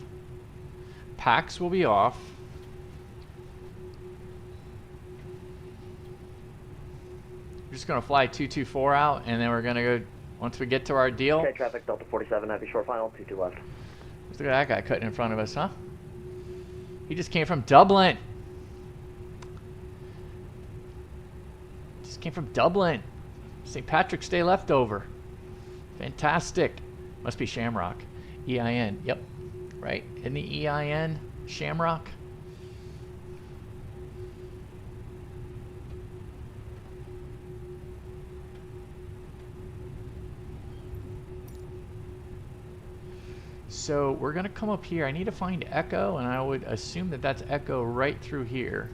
Packs will be off. We're just going to fly 224 out, and then we're going to go, once we get to our deal. Okay, traffic, Delta 47 Heavy, short final, 22 left. Look at that guy cutting in front of us, huh? He just came from Dublin. Just came from Dublin. St. Patrick's Day leftover. Fantastic. Must be Shamrock. EIN. Yep. Right. In the EIN, Shamrock. So we're going to come up here. I need to find Echo, and I would assume that that's Echo right through here.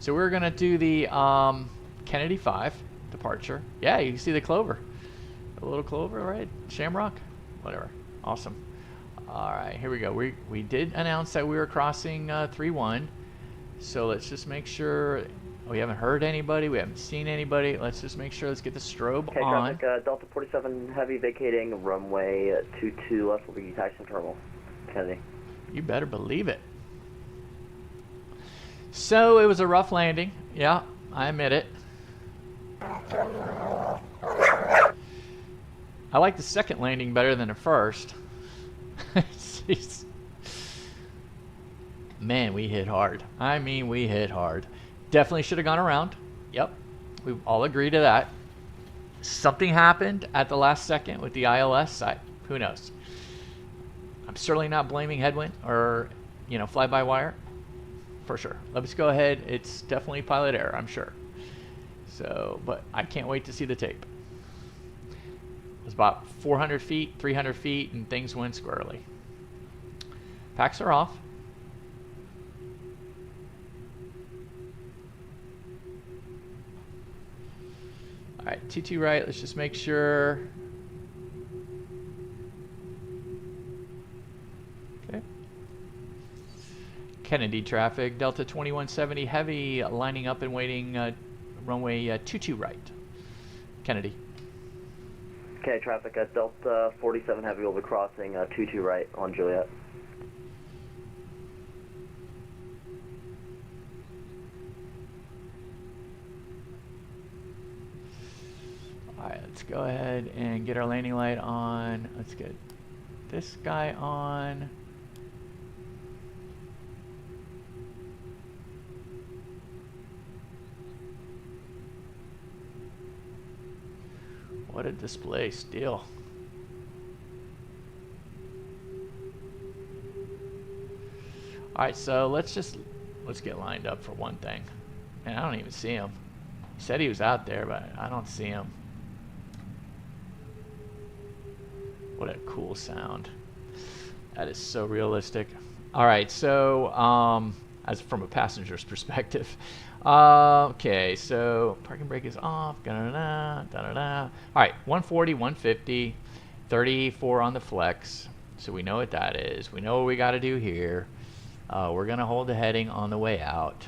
So we're going to do the Kennedy 5 departure. Yeah, you can see the clover. A little clover, right? Shamrock? Whatever. Awesome. All right, here we go. We did announce that we were crossing 3-1. So let's just make sure we haven't heard anybody. We haven't seen anybody. Let's just make sure. Let's get the strobe okay, on. Traffic, Delta 47 Heavy vacating runway 22 left will be taxiing terminal. Kennedy. You better believe it. So it was a rough landing. Yeah, I admit it. I like the second landing better than the first. Jeez. Man, we hit hard. I mean, we hit hard. Definitely should have gone around. Yep, we all agree to that. Something happened at the last second with the ILS side. Who knows? I'm certainly not blaming Headwind or, fly-by-wire. For sure. Let's go ahead. It's definitely pilot error, I'm sure. So, but I can't wait to see the tape. It was about 400 feet, 300 feet, and things went squarely. Packs are off. All right, T2 right. Let's just make sure. Okay. Kennedy traffic, Delta 2170 Heavy, lining up and waiting, runway 22 right. Kennedy. Okay, traffic at Delta 47 Heavy will be crossing 22 right on Juliet. Alright, let's go ahead and get our landing light on. Let's get this guy on. What a display still. Alright, so let's get lined up for one thing. And I don't even see him. He said he was out there, but I don't see him. What a cool sound. That is so realistic. Alright, so as from a passenger's perspective. Okay, so parking brake is off. Da-da-da, da-da-da. All right, 140, 150, 34 on the flex. So we know what that is. We know what we got to do here. We're going to hold the heading on the way out.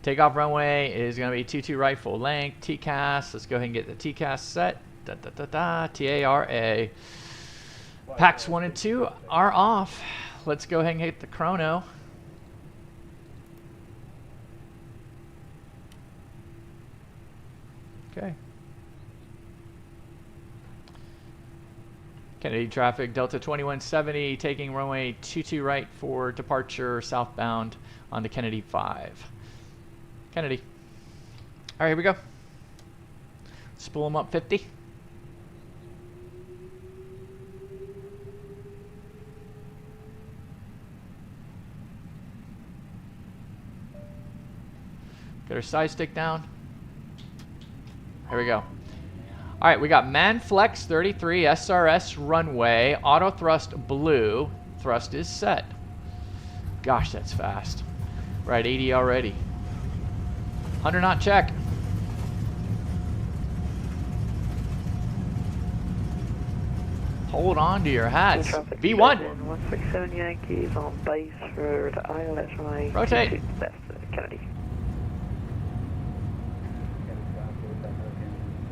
Takeoff runway is going to be 22 right full length. TCAS. Let's go ahead and get the TCAS set. TARA. Packs 1 and 2 are off. Let's go ahead and hit the chrono. Okay. Kennedy traffic, Delta 2170, taking runway 22 right for departure southbound on the Kennedy 5. Kennedy. All right, here we go. Spool them up 50. Get our side stick down. Here we go. All right, we got Manflex 33 SRS runway, auto thrust blue. Thrust is set. Gosh, that's fast. We're at 80 already. 100 knot check. Hold on to your hats. V1. 167 Yankees on base for the ILS runway. Rotate. Left, Kennedy.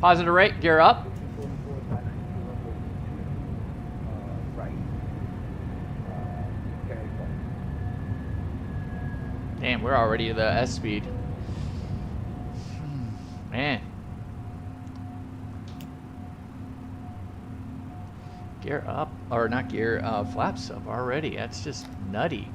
Positive rate, gear up. Damn, we're already at the S speed. Man. Gear up, or not gear, flaps up already. That's just nutty.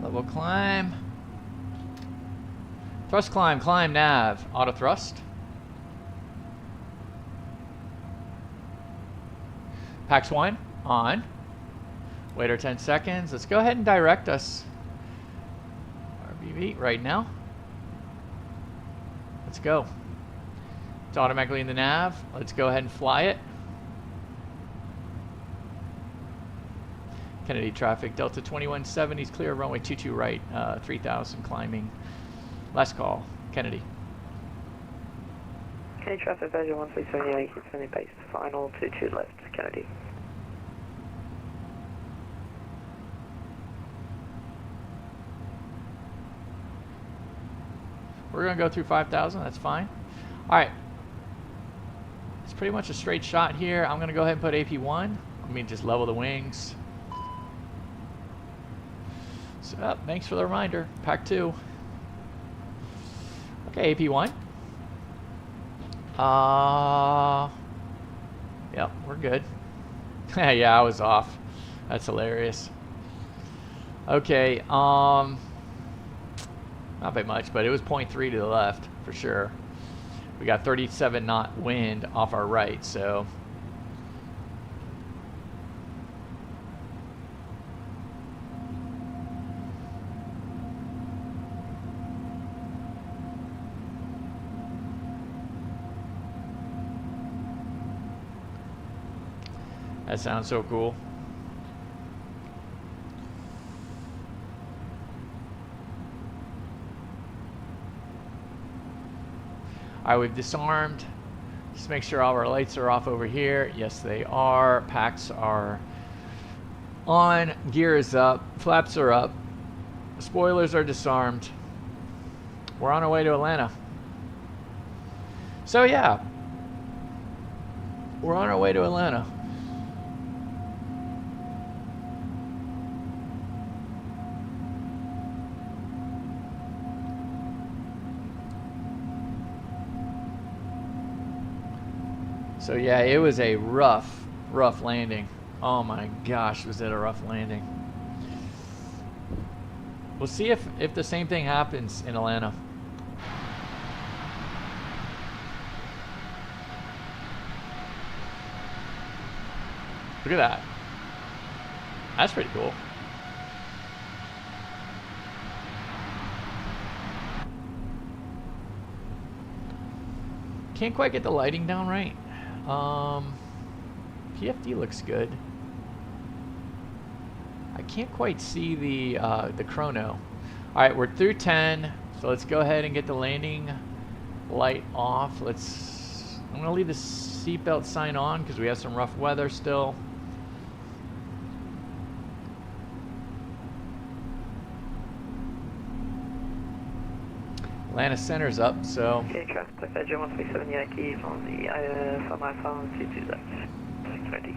Level climb. Thrust climb, climb nav, auto thrust. Pax 1 on. Wait our 10 seconds. Let's go ahead and direct us. RBV right now. Let's go. It's automatically in the nav. Let's go ahead and fly it. Kennedy traffic, Delta 2170 is clear, runway 22 right, 3000 climbing. Last call, Kennedy. Kennedy traffic, version 137 Yankees, sending base, final 22 left, Kennedy. We're gonna go through 5,000, that's fine. All right, it's pretty much a straight shot here. I'm gonna go ahead and put AP1. Let me just level the wings. So, thanks for the reminder. Pack 2. Okay, AP1. Yep, we're good. Yeah, I was off. That's hilarious. Okay, not by much, but it was 0.3 to the left for sure. We got 37 knot wind off our right, so. That sounds so cool. All right, we've disarmed. Just make sure all our lights are off over here. Yes, they are. Packs are on. Gear is up. Flaps are up. Spoilers are disarmed. We're on our way to Atlanta. So yeah, we're on our way to Atlanta. So yeah, it was a rough landing. Oh my gosh, was it a rough landing. We'll see if the same thing happens in Atlanta. Look at that. That's pretty cool. Can't quite get the lighting down right. PFD looks good. I can't quite see the chrono. All right, we're through 10, so let's go ahead and get the landing light off. I'm gonna leave the seatbelt sign on because we have some rough weather still. Atlanta Center's up, so. Okay, traffic like that, 137 Yankees on the on my phone, 22 left, 620.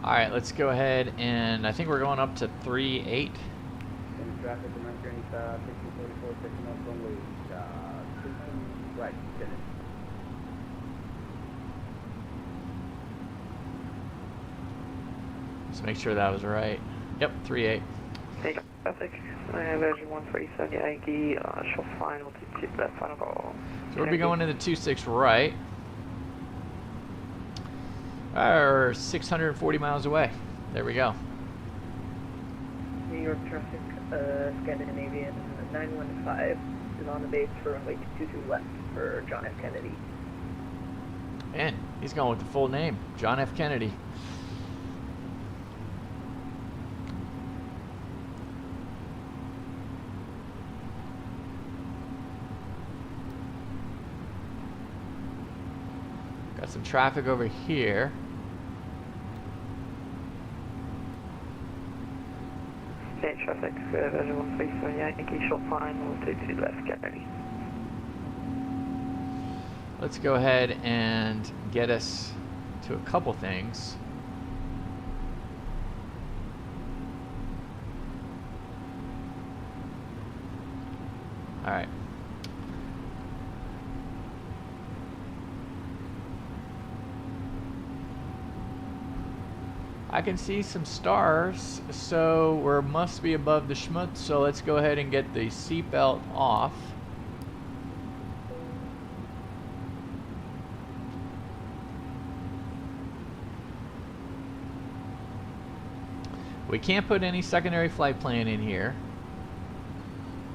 All right, let's go ahead and I think we're going up to 3.8. In traffic, American 1644, taking off runway 22 right, finish. Let's make sure that was right. Yep, 3.8. Hey, traffic, version 137 Yankee, short final, 22 left, final call. So we'll be going into 26 right. Or 640 miles away. There we go. New York traffic, Scandinavian 915 is on the base for runway 22 left for John F. Kennedy. And he's going with the full name, John F. Kennedy. Got some traffic over here. Okay, traffic, version 137 Yankee, short final, 22 left, Kennedy. Let's go ahead and get us to a couple things. All right. I can see some stars, so we must be above the schmutz, so let's go ahead and get the seatbelt off. We can't put any secondary flight plan in here,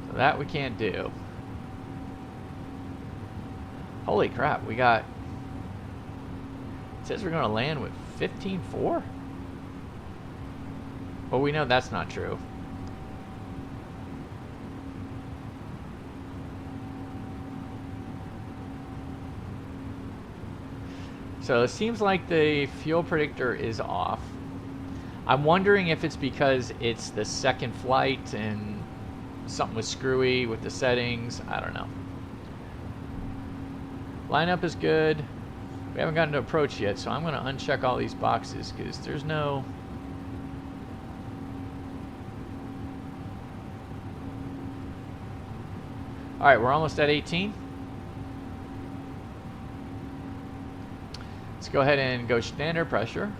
so that we can't do. Holy crap, we got, it says we're going to land with 15.4? Well, we know that's not true. So it seems like the fuel predictor is off. I'm wondering if it's because it's the second flight and something was screwy with the settings. I don't know. Lineup is good. We haven't gotten to approach yet, so I'm going to uncheck all these boxes because there's no... All right, we're almost at 18. Let's go ahead and go standard pressure.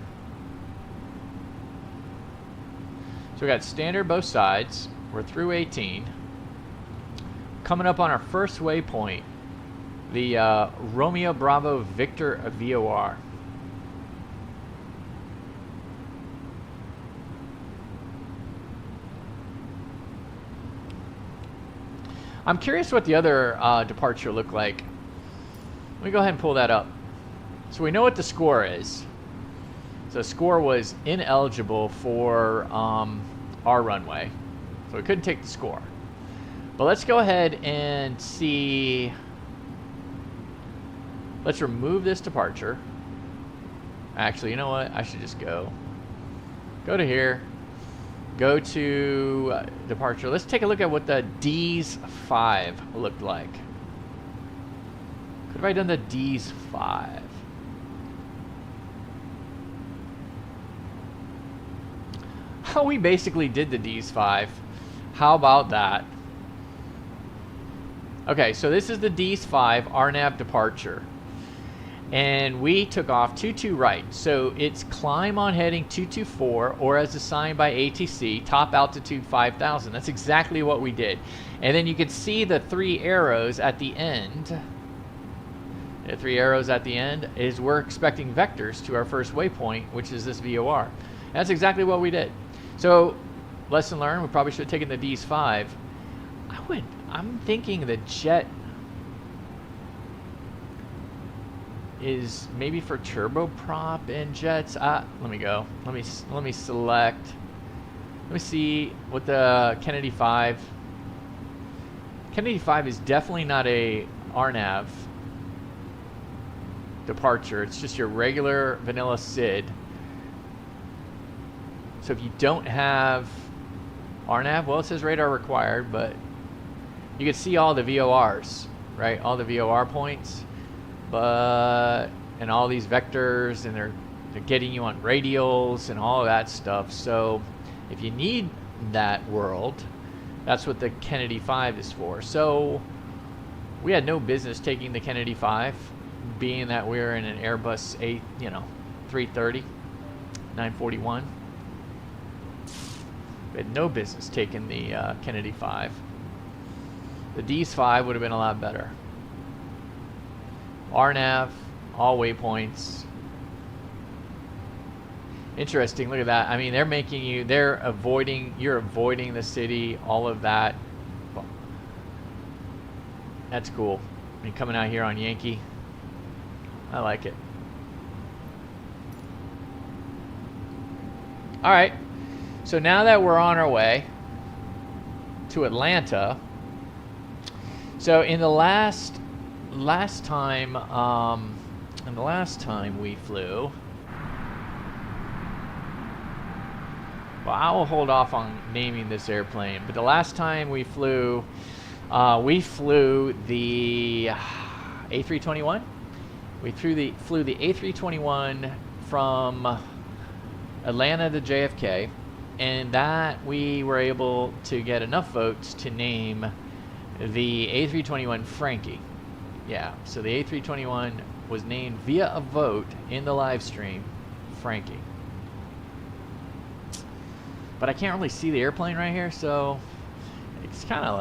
So we got standard both sides. We're through 18. Coming up on our first waypoint, the Romeo Bravo Victor VOR. I'm curious what the other departure looked like. Let me go ahead and pull that up. So we know what the score is. So the score was ineligible for our runway. So we couldn't take the score. But let's go ahead and see. Let's remove this departure. Actually, you know what? I should just go to here. Go to departure. Let's take a look at what the D's 5 looked like. Could have I done the D's 5? Oh, we basically did the D's 5. How about that? Okay, so this is the D's 5 RNAV departure. and we took off 22 right. So it's climb on heading 224, or as assigned by ATC, top altitude 5,000. That's exactly what we did. And then you can see the 3 arrows at the end. The 3 arrows at the end is we're expecting vectors to our first waypoint, which is this VOR. And that's exactly what we did. So lesson learned, we probably should have taken the D's 5. I'm thinking the jet is maybe for turboprop in jets. Let me go. Let me select. Let me see what the Kennedy 5. Kennedy 5 is definitely not a RNAV departure. It's just your regular vanilla SID. So if you don't have RNAV, well, it says radar required, but you can see all the VORs, right? All the VOR points, and all these vectors, and they're getting you on radials and all of that stuff. So if you need that world, that's what the Kennedy 5 is for. So we had no business taking the Kennedy 5, being that we were in an Airbus A330-941. We had no business taking the Kennedy 5. The D's 5 would have been a lot better. RNAV, all waypoints. Interesting, look at that. I mean, you're avoiding the city, all of that. That's cool. I mean, coming out here on Yankee, I like it. All right, so now that we're on our way to Atlanta, so in the last time we flew, well, I will hold off on naming this airplane, but the last time we flew the A321. We flew the A321 from Atlanta to JFK, and that we were able to get enough votes to name the A321 Frankie. Yeah, so the A321 was named via a vote in the live stream Frankie. But I can't really see the airplane right here, so it's kind of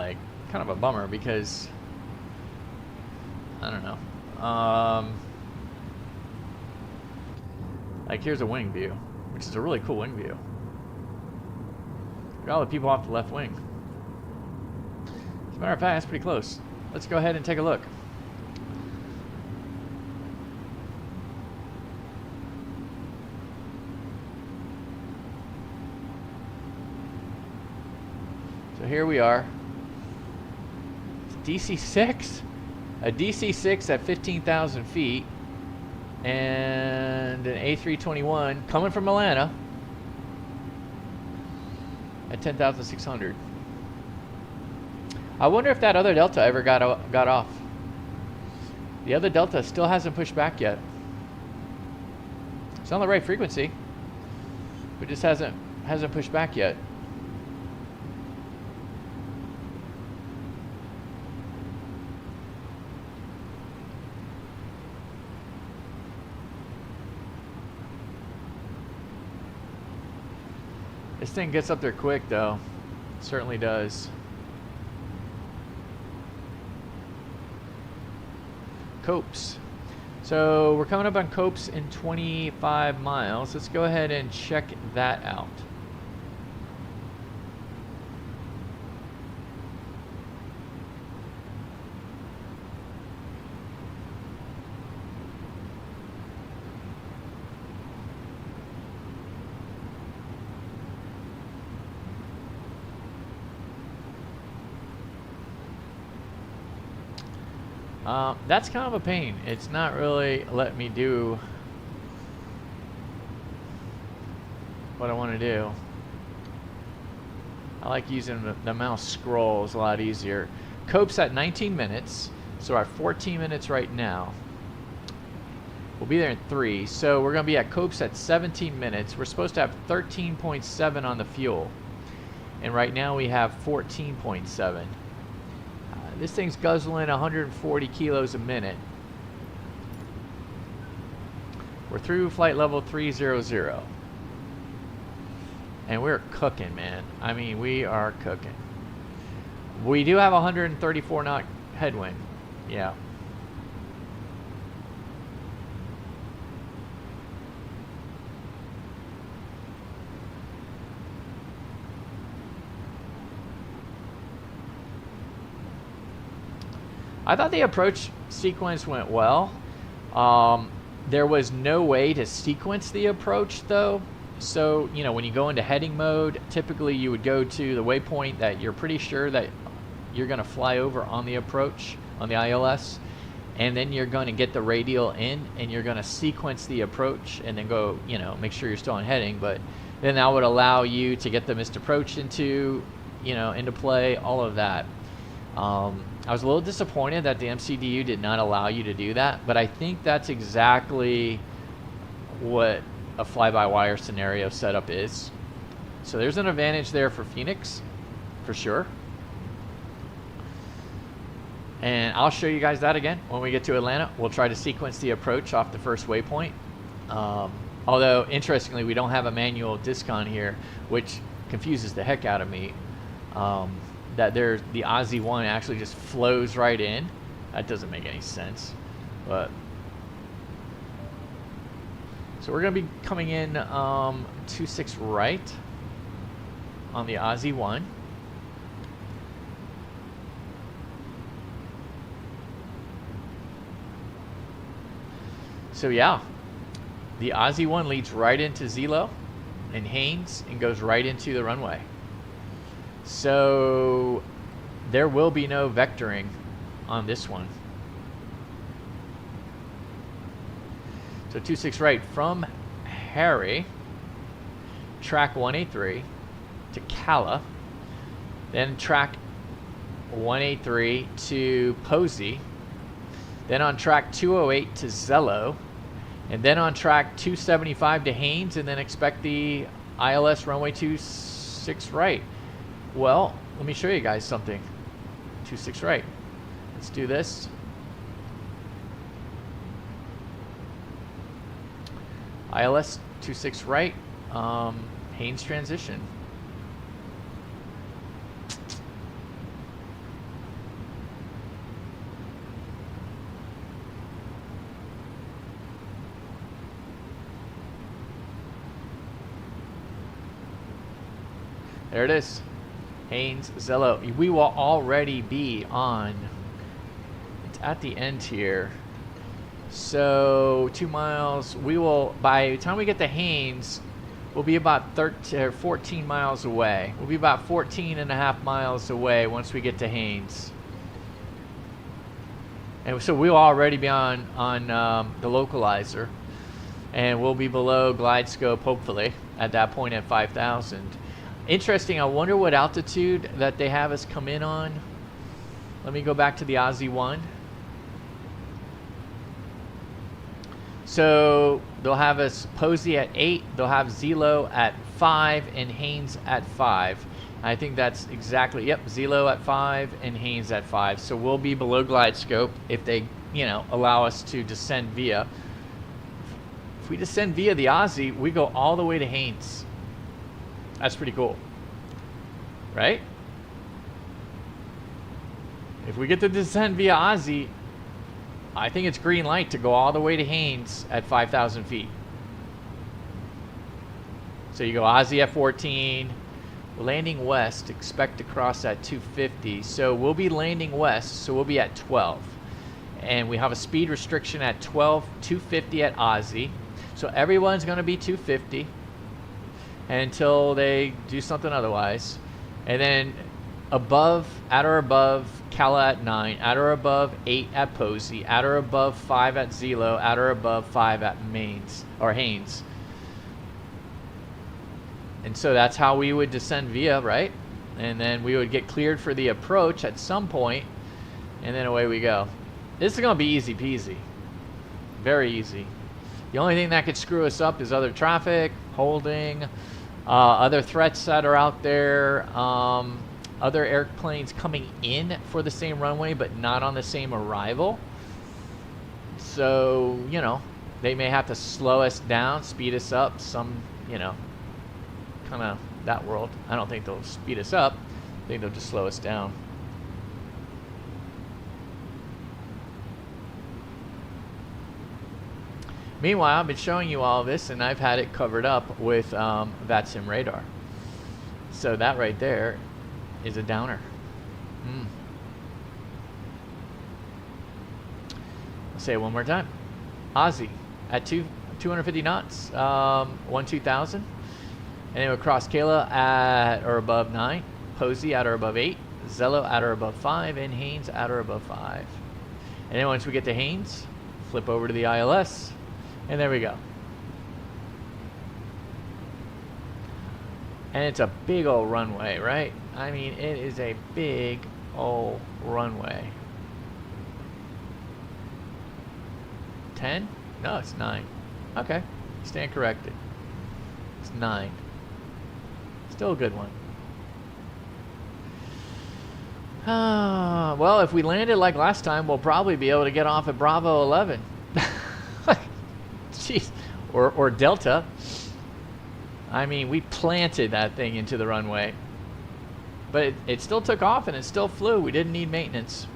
a bummer because I don't know. Like, here's a wing view, which is a really cool wing view. Look at all the people off the left wing. As a matter of fact, that's pretty close. Let's go ahead and take a look. So here we are. It's DC-6. A DC-6 at 15,000 feet. And an A321 coming from Atlanta at 10,600. I wonder if that other Delta ever got off. The other Delta still hasn't pushed back yet. It's on the right frequency, but just hasn't pushed back yet. This thing gets up there quick, though. It certainly does. Copes. So we're coming up on Copes in 25 miles. Let's go ahead and check that out. That's kind of a pain. It's not really letting me do what I want to do. I like using the mouse scroll. It's a lot easier. Cope's at 19 minutes, so we're at 14 minutes right now. We'll be there in 3, so we're going to be at Cope's at 17 minutes. We're supposed to have 13.7 on the fuel, and right now we have 14.7. This thing's guzzling 140 kilos a minute. We're through flight level 300. And we're cooking, man. I mean, we are cooking. We do have 134 knot headwind. Yeah. I thought the approach sequence went well. There was no way to sequence the approach though. So, you know, when you go into heading mode, typically you would go to the waypoint that you're pretty sure that you're going to fly over on the approach, on the ILS, and then you're going to get the radial in and you're going to sequence the approach and then go, you know, make sure you're still on heading, but then that would allow you to get the missed approach into, you know, into play, all of that. I was a little disappointed that the MCDU did not allow you to do that, but I think that's exactly what a fly-by-wire scenario setup is. So there's an advantage there for Phoenix, for sure. And I'll show you guys that again when we get to Atlanta. We'll try to sequence the approach off the first waypoint. Although, interestingly, we don't have a manual discon here, which confuses the heck out of me. That the Aussie 1 actually just flows right in. That doesn't make any sense. But so we're going to be coming in 26 right on the Aussie 1. So yeah, the Aussie 1 leads right into Zelo and Haynes and goes right into the runway. So there will be no vectoring on this one. So 26 right from Harry, track 183 to Cala, then track 183 to Posey, then on track 208 to Zello, and then on track 275 to Haynes, and then expect the ILS runway 26 right. Well, let me show you guys something. 26 right. Let's do this. ILS 26 right. Haynes transition. There it is. Haynes, Zello. We will already be on, it's at the end here. So 2 miles, we will, by the time we get to Haynes, we'll be about 14 miles away. We'll be about 14.5 miles away once we get to Haynes. And so we'll already be on the localizer. And we'll be below glide scope, hopefully, at that point at 5,000. Interesting, I wonder what altitude that they have us come in on. Let me go back to the Aussie 1. So they'll have us Posey at 8, they'll have Zelo at 5, and Haynes at 5. I think that's exactly, yep, Zelo at 5 and Haynes at 5. So we'll be below glide scope if they, you know, allow us to descend via. If we descend via the Aussie, we go all the way to Haynes. That's pretty cool, right? If we get to descend via Aussie, I think it's green light to go all the way to Haynes at 5,000 feet. So you go Aussie at 14, landing west, expect to cross at 250. So we'll be landing west, so we'll be at 12. And we have a speed restriction at 12, 250 at Aussie. So everyone's gonna be 250. Until they do something otherwise. And then above, at or above Cala at 9, at or above 8 at Posey, at or above 5 at Zelo, at or above 5 at Haynes. And so that's how we would descend via, right? And then we would get cleared for the approach at some point, and then away we go. This is gonna be easy peasy. Very easy. The only thing that could screw us up is other traffic, holding, other threats that are out there, other airplanes coming in for the same runway but not on the same arrival. So, you know, They may have to slow us down, speed us up, some, you know, kind of that world. I don't think they'll speed us up. I think they'll just slow us down. Meanwhile, I've been showing you all of this, and I've had it covered up with VATSIM radar. So that right there is a downer. I'll say it one more time. Aussie at 250 knots, 1-2000. And then across Kayla at or above 9, Posey at or above 8, Zello at or above 5, and Haynes at or above 5. And then once we get to Haynes, flip over to the ILS, and there we go. And it's a big old runway, right? I mean, it is a big old runway. 10? No, it's 9. Okay, stand corrected. It's 9. Still a good one. Well, if we landed like last time, we'll probably be able to get off at Bravo 11. Jeez. Or Delta. I mean, we planted that thing into the runway. But it still took off and it still flew. We didn't need maintenance.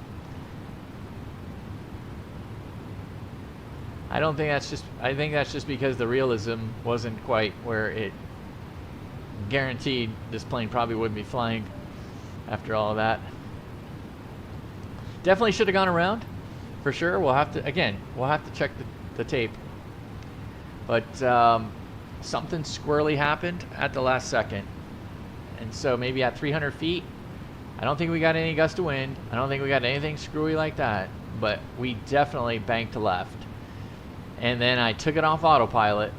I think that's just because the realism wasn't quite where it guaranteed this plane probably wouldn't be flying after all of that. Definitely should have gone around, for sure. We'll have to check the tape. But something squirrely happened at the last second. And so maybe at 300 feet, I don't think we got any gust of wind. I don't think we got anything screwy like that. But we definitely banked to left. And then I took it off autopilot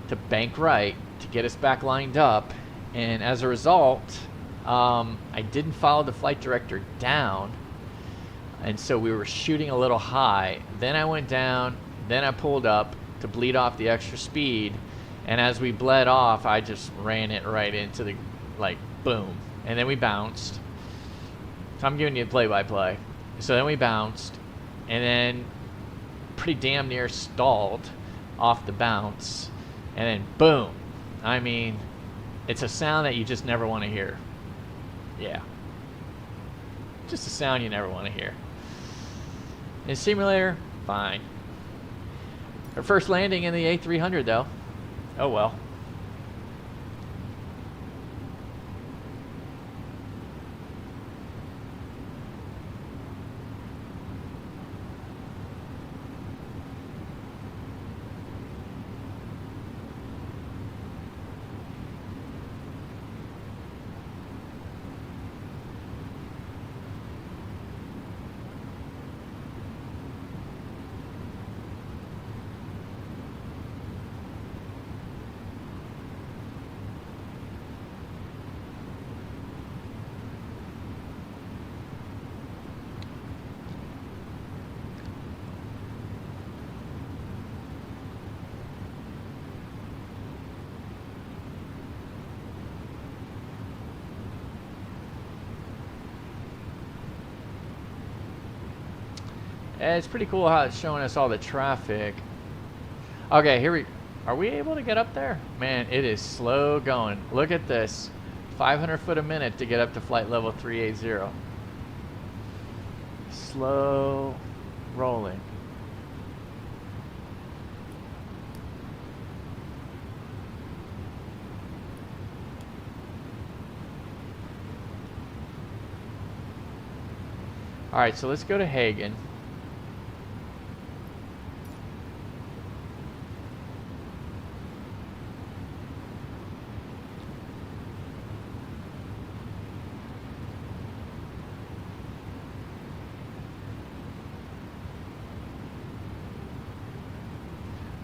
to bank right to get us back lined up. And as a result, I didn't follow the flight director down. And so we were shooting a little high. Then I went down. Then I pulled up to bleed off the extra speed. And as we bled off, I just ran it right into the, like, boom. And then we bounced. So I'm giving you a play-by-play. So then we bounced. And then pretty damn near stalled off the bounce. And then boom. I mean, it's a sound that you just never want to hear. Yeah. Just a sound you never want to hear. In simulator, fine. Our first landing in the A300 though. Oh well. It's pretty cool how it's showing us all the traffic. Okay, are we able to get up there? Man, it is slow going. Look at this. 500 foot a minute to get up to flight level 380. Slow rolling. All right, so let's go to Hagen.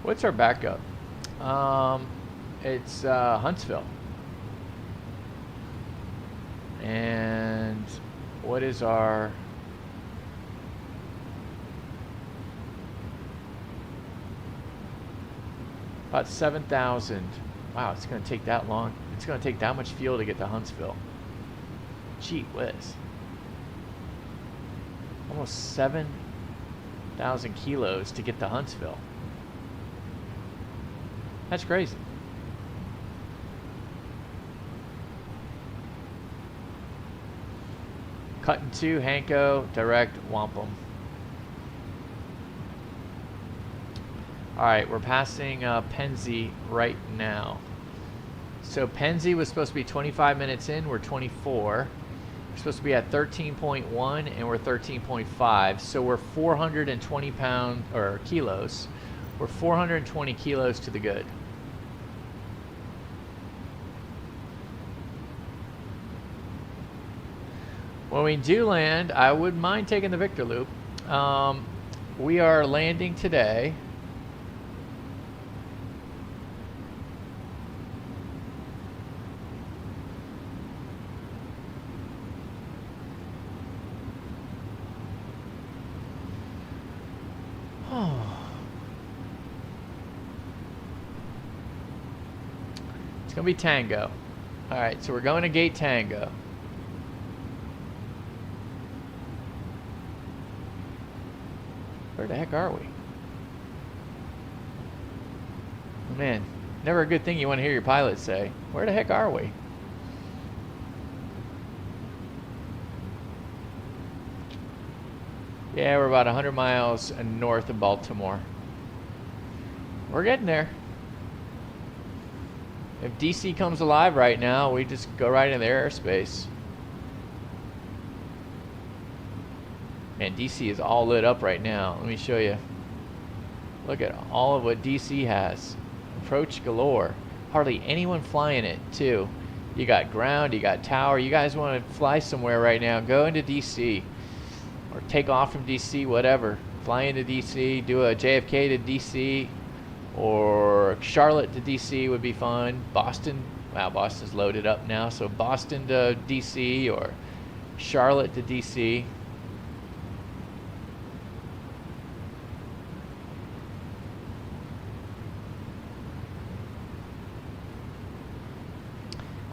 What's our backup? It's Huntsville. And what is our... About 7,000. Wow, it's going to take that long. It's going to take that much fuel to get to Huntsville. Gee whiz. Almost 7,000 kilos to get to Huntsville. That's crazy. Cutting to Hanko, direct wampum. Alright, we're passing Penzi right now. So Penzi was supposed to be 25 minutes in, we're 24. We're supposed to be at 13.1 and we're 13.5. So we're 420 pounds, or kilos. We're 420 kilos to the good. When we do land, I wouldn't mind taking the Victor Loop. We are landing today. It's gonna be Tango. All right, so we're going to gate Tango. Where the heck are we? Oh man, never a good thing you want to hear your pilot say. Where the heck are we? Yeah, we're about 100 miles north of Baltimore. We're getting there. If DC comes alive right now, we just go right in their airspace. Man, DC is all lit up right now. Let me show you. Look at all of what DC has. Approach galore. Hardly anyone flying it, too. You got ground, you got tower. You guys want to fly somewhere right now, go into DC. Or take off from DC, whatever. Fly into DC, do a JFK to DC. Or Charlotte to DC would be fun. Boston, wow, Boston's loaded up now. So Boston to DC or Charlotte to DC.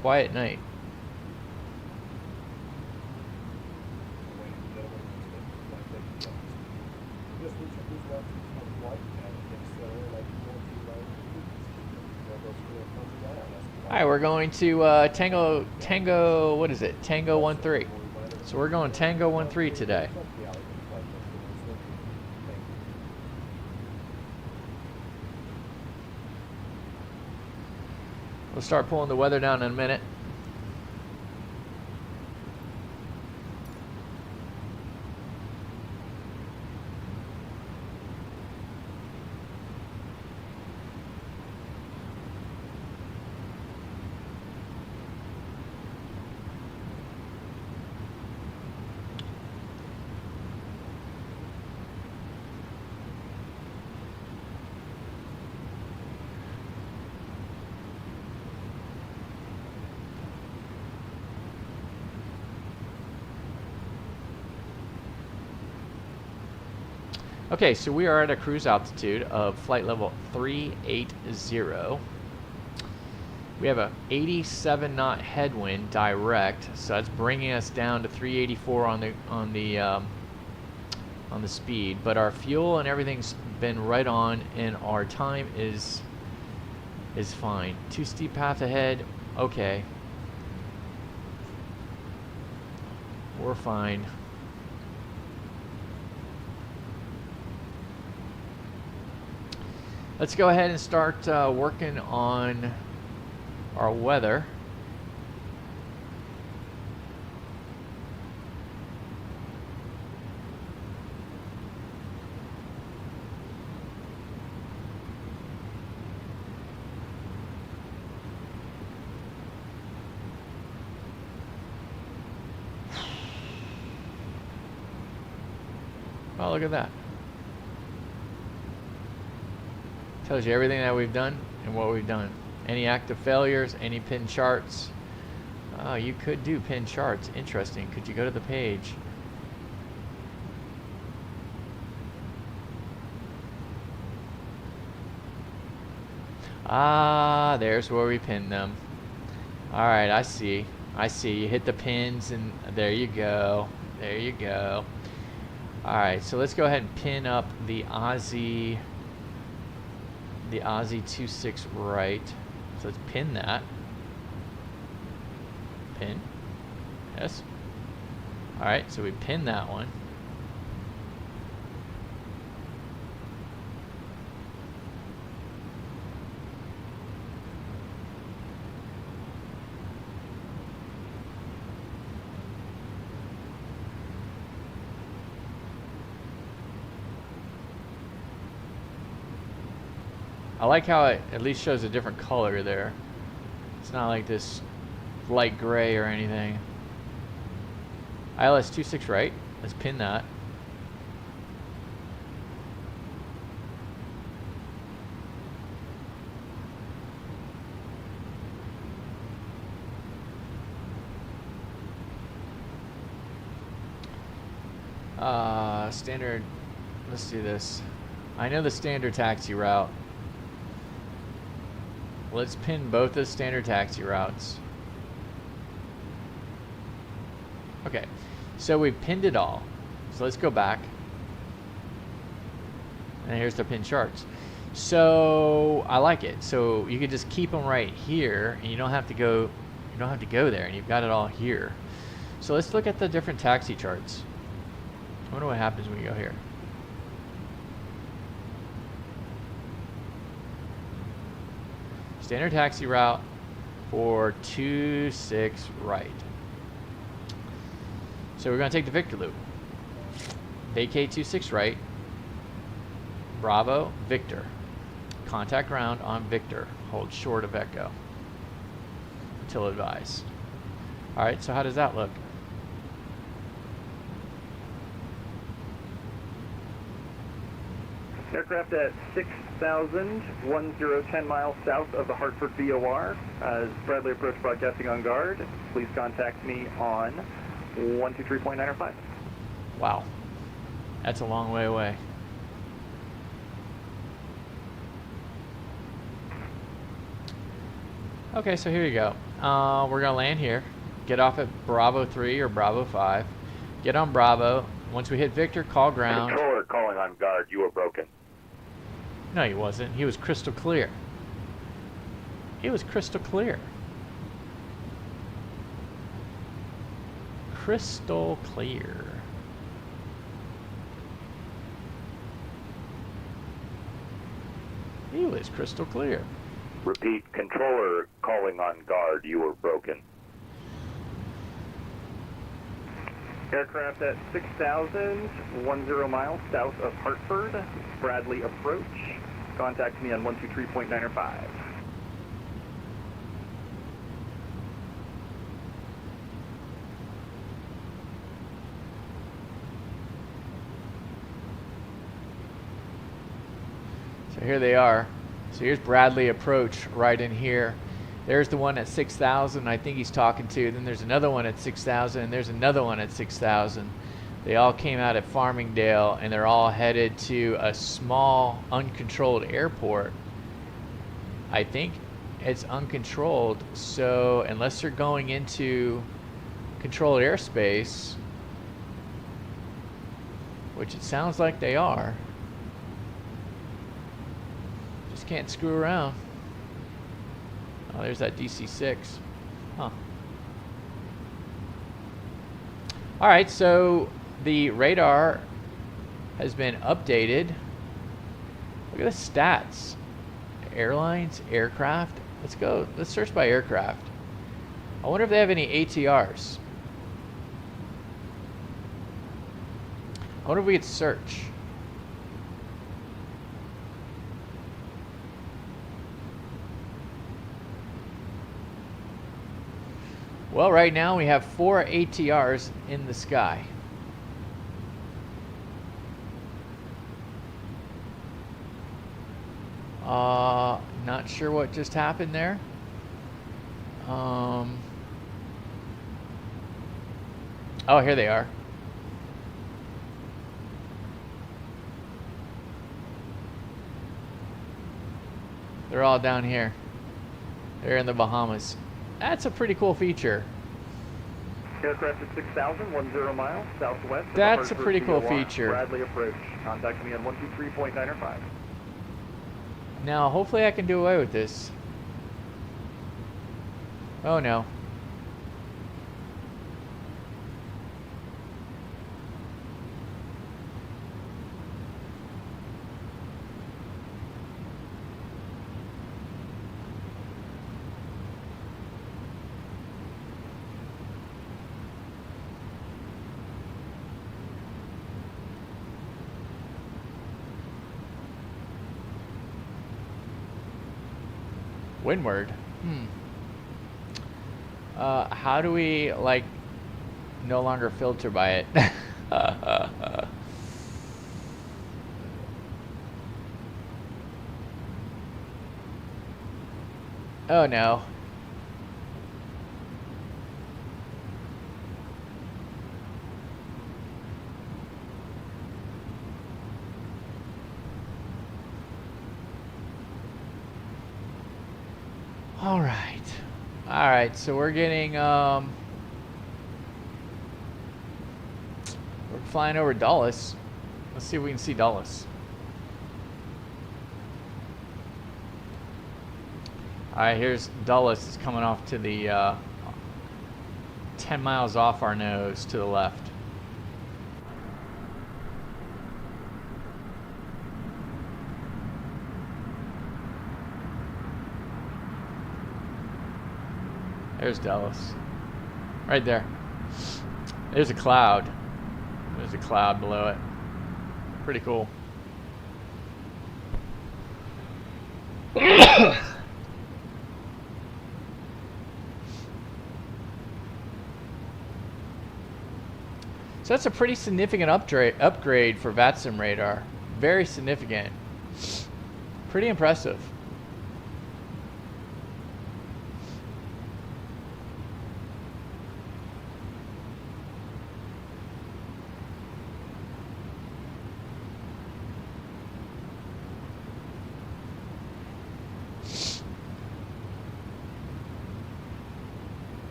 Quiet night. Alright, we're going to Tango, what is it? Tango 13. So we're going Tango 13 today. We'll start pulling the weather down in a minute. Okay, so we are at a cruise altitude of flight level 380. We have a 87 knot headwind direct, so that's bringing us down to 384 on the speed. But our fuel and everything's been right on, and our time is fine. Too steep path ahead. Okay, we're fine. Let's go ahead and start working on our weather. Oh, look at that. Tells you everything that we've done and what we've done. Any active failures, any pin charts. Oh, you could do pin charts. Interesting. Could you go to the page? Ah, there's where we pin them. All right, I see. I see. You hit the pins and there you go. There you go. All right, so let's go ahead and pin up the Aussie the Aussie 26 right. So let's pin that. Pin. Yes. All right, so we pin that one. I like how it at least shows a different color there. It's not like this light gray or anything. ILS 26 right. Let's pin that. Standard. Let's do this. I know the standard taxi route. Let's pin both the standard taxi routes. Okay, so we pinned it all. So let's go back. And here's the pin charts. So I like it. So you could just keep them right here, and you don't have to go. You don't have to go there, and you've got it all here. So let's look at the different taxi charts. I wonder what happens when you go here. Standard taxi route for 26 right. So we're going to take the Victor loop. Vacate 26 right. Bravo, Victor. Contact ground on Victor. Hold short of Echo. Until advised. Alright, so how does that look? Aircraft at 6,000, 10 miles south of the Hartford VOR. As Bradley Approach broadcasting on guard, please contact me on 123.905. Wow. That's a long way away. Okay, so here you go. We're going to land here. Get off at Bravo 3 or Bravo 5. Get on Bravo. Once we hit Victor, call ground. Controller calling on guard. You were broken. No, he wasn't. He was crystal clear. He was crystal clear. Crystal clear. He was crystal clear. Repeat, controller calling on guard. You were broken. Aircraft at 6,000, 10 miles south of Hartford. Bradley Approach. Contact me on 123.905. So here they are. So here's Bradley Approach right in here. There's the one at 6,000 I think he's talking to. Then there's another one at 6,000 and there's another one at 6,000. They all came out at Farmingdale and they're all headed to a small uncontrolled airport. I think it's uncontrolled, so unless they're going into controlled airspace, which it sounds like they are, just can't screw around. Oh, there's that DC-6. Huh. All right, so the radar has been updated. Look at the stats. Airlines, aircraft. Let's go. Let's search by aircraft. I wonder if they have any ATRs. I wonder if we could search. Well, right now we have 4 ATRs in the sky. Not sure what just happened there. Oh, here they are. They're all down here. They're in the Bahamas. That's a pretty cool feature. Aircraft at 6,000, 10 miles southwest. That's a pretty cool feature. Bradley Approach. Contact me on 123.905. Now, hopefully I can do away with this. Oh no. Windward. How do we, like, no longer filter by it? Oh no. All right, so we're getting we're flying over Dulles. Let's see if we can see Dulles. All right, here's Dulles. It's coming off to the 10 miles off our nose to the left. There's Dulles. Right there. There's a cloud. There's a cloud below it. Pretty cool. So that's a pretty significant upgrade for VATSIM radar. Very significant. Pretty impressive.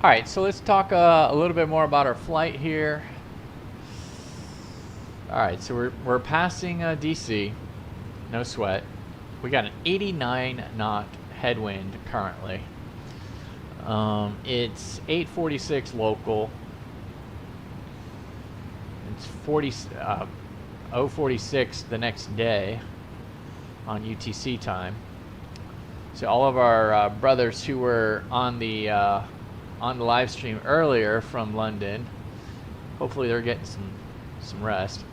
All right, so let's talk a little bit more about our flight here. All right, so we're passing DC, no sweat. We got an 89 knot headwind currently. It's 8:46 local. It's 0:46 the next day on UTC time. So all of our brothers who were on the live stream earlier from London, hopefully they're getting some rest.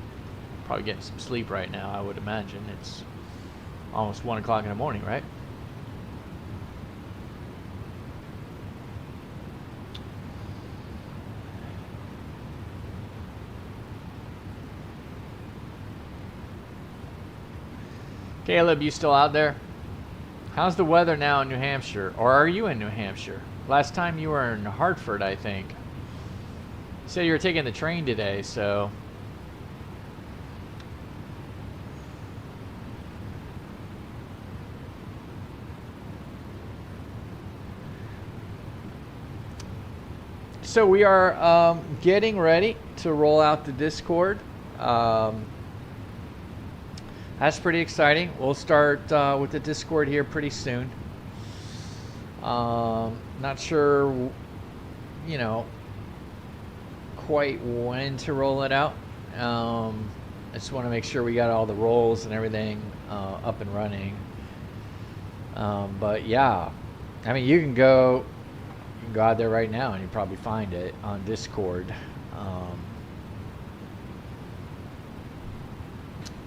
Probably getting some sleep right now, I would imagine. It's almost 1 o'clock in the morning, right? Caleb, you still out there? How's the weather now in New Hampshire? Or are you in New Hampshire? Last time you were in Hartford, I think. You said you were taking the train today, so... So we are getting ready to roll out the Discord. That's pretty exciting. We'll start with the Discord here pretty soon. Not sure, you know, quite when to roll it out. I just want to make sure we got all the roles and everything up and running. But yeah, I mean, you can go out there right now and you probably find it on Discord.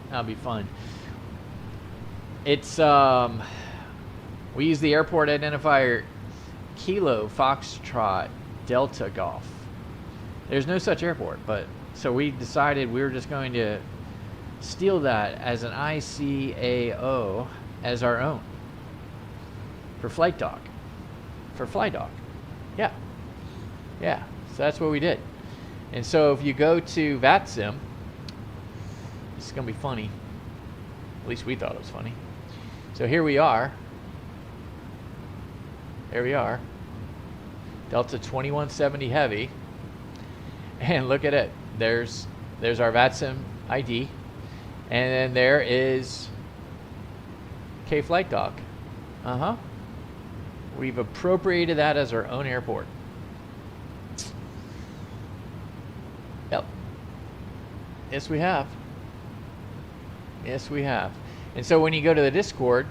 That'll be fun. It's we use the airport identifier Kilo Foxtrot Delta Golf. There's no such airport, but so we decided we were just going to steal that as an ICAO as our own for flight doc. For FlyDoc. Yeah. Yeah. So that's what we did. And so if you go to VATSIM, this is going to be funny. least we thought it was funny. So here we are. There we are. Delta 2170 Heavy. And look at it. There's our VATSIM ID. And then there is K Flight Dock. Uh-huh. We've appropriated that as our own airport. Yep. Yes, we have. Yes, we have. And so when you go to the Discord,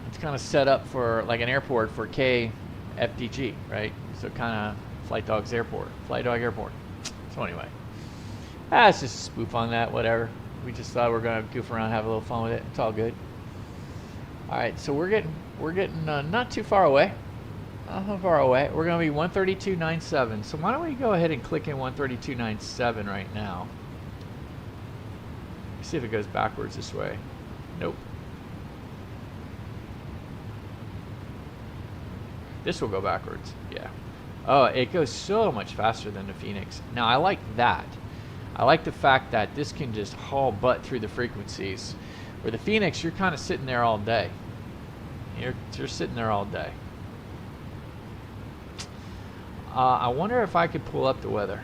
it's kind of set up for like an airport for KFDG, right? So kind of Flight Dog's airport, Flight Dog Airport. So anyway, it's just a spoof on that, whatever. We just thought we were gonna goof around, have a little fun with it. It's all good. All right, so we're getting not too far away. Not too far away. We're gonna be 132.97. So why don't we go ahead and click in 132.97 right now? See if it goes backwards this way. Nope. This will go backwards. Yeah. Oh, it goes so much faster than the Phoenix. Now I like that. I like the fact that this can just haul butt through the frequencies. Where the Phoenix, you're kind of sitting there all day. You're sitting there all day. I wonder if I could pull up the weather.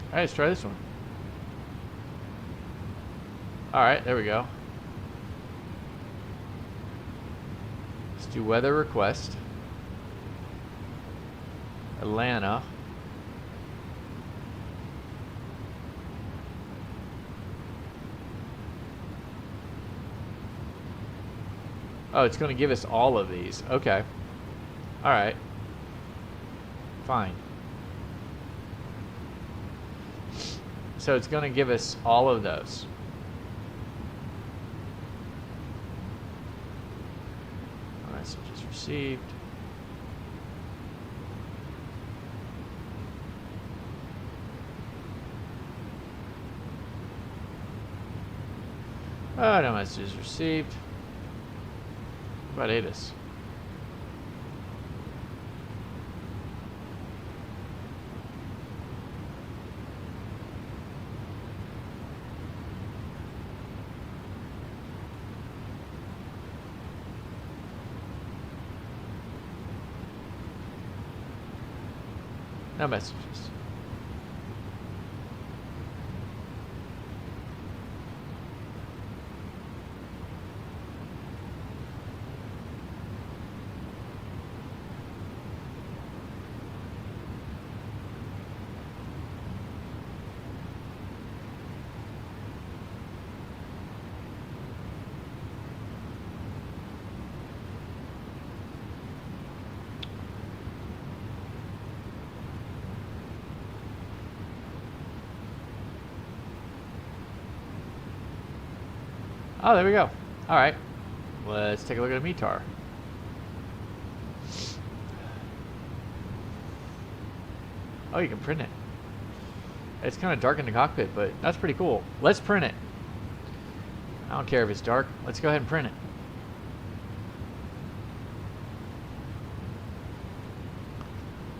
Alright, let's try this one. Alright, there we go. Let's do weather request. Atlanta. Oh, it's going to give us all of these. Okay. Alright. Fine. So it's going to give us all of those. Messages received. Oh, no messages received. What about ATIS? No messages. Oh, there we go. All right. Let's take a look at a METAR. Oh, you can print it. It's kind of dark in the cockpit, but that's pretty cool. Let's print it. I don't care if it's dark. Let's go ahead and print it.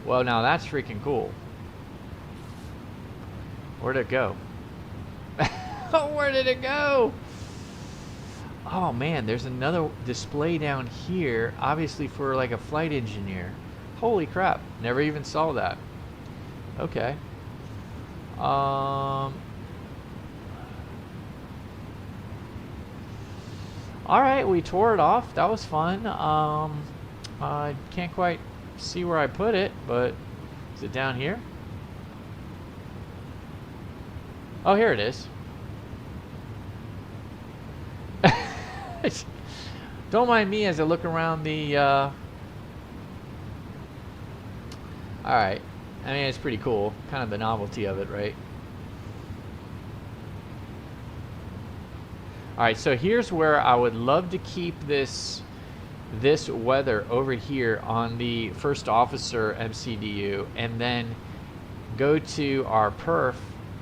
Well, now that's freaking cool. Where'd it go? Oh, where did it go? Oh man, there's another display down here, obviously for like a flight engineer. Holy crap, never even saw that. Okay. Alright, we tore it off. That was fun. I can't quite see where I put it, but is it down here? Oh, here it is. Don't mind me as I look around the alright, I mean, it's pretty cool, kind of the novelty of it, right? Alright, so here's where I would love to keep this weather over here on the first officer MCDU, and then go to our perf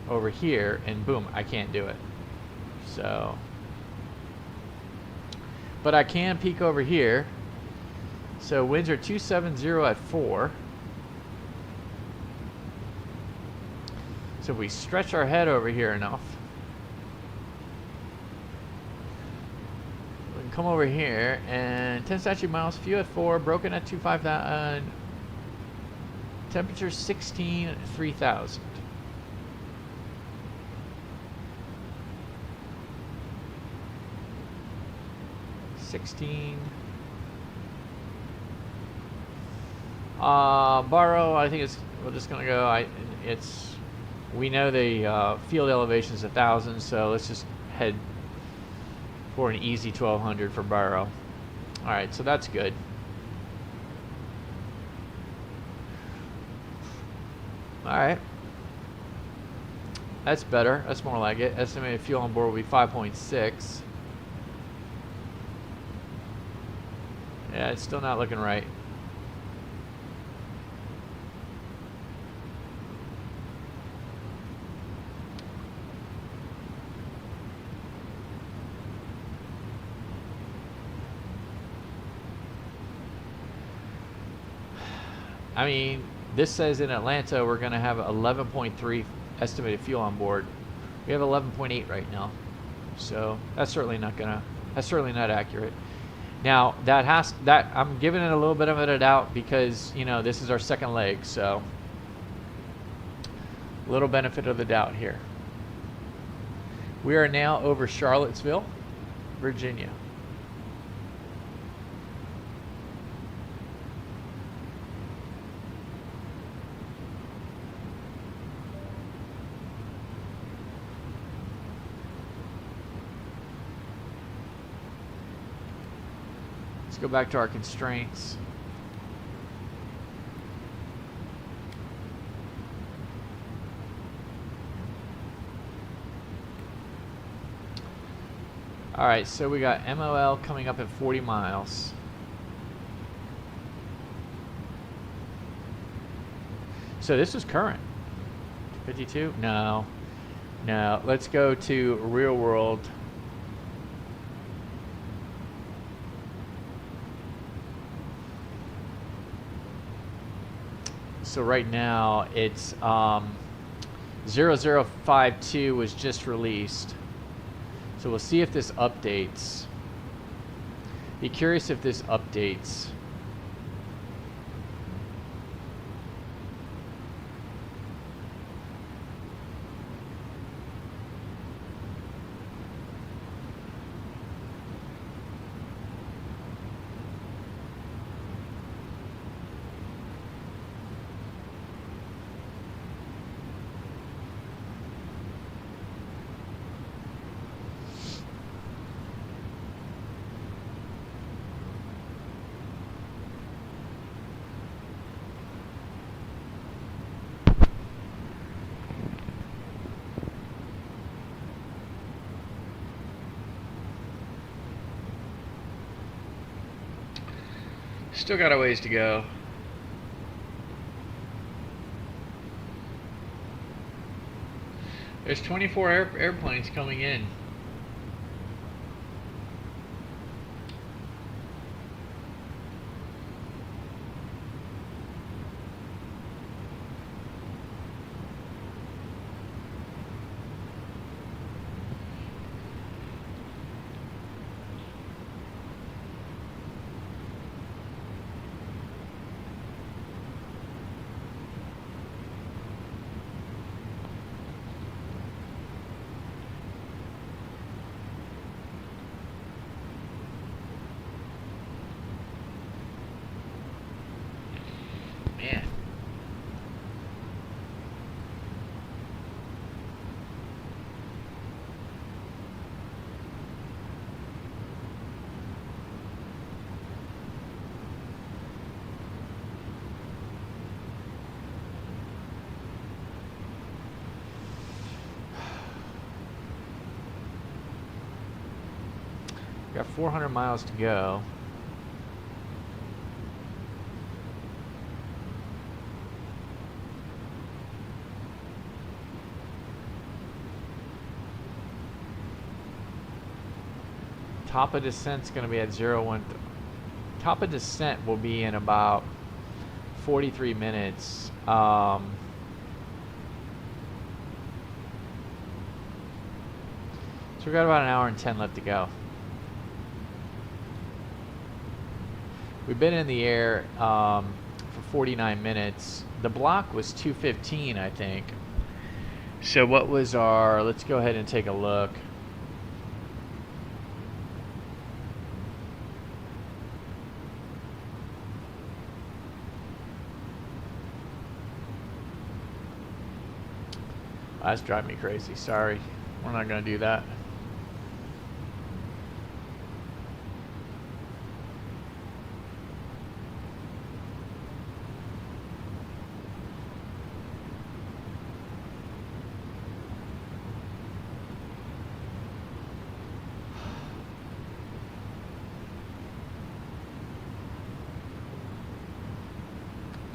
over here, and boom, I can't do it. So, but I can peek over here So winds are 270 at 4. So if we stretch our head over here enough, we can come over here and 10 statute miles, fuel at 4, broken at 25,000, temperature 16, 3,000. 16. Borrow, I think we're just gonna go, we know the field elevation is 1,000, so let's just head for an easy 1,200 for Borrow. Alright, so that's good. Alright. That's better, that's more like it. Estimated fuel on board will be 5.6. Yeah, it's still not looking right. I mean, this says in Atlanta we're going to have 11.3 estimated fuel on board. We have 11.8 right now, so that's certainly not accurate. Now I'm giving it a little bit of a doubt because this is our second leg, so a little benefit of the doubt here. We are now over Charlottesville, Virginia. Let's go back to our constraints. All right, so we got MOL coming up at 40 miles. So this is current. 52? No. No, let's go to real world. So right now it's 0052 was just released. So we'll see if this updates. Be curious if this updates. Still got a ways to go. There's 24 airplanes coming in. Got 400 miles to go. Top of descent's going to be at 0.1. top of descent will be in about 43 minutes. So we've got about an hour and 10 left to go. We've been in the air for 49 minutes. The block was 215, I think. So what was our, let's go ahead and take a look. That's driving me crazy. Sorry. We're not going to do that.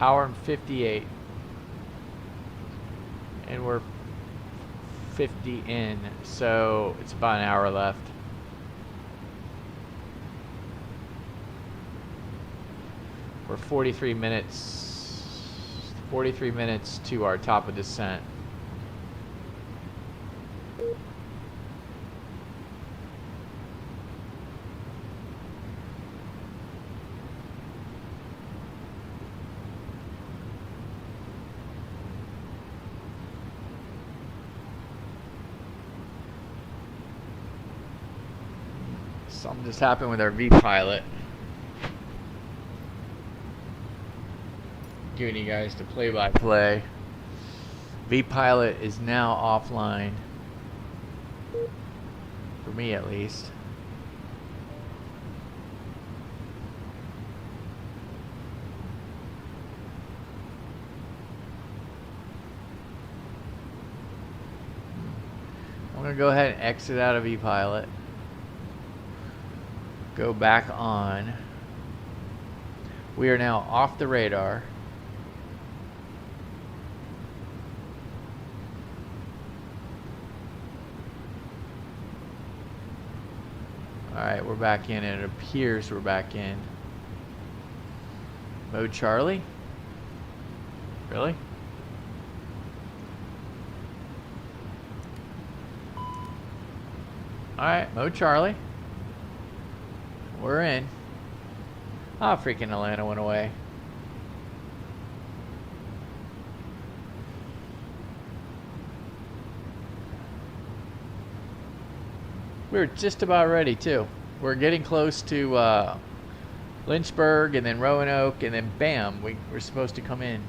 Hour and 58. And we're 50 in, so it's about an hour left. We're 43 minutes to our top of descent. Something just happened with our vPilot. Giving you guys the play-by-play. vPilot is now offline. For me, at least. I'm going to go ahead and exit out of vPilot. Go back on. We are now off the radar. Alright, we're back in, and it appears we're back in. Mode Charlie? Really? Alright, Mode Charlie. We're in. Ah, freaking Atlanta went away. We're just about ready too. We're getting close to Lynchburg and then Roanoke, and then bam, we're supposed to come in.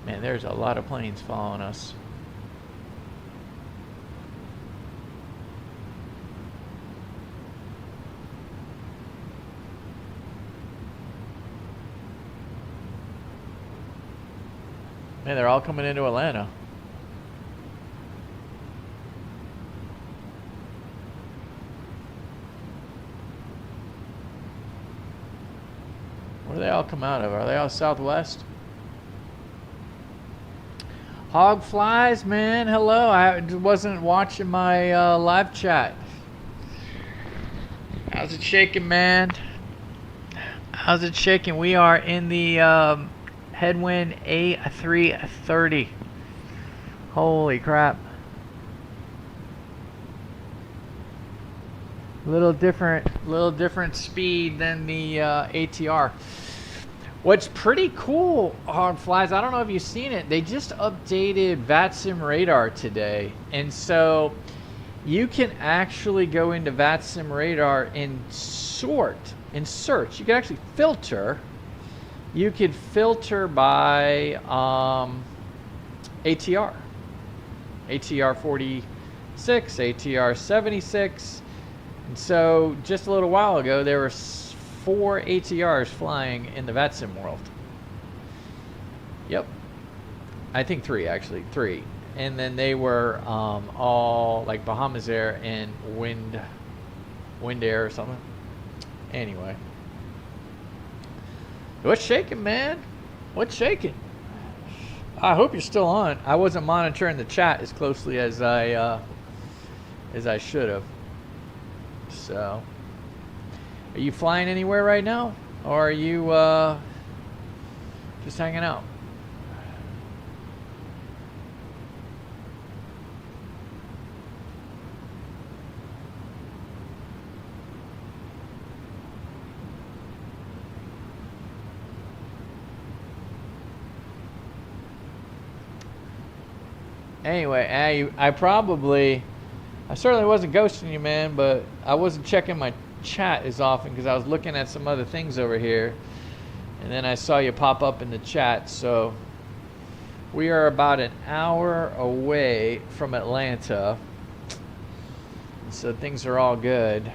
Man, there's a lot of planes following us. Man, they're all coming into Atlanta. Where do they all come out of? Are they all Southwest? Hog flies, man. Hello. I wasn't watching my live chat. How's it shaking, man? How's it shaking? We are in the Headwind A330. Holy crap. Little different speed than the ATR. What's pretty cool, Hog Flies, I don't know if you've seen it, they just updated VATSIM radar today. And so you can actually go into VATSIM radar and search. You can actually filter. You could filter by ATR. ATR 46, ATR 76. And so just a little while ago, there were 4 ATRs flying in the VATSIM world. Yep. I think 3, actually. 3. And then they were all like Bahamas Air and Wind Air or something. Anyway. What's shaking, man? What's shaking? I hope you're still on. I wasn't monitoring the chat as closely as I as I should have. So, are you flying anywhere right now, or are you just hanging out? Anyway, I certainly wasn't ghosting you, man, but I wasn't checking my chat as often because I was looking at some other things over here, and then I saw you pop up in the chat. So we are about an hour away from Atlanta, so things are all good.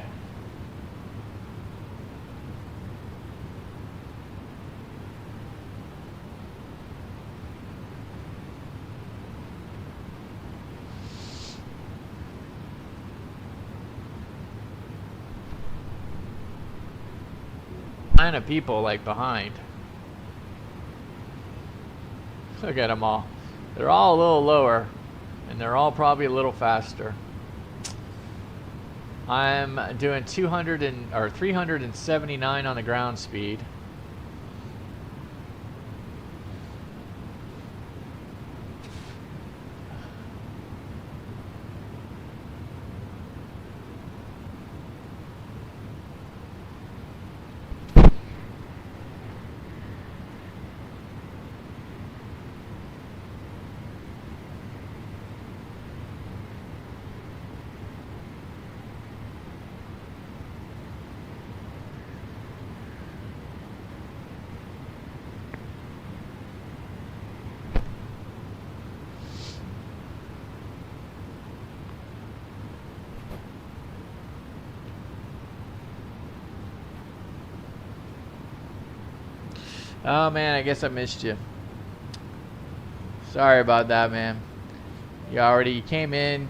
Line of people like behind. Look at them all. They're all a little lower, and they're all probably a little faster. I'm doing 379 on the ground speed. Oh man, I guess I missed you. Sorry about that, man. You came in,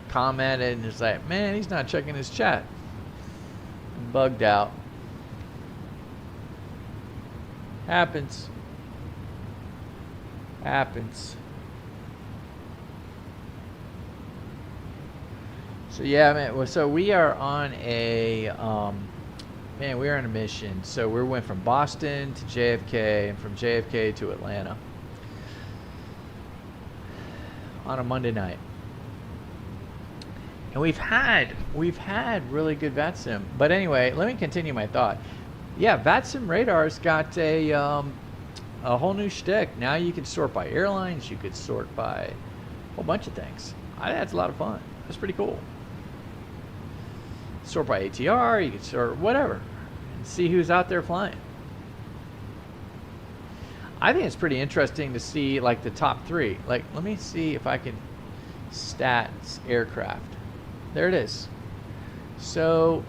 commented, and it's like, man, he's not checking his chat. Bugged out. Happens. Happens. So yeah, man. So we are on a man, we are on a mission. So we went from Boston to JFK, and from JFK to Atlanta on a Monday night. And we've had really good VATSIM. But anyway, let me continue my thought. Yeah, VATSIM radar's got a whole new shtick. Now you can sort by airlines. You could sort by a whole bunch of things. I think that's a lot of fun. That's pretty cool. Sort by ATR, you can sort whatever and see who's out there flying. I think it's pretty interesting to see like the top three. Like, let me see if I can stats aircraft. There it is. So,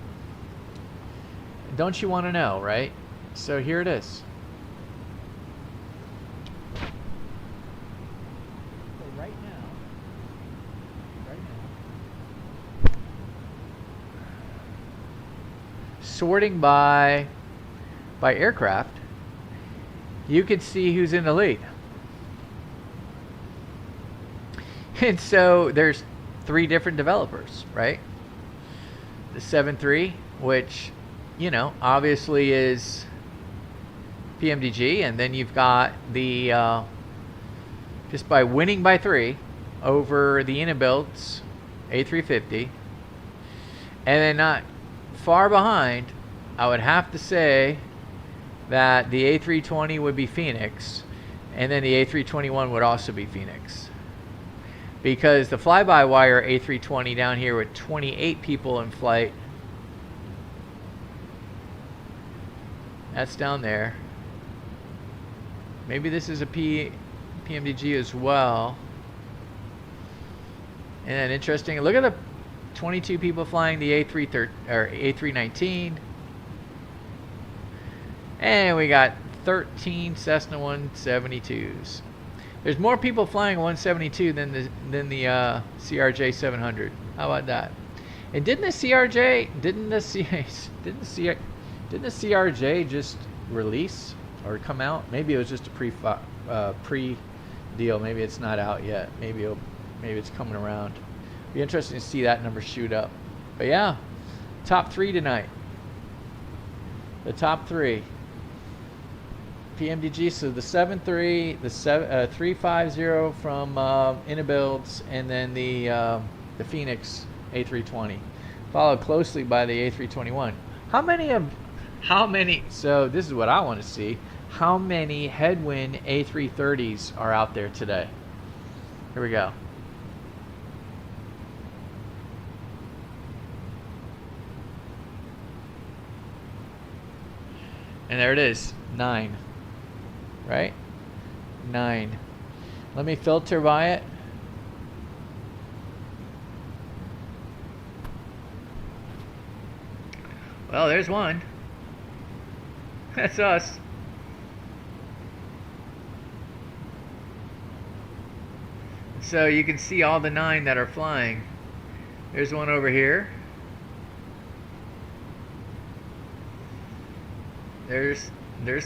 don't you want to know, right? So here it is. Right now, sorting by aircraft, you can see who's in the lead. And so there's 3 different developers, right? The 7.3, which, you know, obviously is PMDG, and then you've got the just by winning by 3 over the iniBuilds A350, and then not far behind, I would have to say that the A320 would be Phoenix, and then the A321 would also be Phoenix, because the fly-by-wire A320 down here with 28 people in flight, that's down there. Maybe this is a PMDG as well. And then interesting, look at the 22 people flying the A319. And we got 13 Cessna 172s. There's more people flying 172 than the CRJ 700. How about that? And didn't the CRJ just release or come out? Maybe it was just a pre deal. Maybe it's not out yet. Maybe it's coming around. Be interesting to see that number shoot up. But yeah, top 3 tonight. The top 3. PMDG, so the 7.3, the 350 from iniBuilds, and then the Phoenix A320, followed closely by the A321. How many? So this is what I want to see. How many Headwind A330s are out there today? Here we go. And there it is, 9. Right? 9. Let me filter by it. Well, there's one. That's us. So you can see all the 9 that are flying. There's one over here. There's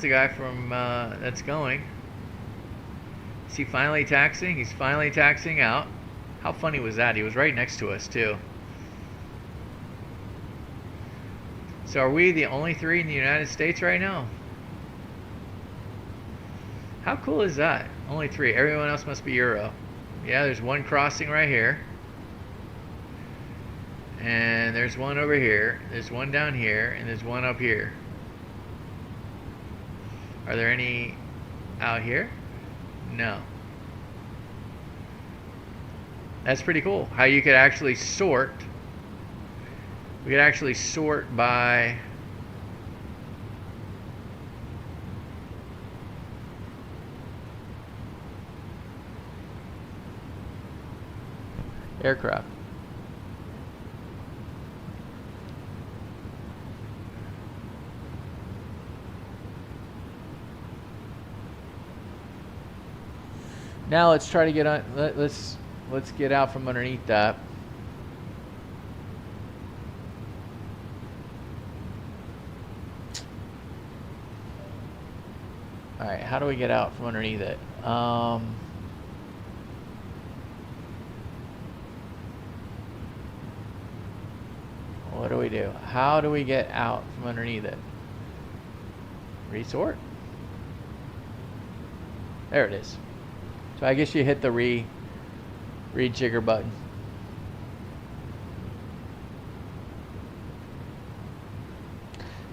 the guy from that's going. Is he finally taxiing? He's finally taxiing out. How funny was that? He was right next to us too. So are we the only 3 in the United States right now? How cool is that? Only 3. Everyone else must be Euro. Yeah, there's one crossing right here. And there's one over here. There's one down here. And there's one up here. Are there any out here? No. That's pretty cool. How you could actually sort. We could actually sort by aircraft. Now let's try to get on. Let's get out from underneath that. All right, how do we get out from underneath it? What do we do? How do we get out from underneath it? Resort? There it is. So I guess you hit the rejigger button.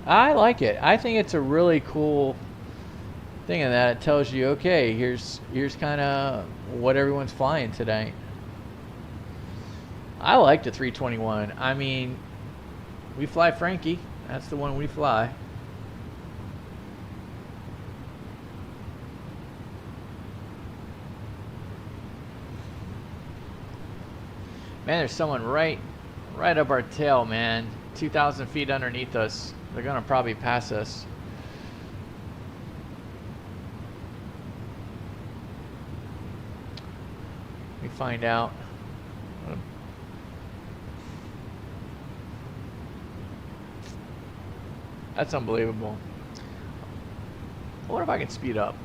I like it. I think it's a really cool thing in that it tells you, okay, here's kind of what everyone's flying today. I like the 321. I mean, we fly Frankie. That's the one we fly. Man, there's someone right up our tail, man. 2,000 feet underneath us. They're gonna probably pass us. Let me find out. That's unbelievable. I wonder if I can speed up.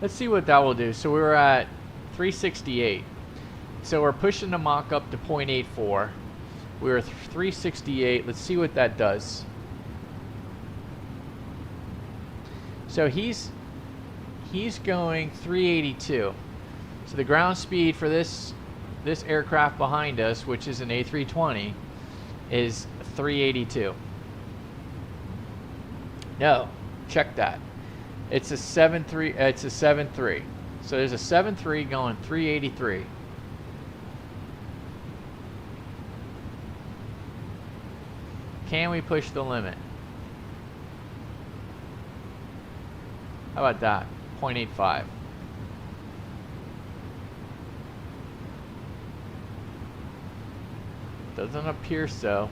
Let's see what that will do. So we were at 368. So we're pushing the Mach up to 0.84. We were 368. Let's see what that does. So he's going 382. So the ground speed for this aircraft behind us, which is an A320, is 382. No, check that. It's a 7.3. It's a 7.3. So there's a 7.3 going 383. Can we push the limit? How about that? 0.85. Doesn't appear so.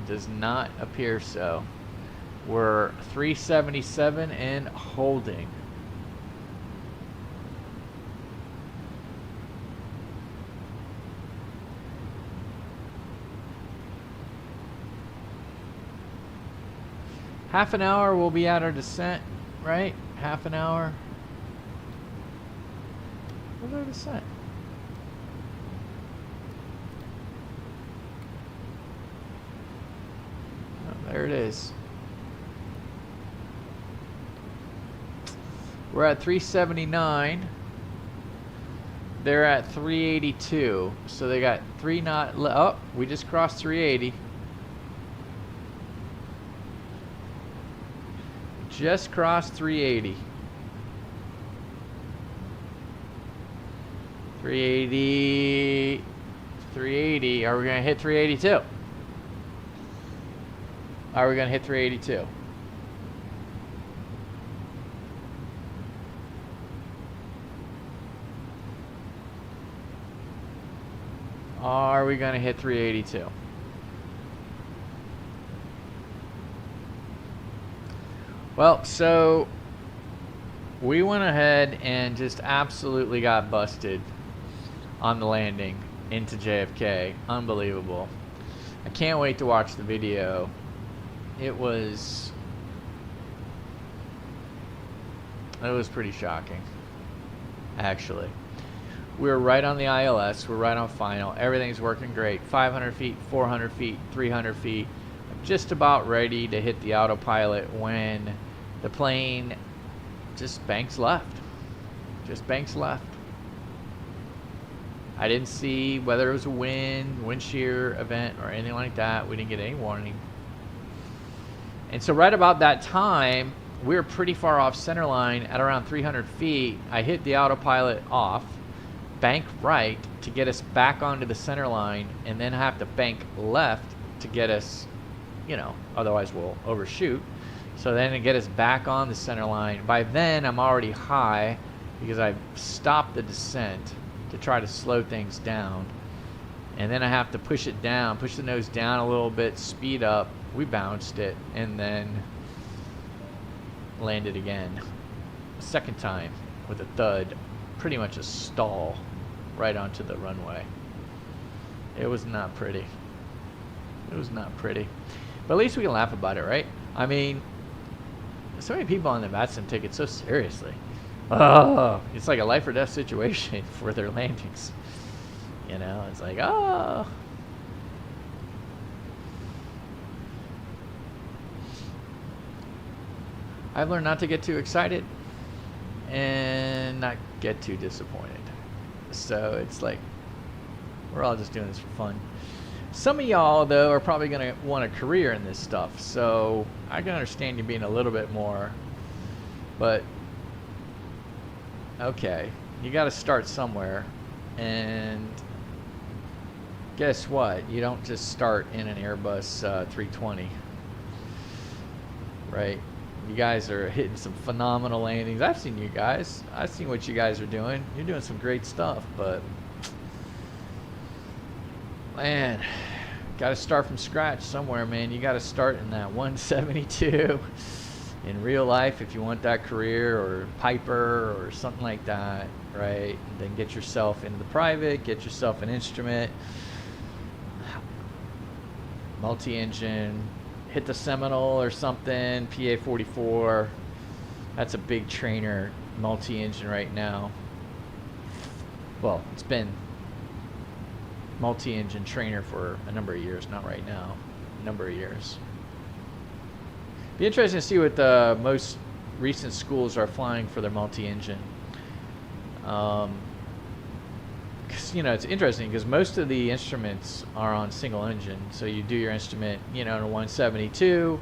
It does not appear so. We're 377 and holding. Half an hour we'll be at our descent, right? Half an hour. Where's our descent? Oh, there it is. We're at 379. They're at 382. So they got 3 knot. Oh, we just crossed 380. Just crossed 380. 380. 380. Are we going to hit 382? Are we going to hit 382? Are we going to hit 382? Well, so we went ahead and just absolutely got busted on the landing into JFK. Unbelievable. I can't wait to watch the video. It was pretty shocking, actually. We're right on the ILS. We're right on final. Everything's working great. 500 feet, 400 feet, 300 feet. Just about ready to hit the autopilot when the plane just banks left. Just banks left. I didn't see whether it was a wind shear event, or anything like that. We didn't get any warning. And so right about that time, we were pretty far off center line at around 300 feet. I hit the autopilot off, bank right to get us back onto the center line, and then have to bank left to get us, you know, otherwise we'll overshoot. So then to get us back on the center line. By then I'm already high because I stopped the descent to try to slow things down. And then I have to push it down, push the nose down a little bit, speed up. We bounced it and then landed again. Second time with a thud, pretty much a stall right onto the runway. It was not pretty. It was not pretty. But at least we can laugh about it, right? I mean, so many people on the VATSIM take it so seriously. Oh, it's like a life or death situation for their landings. You know, it's like, oh. I've learned not to get too excited and not get too disappointed. So it's like, we're all just doing this for fun. Some of y'all, though, are probably going to want a career in this stuff. So I can understand you being a little bit more. But, okay, you got to start somewhere. And guess what? You don't just start in an Airbus 320. Right? You guys are hitting some phenomenal landings. I've seen you guys. I've seen what you guys are doing. You're doing some great stuff, but man, got to start from scratch somewhere, man. You got to start in that 172 in real life if you want that career, or Piper or something like that, right? And then get yourself into the private, get yourself an instrument, multi-engine, hit the Seminole or something, PA-44. That's a big trainer multi-engine right now. Well, it's been multi-engine trainer for a number of years, not right now, a number of years. Be interesting to see what the most recent schools are flying for their multi-engine. Because, you know, it's interesting because most of the instruments are on single engine. So you do your instrument, you know, in a 172,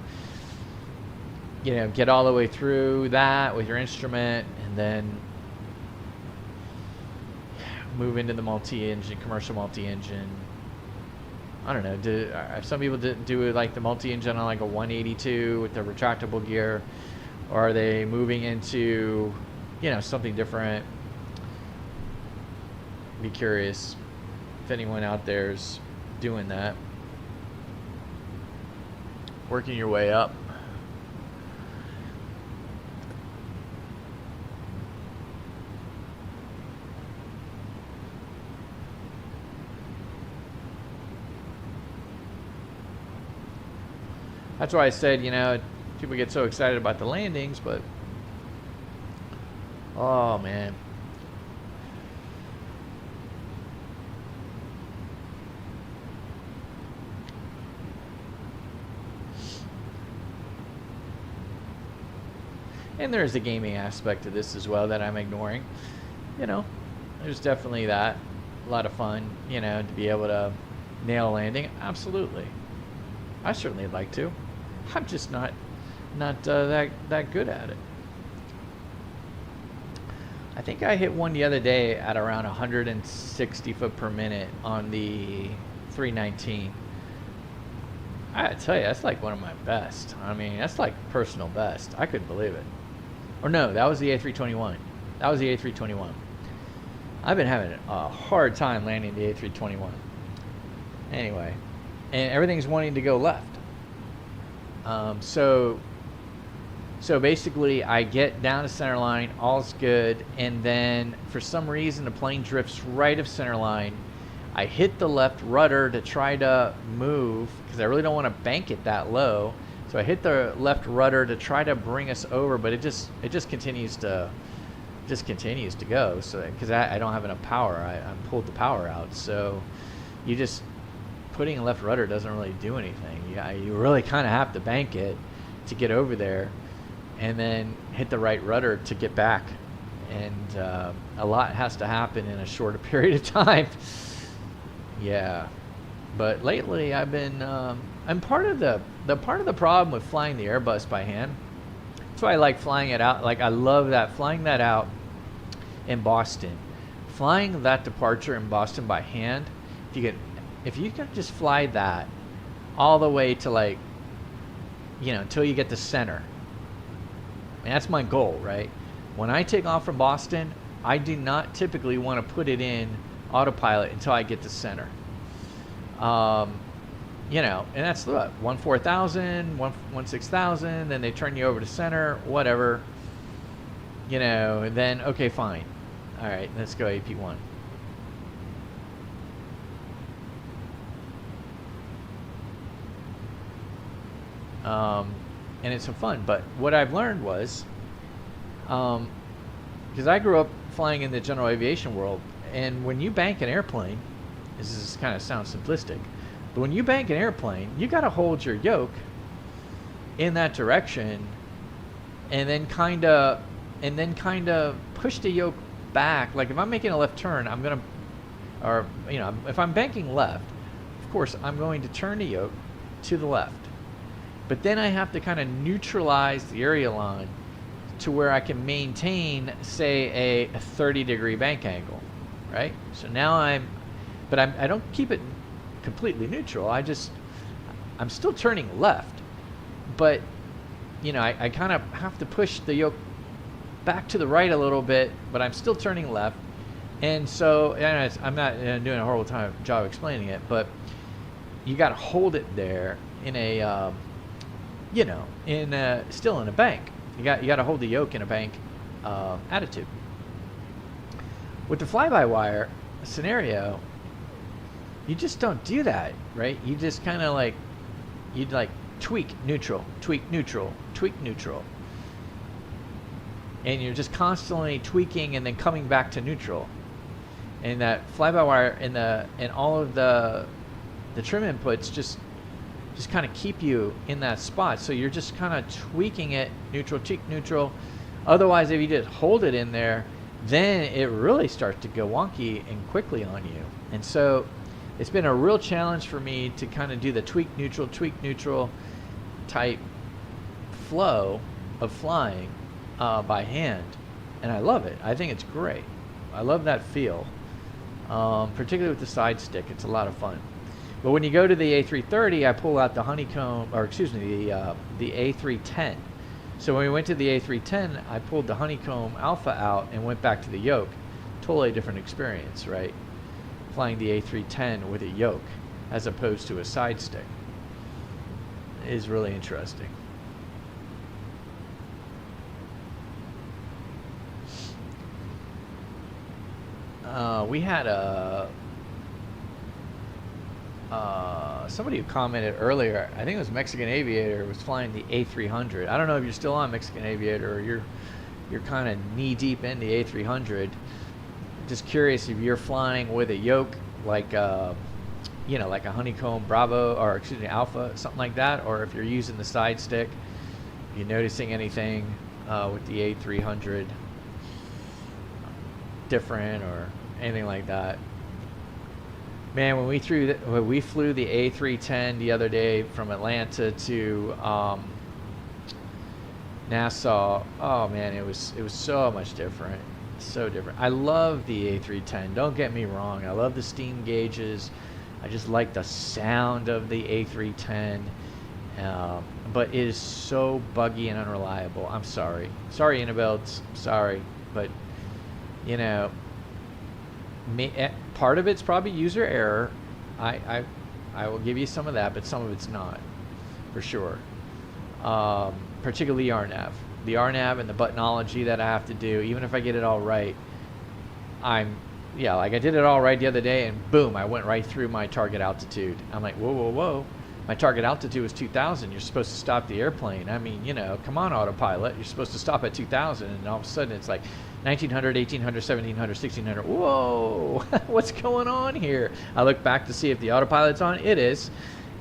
you know, get all the way through that with your instrument, and then move into the multi-engine, commercial multi-engine. I don't know, some people didn't do it like the multi-engine on like a 182 with the retractable gear, or are they moving into, you know, something different? Be curious if anyone out there's doing that, working your way up. That's why I said, you know, people get so excited about the landings, but oh man. And there's a gaming aspect to this as well that I'm ignoring. You know, there's definitely that. A lot of fun, you know, to be able to nail a landing. Absolutely. I certainly would like to. I'm just not that good at it. I think I hit one the other day at around 160 foot per minute on the 319. I tell you, that's like one of my best. I mean, that's like personal best. I couldn't believe it. Or no, that was the A321. That was the A321. I've been having a hard time landing the A321. Anyway, and everything's wanting to go left. So basically, I get down to center line, all's good, and then for some reason the plane drifts right of center line. I hit the left rudder to try to move because I really don't want to bank it that low. So I hit the left rudder to try to bring us over, but it just continues to go. So because I don't have enough power, I pulled the power out. So you just putting a left rudder doesn't really do anything. You really kind of have to bank it to get over there, and then hit the right rudder to get back. And a lot has to happen in a shorter period of time. Yeah, but lately I've been I'm part of the problem with flying the Airbus by hand. That's why I like flying it out. Like I love that flying that out in Boston, flying that departure in Boston by hand. If you can just fly that all the way to, like, you know, until you get to center. And that's my goal, right? When I take off from Boston, I do not typically want to put it in autopilot until I get to center. You know, and that's what, 1-4000, 1-6000, then they turn you over to center, whatever. You know, and then, okay, fine. All right, let's go AP1. And it's some fun, but what I've learned was, because I grew up flying in the general aviation world, and when you bank an airplane, this is kind of sounds simplistic, but when you bank an airplane, you got to hold your yoke in that direction, and then kind of push the yoke back. Like if I'm making a left turn, I'm gonna, or you know, if I'm banking left, of course I'm going to turn the yoke to the left. But then I have to kind of neutralize the aileron to where I can maintain, say, a 30-degree bank angle, right? So now I don't keep it completely neutral. I'm still turning left, but you know, I kind of have to push the yoke back to the right a little bit, but I'm still turning left. And so, and I'm not doing a horrible job explaining it, but you got to hold it there in a you know, still in a bank. You got to hold the yoke in a bank attitude. With the fly-by-wire scenario, you just don't do that, right? You just kind of like, you'd like tweak neutral, tweak neutral, tweak neutral, and you're just constantly tweaking and then coming back to neutral. And that fly-by-wire and all of the trim inputs just kind of keep you in that spot. So you're just kind of tweaking it, neutral, tweak, neutral. Otherwise, if you just hold it in there, then it really starts to go wonky and quickly on you. And so it's been a real challenge for me to kind of do the tweak, neutral type flow of flying by hand. And I love it. I think it's great. I love that feel, particularly with the side stick. It's a lot of fun. But when you go to the A330, I pull out the honeycomb, or excuse me, the A310. So when we went to the A310, I pulled the honeycomb alpha out and went back to the yoke. Totally different experience, right? Flying the A310 with a yoke as opposed to a side stick is really interesting. We had a somebody who commented earlier, I think it was Mexican Aviator, was flying the A300. I don't know if you're still on Mexican Aviator or you're kind of knee deep in the A300. Just curious if you're flying with a yoke like like a Honeycomb Bravo, or excuse me, Alpha, something like that, or if you're using the side stick. If you're noticing anything with the A300 different or anything like that. Man, when we flew the A310 the other day from Atlanta to Nassau, oh man, it was so much different. So different. I love the A310. Don't get me wrong. I love the steam gauges. I just like the sound of the A310. But it is so buggy and unreliable. I'm sorry. Sorry, iniBuilds. Sorry. But, part of it's probably user error. I will give you some of that, but some of it's not, for sure. Particularly RNAV. The RNAV and the buttonology that I have to do, even if I get it all right, like I did it all right the other day, and boom, I went right through my target altitude. I'm like, whoa, whoa, whoa. My target altitude was 2,000. You're supposed to stop the airplane. I mean, come on, autopilot. You're supposed to stop at 2,000, and all of a sudden it's like 1,900, 1,800, 1,700, 1,600. Whoa, what's going on here? I look back to see if the autopilot's on. It is.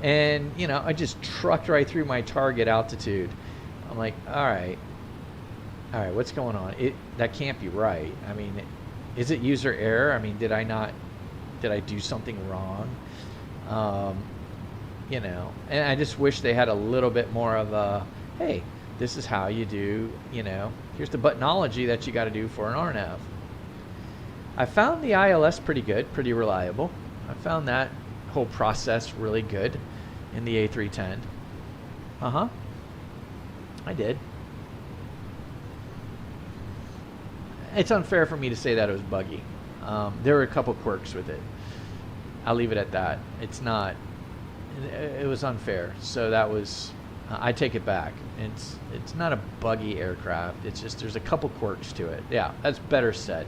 And, I just trucked right through my target altitude. I'm like, all right, what's going on? That can't be right. I mean, is it user error? I mean, did I do something wrong? And I just wish they had a little bit more of a, hey, this is how you do, here's the buttonology that you got to do for an RNAV. I found the ILS pretty good, pretty reliable. I found that whole process really good in the A310. I did. It's unfair for me to say that it was buggy. There were a couple quirks with it. I'll leave it at that. It's not. It was unfair. So that was. I take it back. It's not a buggy aircraft. It's just there's a couple quirks to it. Yeah, that's better said.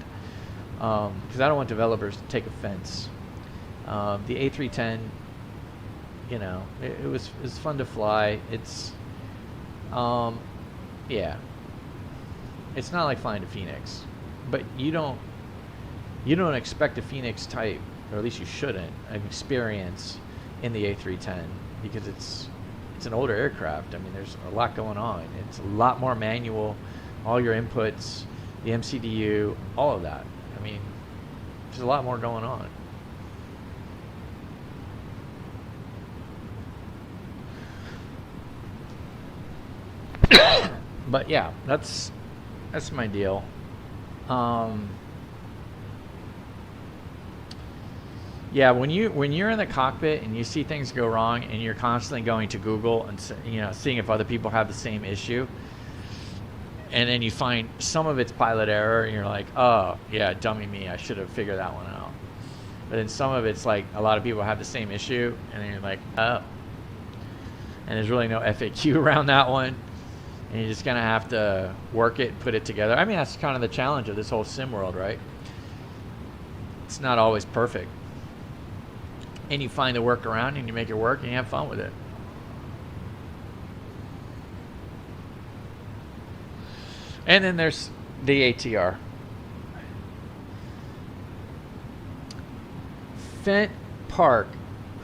Because I don't want developers to take offense. The A310, it was fun to fly. It's. Yeah. It's not like flying a Phoenix, but you don't expect a Phoenix type, or at least you shouldn't, an experience in the A310 because it's an older aircraft. I mean, there's a lot going on. It's a lot more manual, all your inputs, the MCDU, all of that. I mean, there's a lot more going on. But yeah, that's my deal. Yeah, when you're in the cockpit and you see things go wrong and you're constantly going to Google and seeing if other people have the same issue, and then you find some of it's pilot error and you're like, oh yeah, dummy me, I should have figured that one out. But then some of it's like a lot of people have the same issue and then you're like, oh, and there's really no FAQ around that one. And you're just going to have to work it, put it together. I mean, that's kind of the challenge of this whole sim world, right? It's not always perfect. And you find a workaround and you make it work and you have fun with it. And then there's the ATR. Fent Park.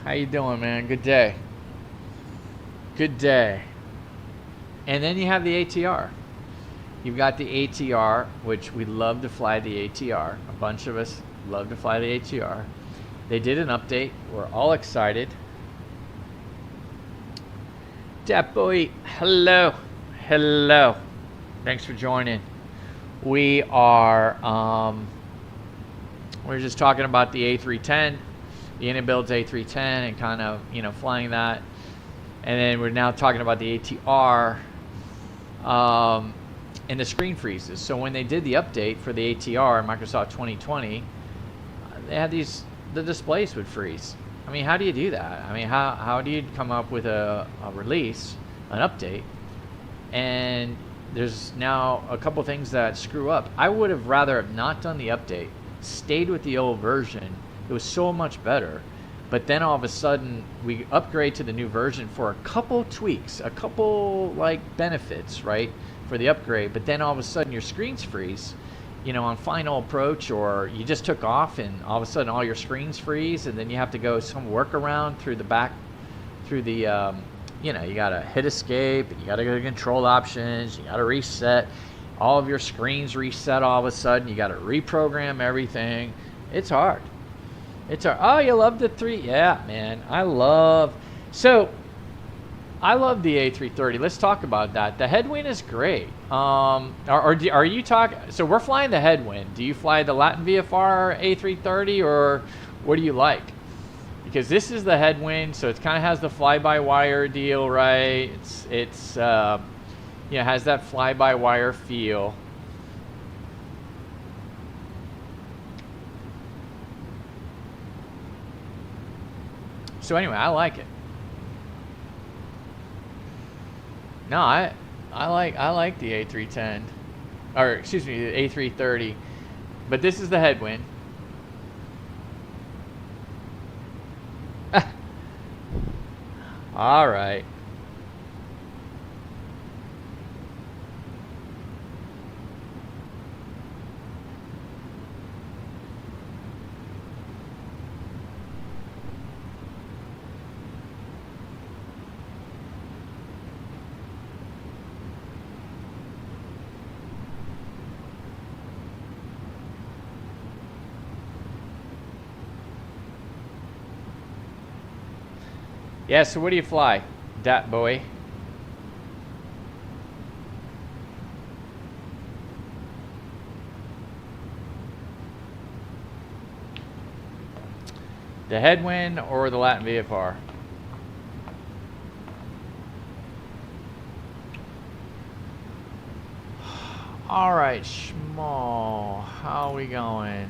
How you doing, man? Good day. Good day. And then you have the ATR. You've got the ATR, which we love to fly the ATR. A bunch of us love to fly the ATR. They did an update. We're all excited. Depoy, hello. Hello. Thanks for joining. We are, we're just talking about the A310, the iniBuilds A310, and kind of, flying that. And then we're now talking about the ATR. And the screen freezes. So when they did the update for the ATR in Microsoft 2020, they had the displays would freeze. I mean, how do you do that? I mean, how do you come up with a release, an update, and there's now a couple things that screw up? I would have rather have not done the update, stayed with the old version. It was so much better. But then all of a sudden, we upgrade to the new version for a couple tweaks, a couple like benefits, right, for the upgrade. But then all of a sudden, your screens freeze, you know, on final approach, or you just took off and all of a sudden all your screens freeze, and then you have to go some workaround through the back, through the, you know, you gotta hit escape, and you gotta go to control options, you gotta reset, all of your screens reset all of a sudden, you gotta reprogram everything. It's hard. It's hard. Oh, you love the 3? Yeah, man, I love the A330. Let's talk about that. The Headwind is great. Are you talking? So we're flying the Headwind. Do you fly the Latin VFR A330, or what do you like? Because this is the Headwind, so it kind of has the fly-by-wire deal, right? It's you know, has that fly-by-wire feel. So anyway, I like it. No, I like the A310, or excuse me, the A330, but this is the Headwind. All right. Yeah, so what do you fly, dat boy? The Headwind or the Latin VFR? All right, Schmo, how are we going?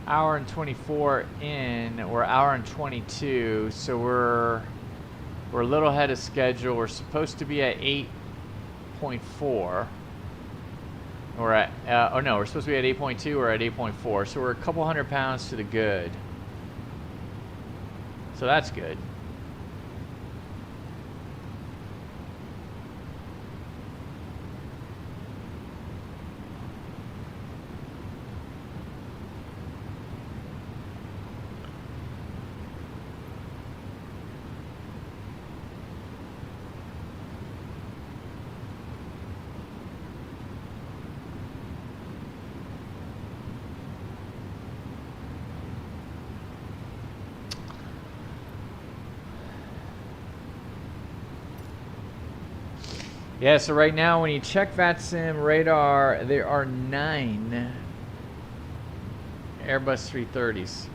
Hour and 24 in, we're hour and 22, so we're a little ahead of schedule. We're supposed to be at 8.4. We're at, oh no, we're supposed to be at 8.2, we're at 8.4, so we're a couple 100 pounds to the good. So that's good. Yeah, so right now when you check VATSIM radar, there are 9 Airbus 330s.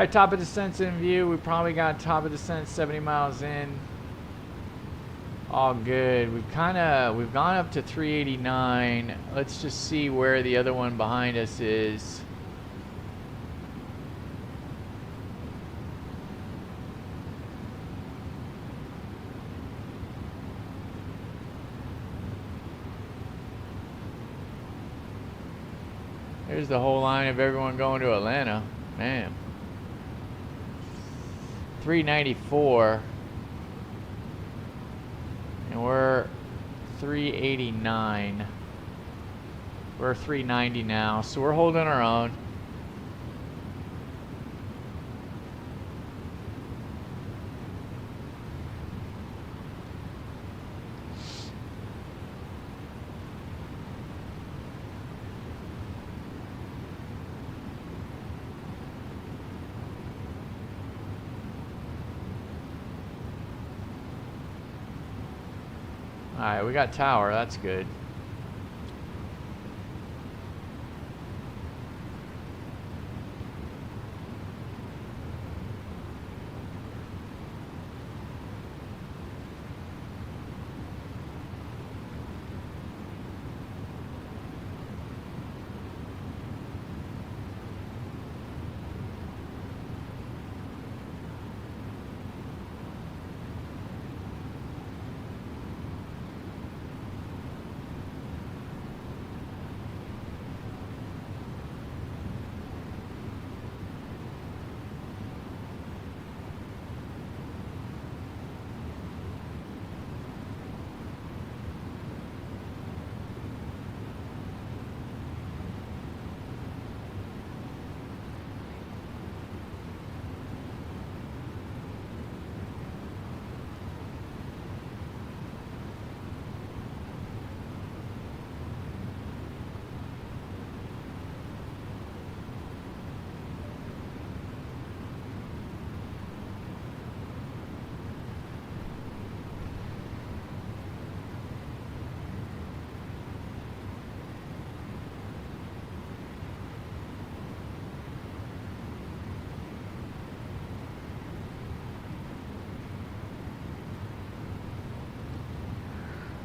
Alright, top of descent's in view. We probably got top of descent 70 miles in. All good. We've gone up to 389. Let's just see where the other one behind us is. There's the whole line of everyone going to Atlanta. Man. 394. And we're 389. We're 390 now, so we're holding our own. Alright, we got tower, that's good.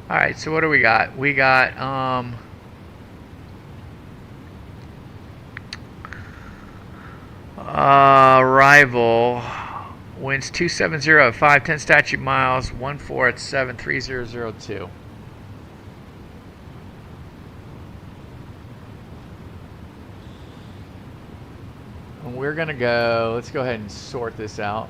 Alright, so what do we got? We got arrival winds 270 at 510 statute miles, 14 at 73002. And we're gonna go, let's go ahead and sort this out.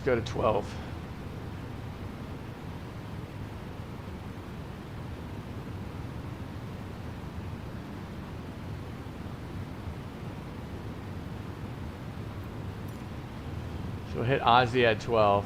Go to 12. So we'll hit Aussie at 12.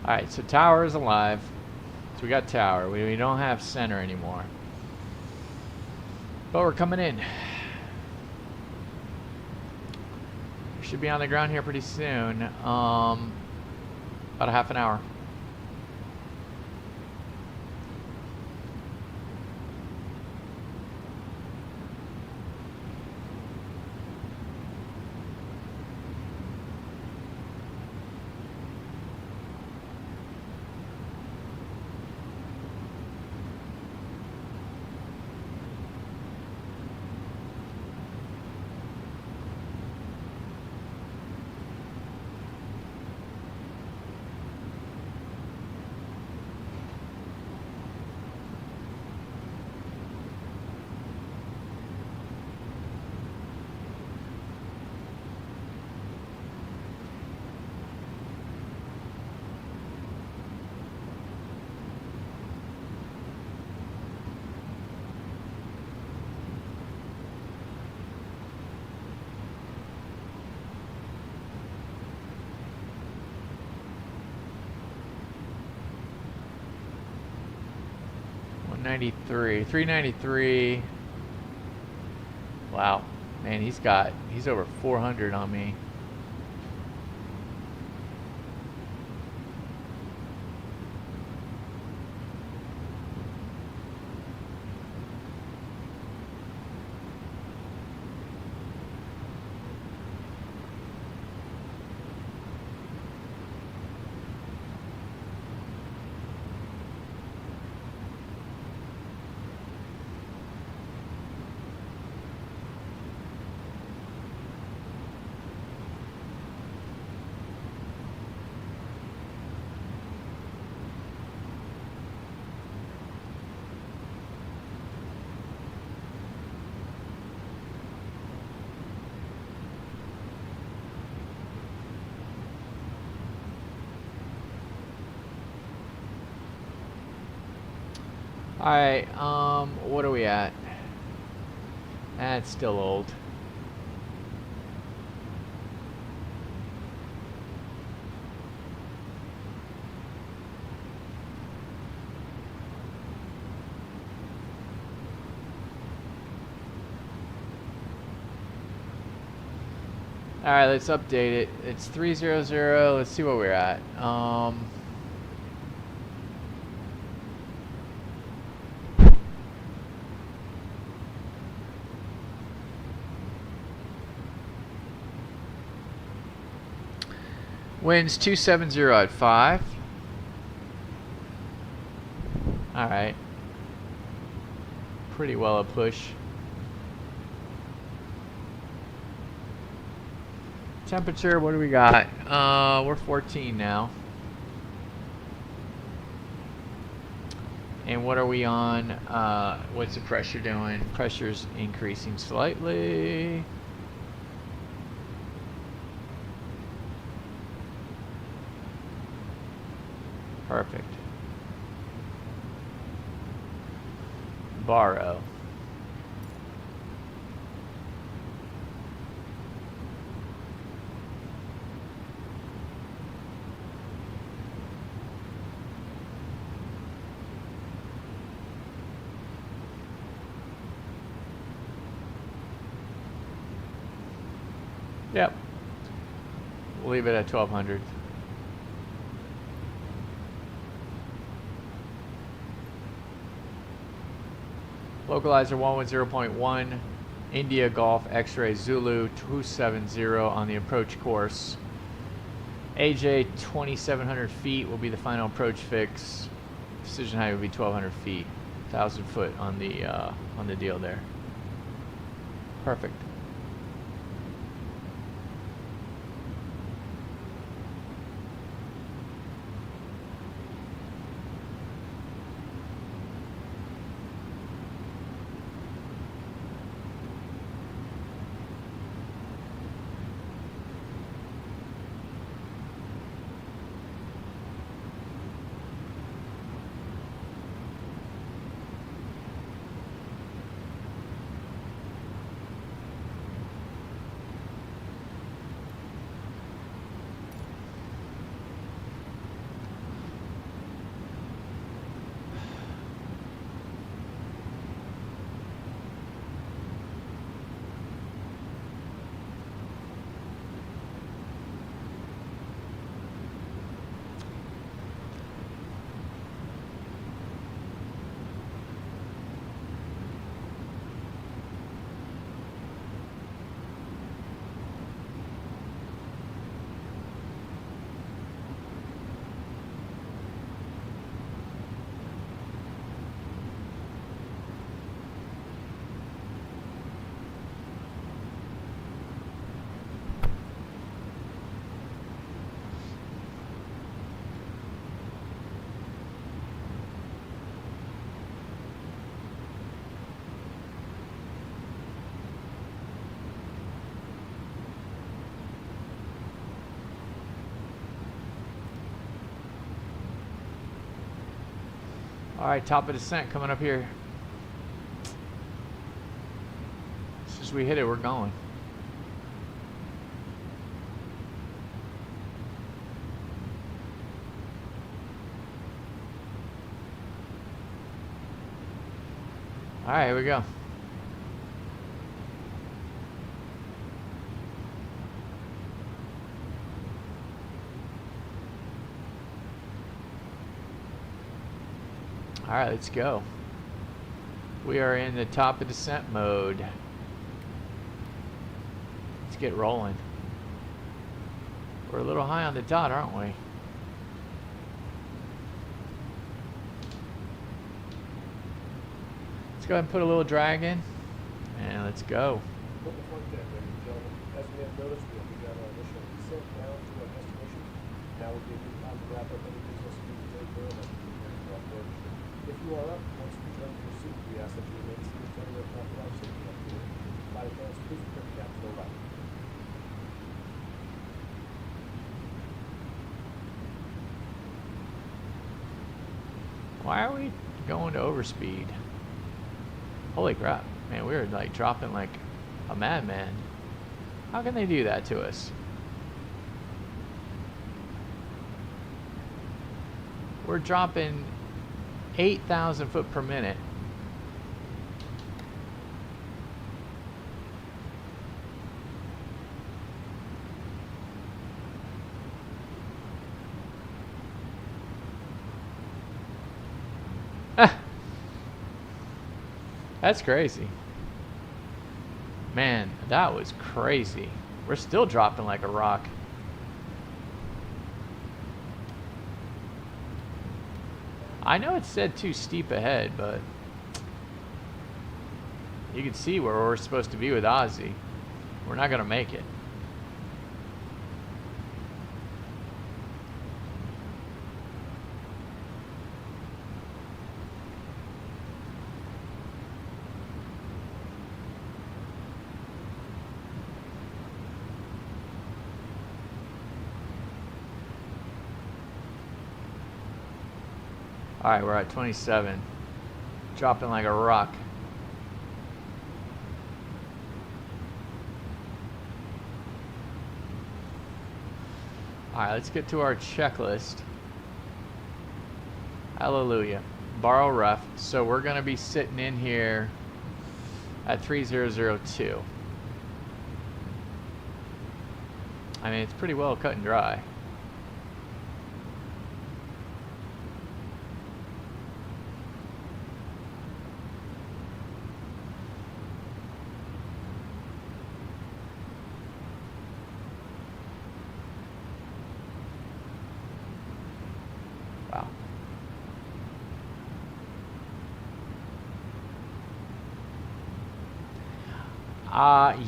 Alright, so tower is alive. So we got tower. We don't have center anymore. But we're coming in. We should be on the ground here pretty soon. About a half an hour. 193, 393. Wow, man, he's over 400 on me. Alright, what are we at? That's still old. Alright, let's update it. It's 300. Let's see what we're at. Winds 270 at 5. Alright. Pretty well a push. Temperature, what do we got? We're 14 now. And what are we on? What's the pressure doing? Pressure's increasing slightly. Perfect. Borrow. Yep. We'll leave it at 1200. Localizer 110.1, India Golf X-Ray Zulu 270 on the approach course. AJ 2700 feet will be the final approach fix. Decision height will be 1200 feet, 1000 foot on the deal there. Perfect. Alright, top of descent coming up here. As soon as we hit it, we're going. All right, here we go. All right, let's go. We are in the top of descent mode. Let's get rolling. We're a little high on the dot, aren't we? Let's go ahead and put a little drag in, and let's go. Welcome to flight deck, ladies and gentlemen. As we have noticed, we have begun our initial descent down to our destination. Now would be a good time to wrap up any business you need to take care of as we prepare for approach. If you are up, once you return to your seat, we ask that you remain seated until the aircraft arrives safely up here. Flight attendants, please prepare the cap to the right. Why are we going to overspeed? Holy crap, man, we were like dropping like a madman. How can they do that to us? We're dropping 8,000 foot per minute. That's crazy. Man, that was crazy. We're still dropping like a rock. I know it said too steep ahead, but you can see where we're supposed to be with Ozzy. We're not gonna make it. All right, we're at 27, dropping like a rock. All right, let's get to our checklist. Hallelujah. Borrow rough. So we're gonna be sitting in here at 3002. I mean, it's pretty well cut and dry.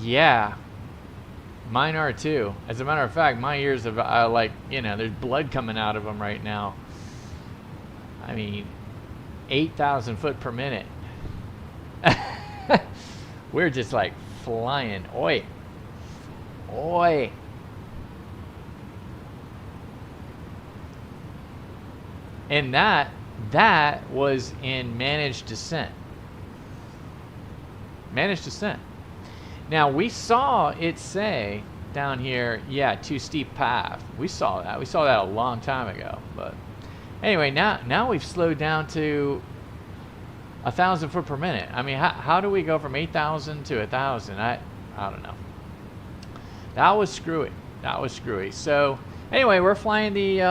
Yeah, mine are too. As a matter of fact, my ears have, like, you know, there's blood coming out of them right now. I mean, 8,000 foot per minute. We're just like flying. Oi. Oi. And that was in managed descent. Managed descent. Now we saw it say down here, yeah, too steep path. We saw that. We saw that a long time ago. But anyway, now we've slowed down to 1,000 foot per minute. I mean, how do we go from 8,000 to 1,000? I don't know. That was screwy. That was screwy. So anyway, we're flying the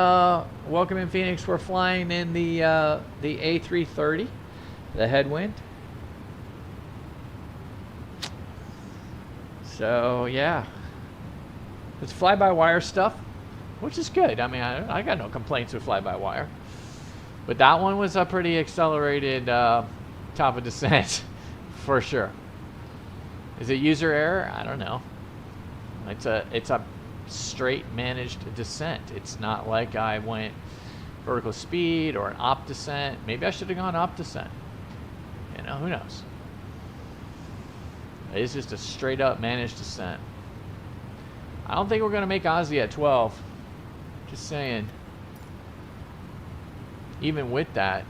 welcome in Phoenix. We're flying in the A330, the Headwind. So yeah, it's fly-by-wire stuff, which is good. I mean, I got no complaints with fly-by-wire, but that one was a pretty accelerated top of descent for sure. Is it user error? I don't know. It's a straight managed descent. It's not like I went vertical speed or an op descent. Maybe I should have gone op descent. You know, who knows? It's just a straight up managed descent. I don't think we're going to make Ozzy at 12. Just saying. Even with that.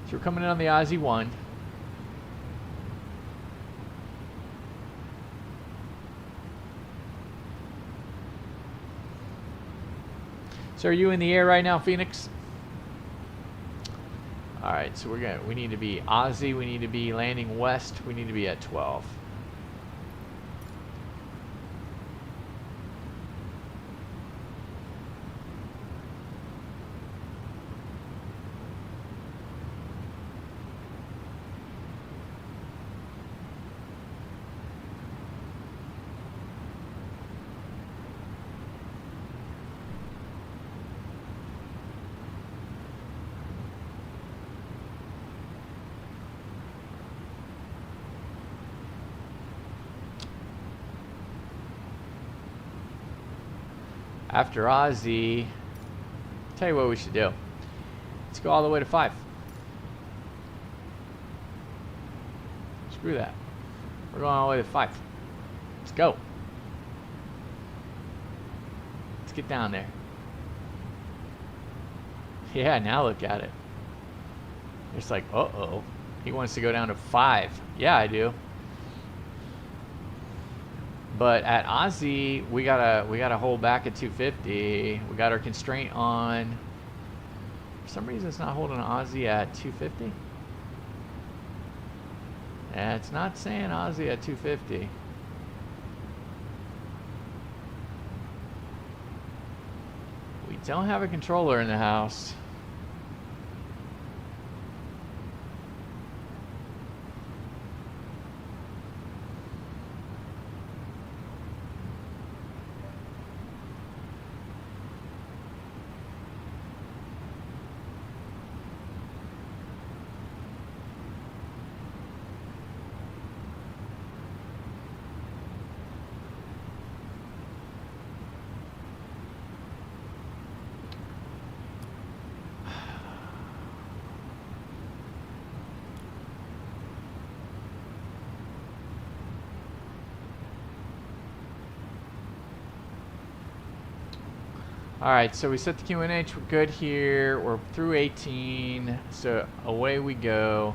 So we're coming in on the Ozzy 1. So are you in the air right now, Phoenix? right, so we need to be Aussie, we need to be landing west, we need to be at 12. After Aussie, tell you what we should do. Let's go all the way to 5. Screw that. We're going all the way to 5. Let's go. Let's get down there. Yeah, now look at it. It's like, uh-oh. He wants to go down to 5. Yeah, I do. But at Aussie, we gotta hold back at 250. We got our constraint on. For some reason, it's not holding Aussie at 250. Yeah, it's not saying Aussie at 250. We don't have a controller in the house. Alright, so we set the QNH, we're good here, we're through 18, so away we go.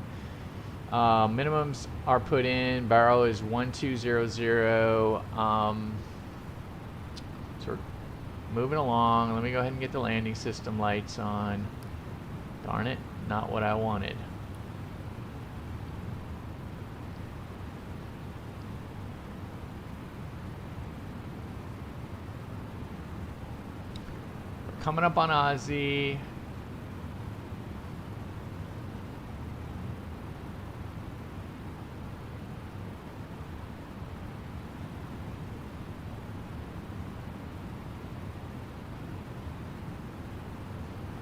Minimums are put in, barrel is 1200, so we're moving along. Let me go ahead and get the landing system lights on. Darn it, not what I wanted. Coming up on Aussie.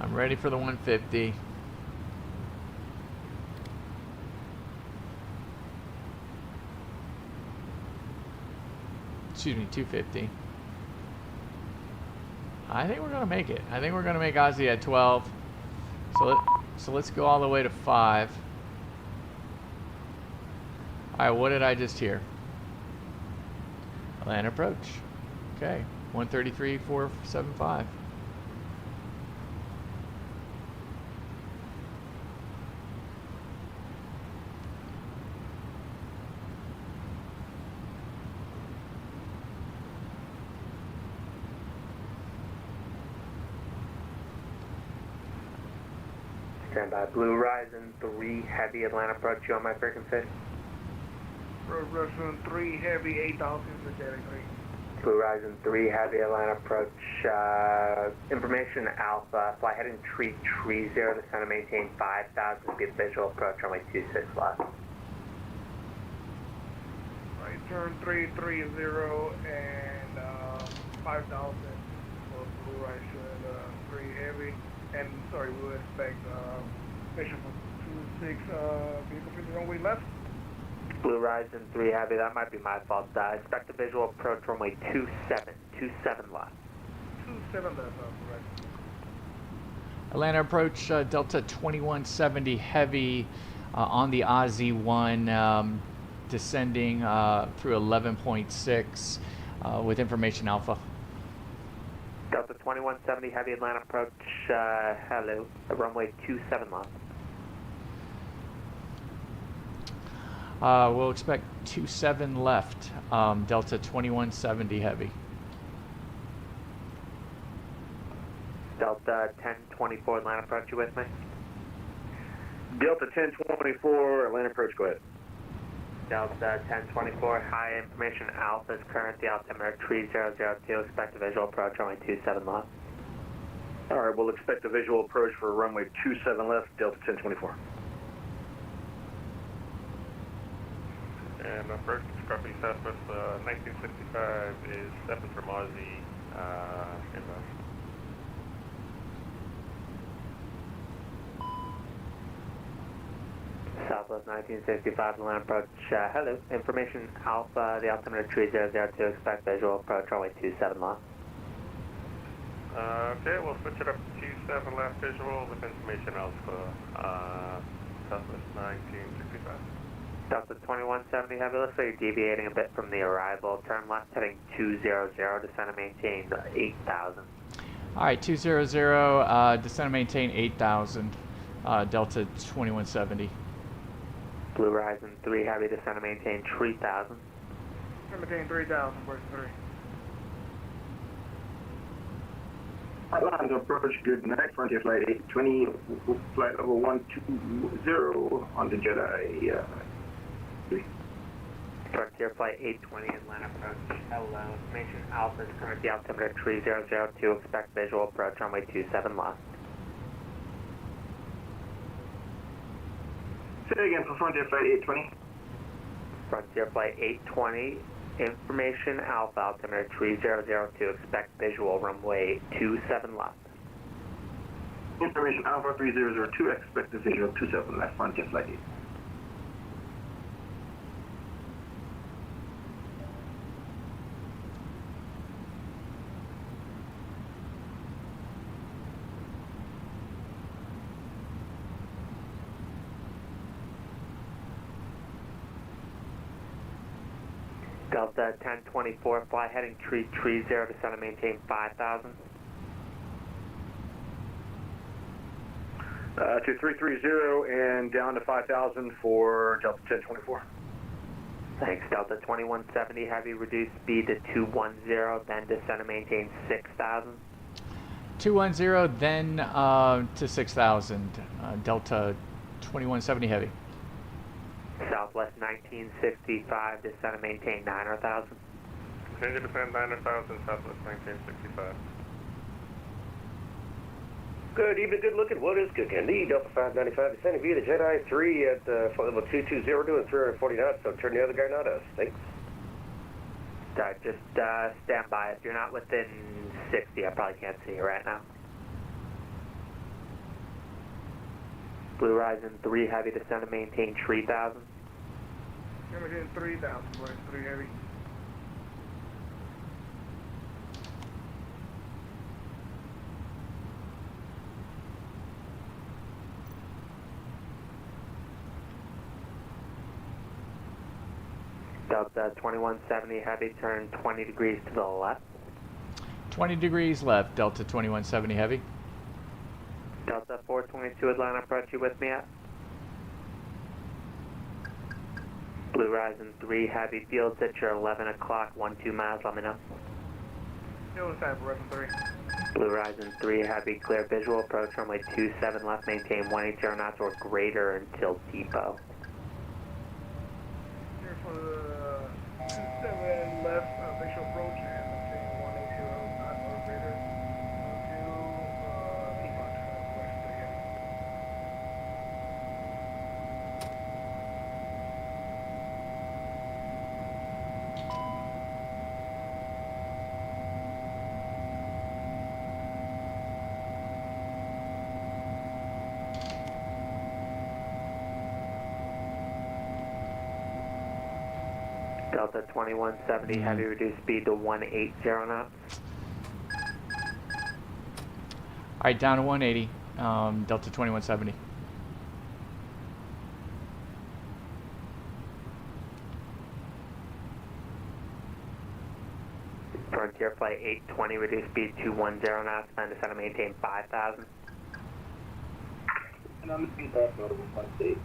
I'm ready for the 150. Excuse me, 250. I think we're gonna make it. I think we're gonna make Aussie at 12. So let's go all the way to 5. All right, what did I just hear? Land approach. Okay, 133.475. Stand by. Blue Ryzen 3 Heavy Atlanta approach you on my frequency. Ryzen 3 Heavy 8000 Security 3. Blue Ryzen 3 Heavy Atlanta approach. Information Alpha. Fly heading 330 to center, maintain 5000 speed visual approach runway 26 left. Right, turn 330 and 5000 for Blue Ryzen 3 Heavy. And sorry, we will expect mission for 26 vehicle 50 runway left. Blue Ryzen 3 Heavy, that might be my fault. Expect a visual approach runway 27 left. 27 left, correct. Atlanta approach, Delta 2170 Heavy on the Aussie 1, descending through 11.6 with information Alpha. Delta 2170 Heavy Atlanta approach, hello, runway 27 left. We'll expect 27 left, Delta 2170 Heavy. Delta 1024 Atlanta approach, you with me? Delta 1024, Atlanta approach, go ahead. Delta 1024, high information Alpha is currently altimeter 3002, expect a visual approach runway 27 left. All right, we'll expect a visual approach for runway 27 left, Delta 1024. And approach discovery Southwest 1965 is 7 from Aussie, inbound. Southwest 1965, Atlanta approach, hello, information Alpha, the altimeter 3002, expect visual approach runway 27 left. Okay, we'll switch it up to 27 left visual with information Alpha, Southwest 1965. Delta 2170 Heavy, looks like you're deviating a bit from the arrival. Turn left heading 200, descend and maintain 8,000. All right, 200, descend and maintain 8,000, Delta 2170. Blue Ryzen 3 Heavy, descend and maintain 3,000. Maintain 3,000, Burst 3. Atlanta approach, good night, Frontier Flight 820, flight level 120 on the Jedi 3. Frontier Flight 820, Atlanta approach, hello, information Alpha is currently altimeter 3002, expect visual approach runway 27 left. Say again for Frontier Flight 820. Frontier Flight 820, information Alpha, altimeter 3002, expect visual runway 27 left. Information Alpha 3002, expect a visual 27 left, Frontier Flight 8. Delta 1024, fly heading 330, descend and maintain 5,000. To 330 and down to 5,000 for Delta 1024. Thanks, Delta 2170, heavy, reduce speed to 210, then descend and maintain 6,000. 210, then to 6,000, Delta 2170 Heavy. Southwest 1965, descend and maintain 9,000. Continue to descend 9,000, Southwest 1965. Good evening, good looking. What is cooking? The Delta 595 descending via the Jedi 3 at flight level 220 doing 340 knots, so turn the other guy, not us. Thanks. Just stand by. If you're not within 60, I probably can't see you right now. Blue Ryzen 3 heavy, descend and maintain 3,000. Maintain 3,000, Burst 3 heavy. Delta 2170 heavy, turn 20 degrees to the left. 20 degrees left, Delta 2170 Heavy. Delta 422 Atlanta approach, you with me at? Blue Ryzen 3 heavy, fields at your 11 o'clock, 12 miles, let me know. Still time for Ryzen 3. Blue Ryzen 3 heavy, clear visual approach, runway 27 left, maintain 180 knots or greater until depot. Here for the 27 left, visual approach and maintain 180 knots or greater until depot, Burst 3 heavy. Delta 2170 heavy, reduce speed to 180 knots. All right, down to 180, Delta 2170. Frontier Flight 820, reduce speed to 210 knots, then descend and maintain 5,000.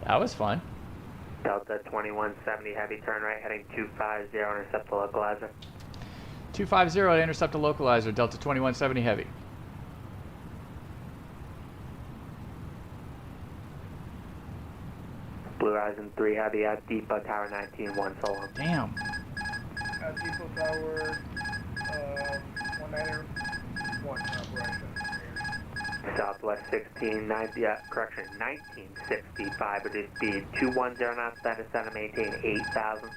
That was fun. Delta 2170 heavy, turn right heading 250, intercept the localizer. 250 to intercept a localizer, Delta 2170 Heavy. 3 Heavy at Depot Tower 19-1, so long. Damn. At Depot Tower, 191 operation. Southwest 1690, correction, 1965, reduced speed 210 knots, then descend to maintain 8,000.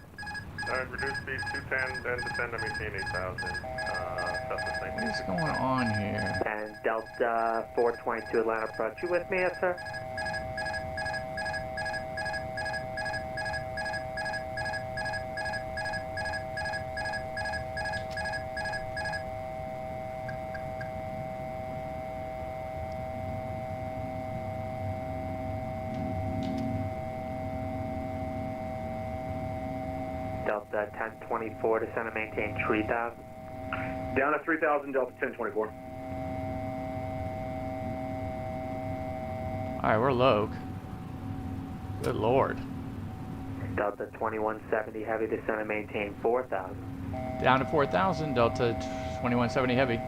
Alright, reduce speed 210, then descend to maintain 8,000. Southwest 19. What is going on here? And Delta 422 Atlanta approach. You with me, yes, sir? Delta 1024, descend to maintain 3,000. Down at 3,000, Delta 1024. Alright, we're low. Good lord. Delta 2170 Heavy, descend to maintain 4,000. Down to 4,000, Delta 2170 Heavy.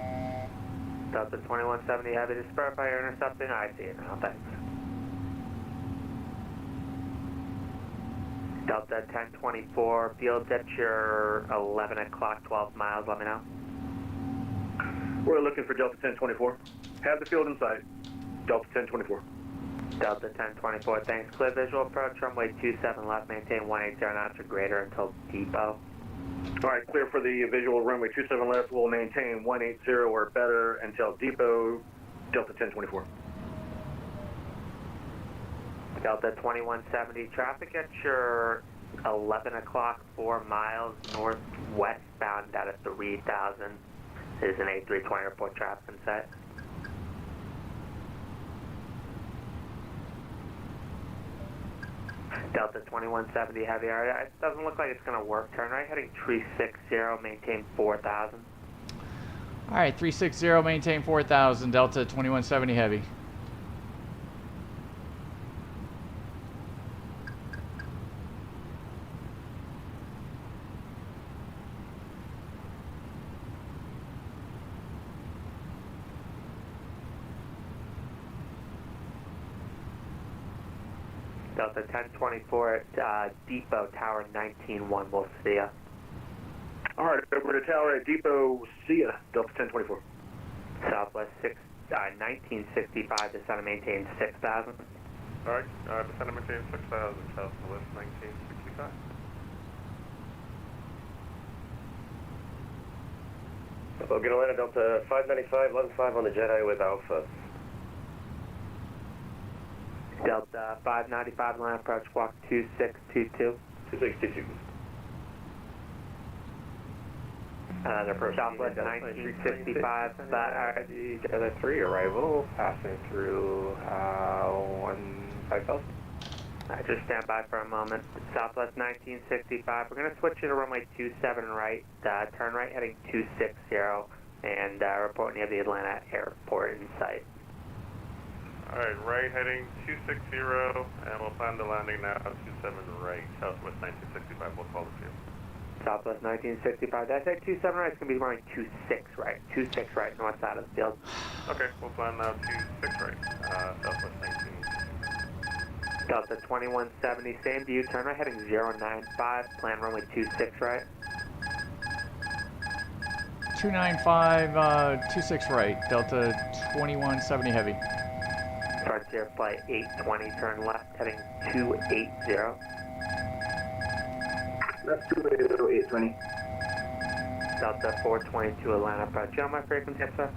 Delta 2170 Heavy, just verify you're intercepting. I see it now, thanks. Delta 1024, fields at your 11 o'clock, 12 miles, let me know. We're looking for Delta 1024. Have the field in sight. Delta 1024. Delta 1024, thanks. Clear visual approach, runway 27 left, maintain 180 knots or greater until depot. All right, clear for the visual runway 27 left. We'll maintain 180 or better until depot, Delta 1024. Delta 2170, traffic at your 11 o'clock, 4 miles northwestbound out of 3,000. Is an A320 report traffic in sight. Delta 2170 Heavy area. It doesn't look like it's going to work. Turn right heading 360, maintain 4,000. Alright, 360, maintain 4,000, Delta 2170 Heavy. Delta 1024 at Depot Tower 19-1, we'll see ya. All right, over to tower at Depot, see ya, Delta 1024. Southwest 1965, descend to maintain 6,000. All right, descend to maintain 6,000, Southwest 1965. Good Atlanta, Delta 595, 11-5 on the Jedi with Alpha. Delta 595, line approach, walk 2622. 2622. Southwest 1965, the 3 arrival, passing through 15,000. Alright, just stand by for a moment. Southwest 1965, we're going to switch you to runway 27 right, turn right heading 260, and report near the Atlanta Airport in sight. Alright, right heading 260, and we'll plan the landing now, 27 right, Southwest 1965, we'll call the field. Southwest 1965, did I say 27 right? It's going to be running 26 right, 26 right, north side of the field. Okay, we'll plan now 26 right, Southwest 1965. Delta 2170, same view, turn right heading 095, plan runway 26 right. 295, 26 right, Delta 2170 Heavy. Frontier flight 820, turn left heading 280. Left 280, 820. Delta 422 Atlanta approach. You on my frequency, yes, sir?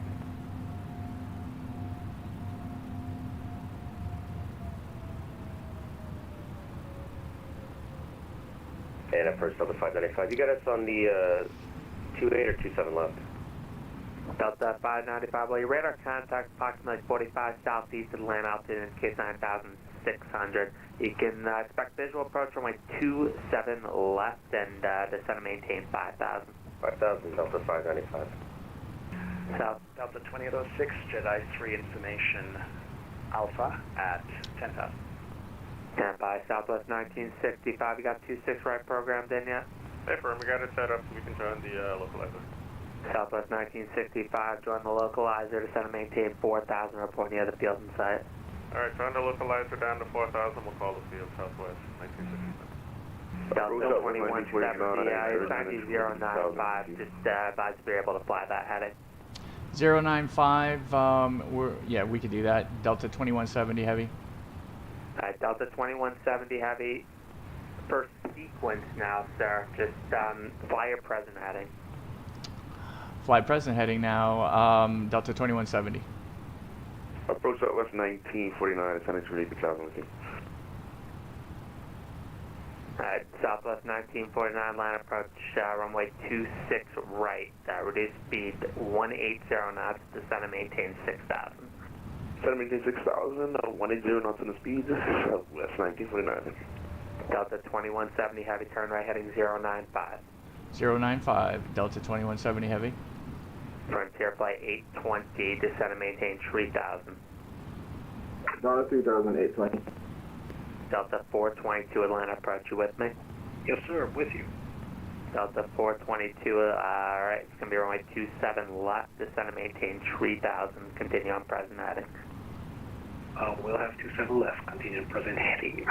And at first, Delta 595. You got us on the 28 or 27 left? Delta 595, well, your radar contact approximately 45 southeast Atlanta, altitude indicates 9,600. You can expect visual approach from like 27 left and descend and maintain 5,000. 5,000, Delta 595. South. Delta 2806, Jedi 3 information, Alpha at 10,000. Stand by, Southwest 1965, you got 26 right programmed in yet? Hey, firm, we got it set up so we can join the localizer. Southwest 1965, join the localizer, descend and maintain 4,000, report near the field in sight. Alright, join the localizer down to 4,000, we'll call the field, Southwest 1965. Delta 2170, it's 9095, just advise to be able to fly that heading. 095, we could do that. Delta 2170 heavy. Alright, Delta 2170 heavy. First sequence now, sir. Just fly your present heading. Fly present heading now, Delta 2170. Approach Southwest 1949, ascending to relief the clouds on the scene. Alright, Southwest 1949, line approach, runway 26 right. Reduce speed 180 knots, descend and maintain 6,000. Descend and maintain 6,000, 180 knots in the speed, Southwest 1949. Delta 2170 heavy, turn right heading 095. 095, Delta 2170 heavy. Frontier flight 820, descend and maintain 3,000. Delta 3820. Delta 422, Atlanta approach, you with me? Yes, sir, I'm with you. Delta 422, alright, it's going to be runway 27 left, descend and maintain 3,000, continue on present heading. We'll have 27 left, continue on present heading.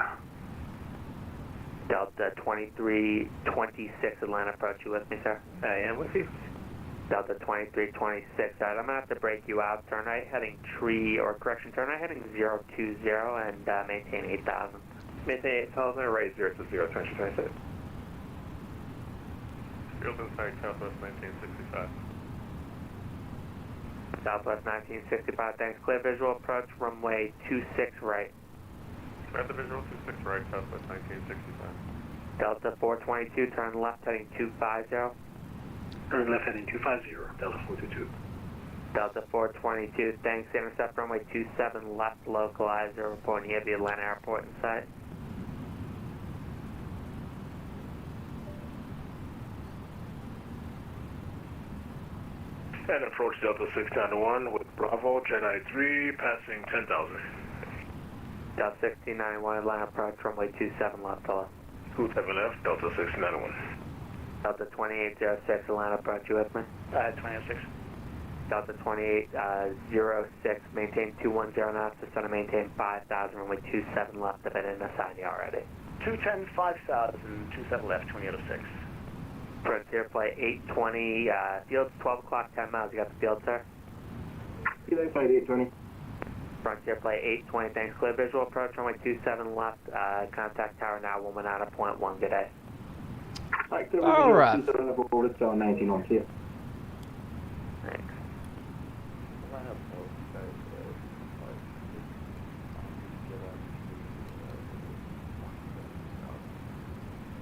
Delta 2326, Atlanta approach, you with me, sir? I am with you. Delta 2326, alright, I'm going to have to break you out, turn right heading turn right heading 020 and maintain 8,000. Maintain 8,000, right 0 to 0, 2026. Field inside Southwest 1965. Southwest 1965, thanks. Clear visual approach, runway 26 right. Grab the visual 26 right, Southwest 1965. Delta 422, turn left heading 250. Turn left heading 250, Delta 422. Delta 422, thanks. Intercept runway 27 left, localizer, reporting you have the Atlanta Airport in sight. And approach Delta 691 with Bravo, Jedi 3, passing 10,000. Delta 1691, Atlanta approach, runway 27 left, hello. 27 left, Delta 691. Delta 2806, Atlanta approach, you with me? 206. Delta 2806, maintain 210 knots, descend and maintain 5,000, runway 27 left, I've been assign you already. 210, 5,000, 27 left, 2806. Frontier flight 820, field's 12 o'clock, 10 miles, you got the field, sir? Kilo flight 820. Frontier flight 820, thanks. Clear visual approach, runway 27 left, contact tower now, 1 out of point 1, good day. All right. 19 on clear. Thanks.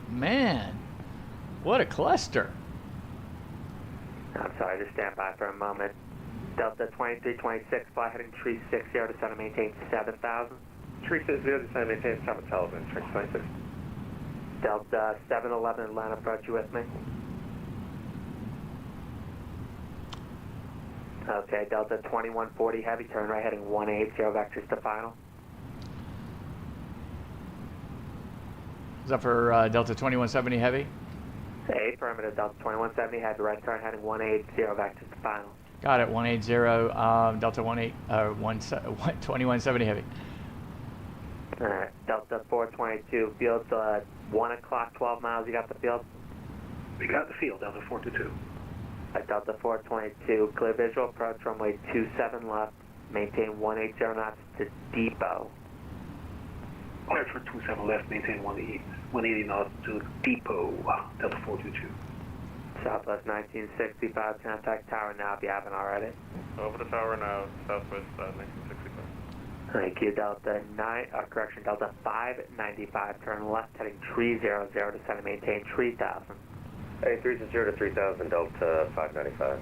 Man, what a cluster. I'm sorry, just stand by for a moment. Delta 2326, fly heading 360, descend and maintain 7,000. 360, descend and maintain 7,000, 326. Delta 711, Atlanta approach, you with me? Okay, Delta 2140, heavy, turn right heading 180, vectors to final. Is that for Delta 2170 heavy? Hey, affirmative, Delta 2170, heavy, right turn heading 180, vectors to final. Got it, 180, Delta 2170 heavy. Alright, Delta 422, field's 1 o'clock, 12 miles, you got the field? We got the field, Delta 422. Delta 422, clear visual approach, runway 27 left, maintain 180 knots to depot. Cleared for 27 left, maintain 180 knots to depot, Delta 422. Southwest 1965, contact tower now if you haven't already. Over the tower now, Southwest 1965. Thank you, Delta 595, turn left heading 300, descend and maintain 3,000. Hey, 300 to 3,000, Delta 595.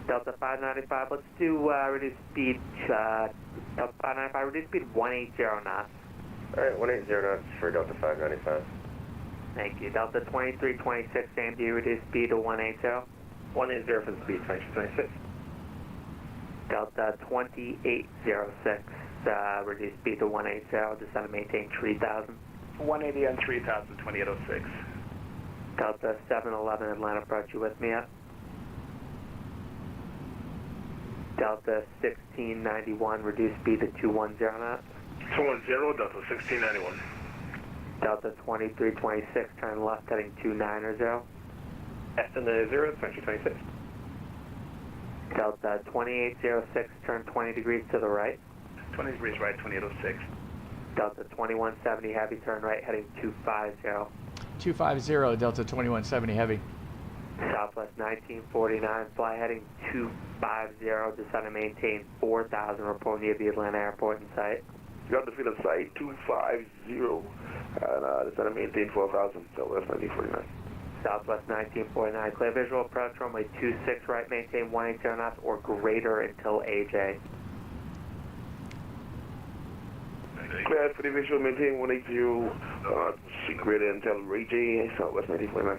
Delta 595, let's do reduce speed, Delta 595, reduce speed 180 knots. Alright, 180 knots for Delta 595. Thank you. Delta 2326, AMD, reduce speed to 180. 180 for the speed, 2226. Delta 2806, reduce speed to 180, descend and maintain 3,000. 180 and 3,000, 2806. Delta 711, Atlanta approach, you with me up? Delta 1691, reduce speed to 210 knots. 210, Delta 1691. Delta 2326, turn left heading 290. Aston 0, 2026. Delta 2806, turn 20 degrees to the right. 20 degrees right, 2806. Delta 2170, heavy, turn right heading 250. 250, Delta 2170 heavy. Southwest 1949, fly heading 250, descend and maintain 4000, report near the Atlanta Airport in sight. You got the field of sight 250, and descend and maintain 4,000, Southwest 1949. Southwest 1949, clear visual approach, runway 26 right, maintain 180 knots or greater until AJ. Clear for the visual, maintain 180, greater until AJ, Southwest 1949.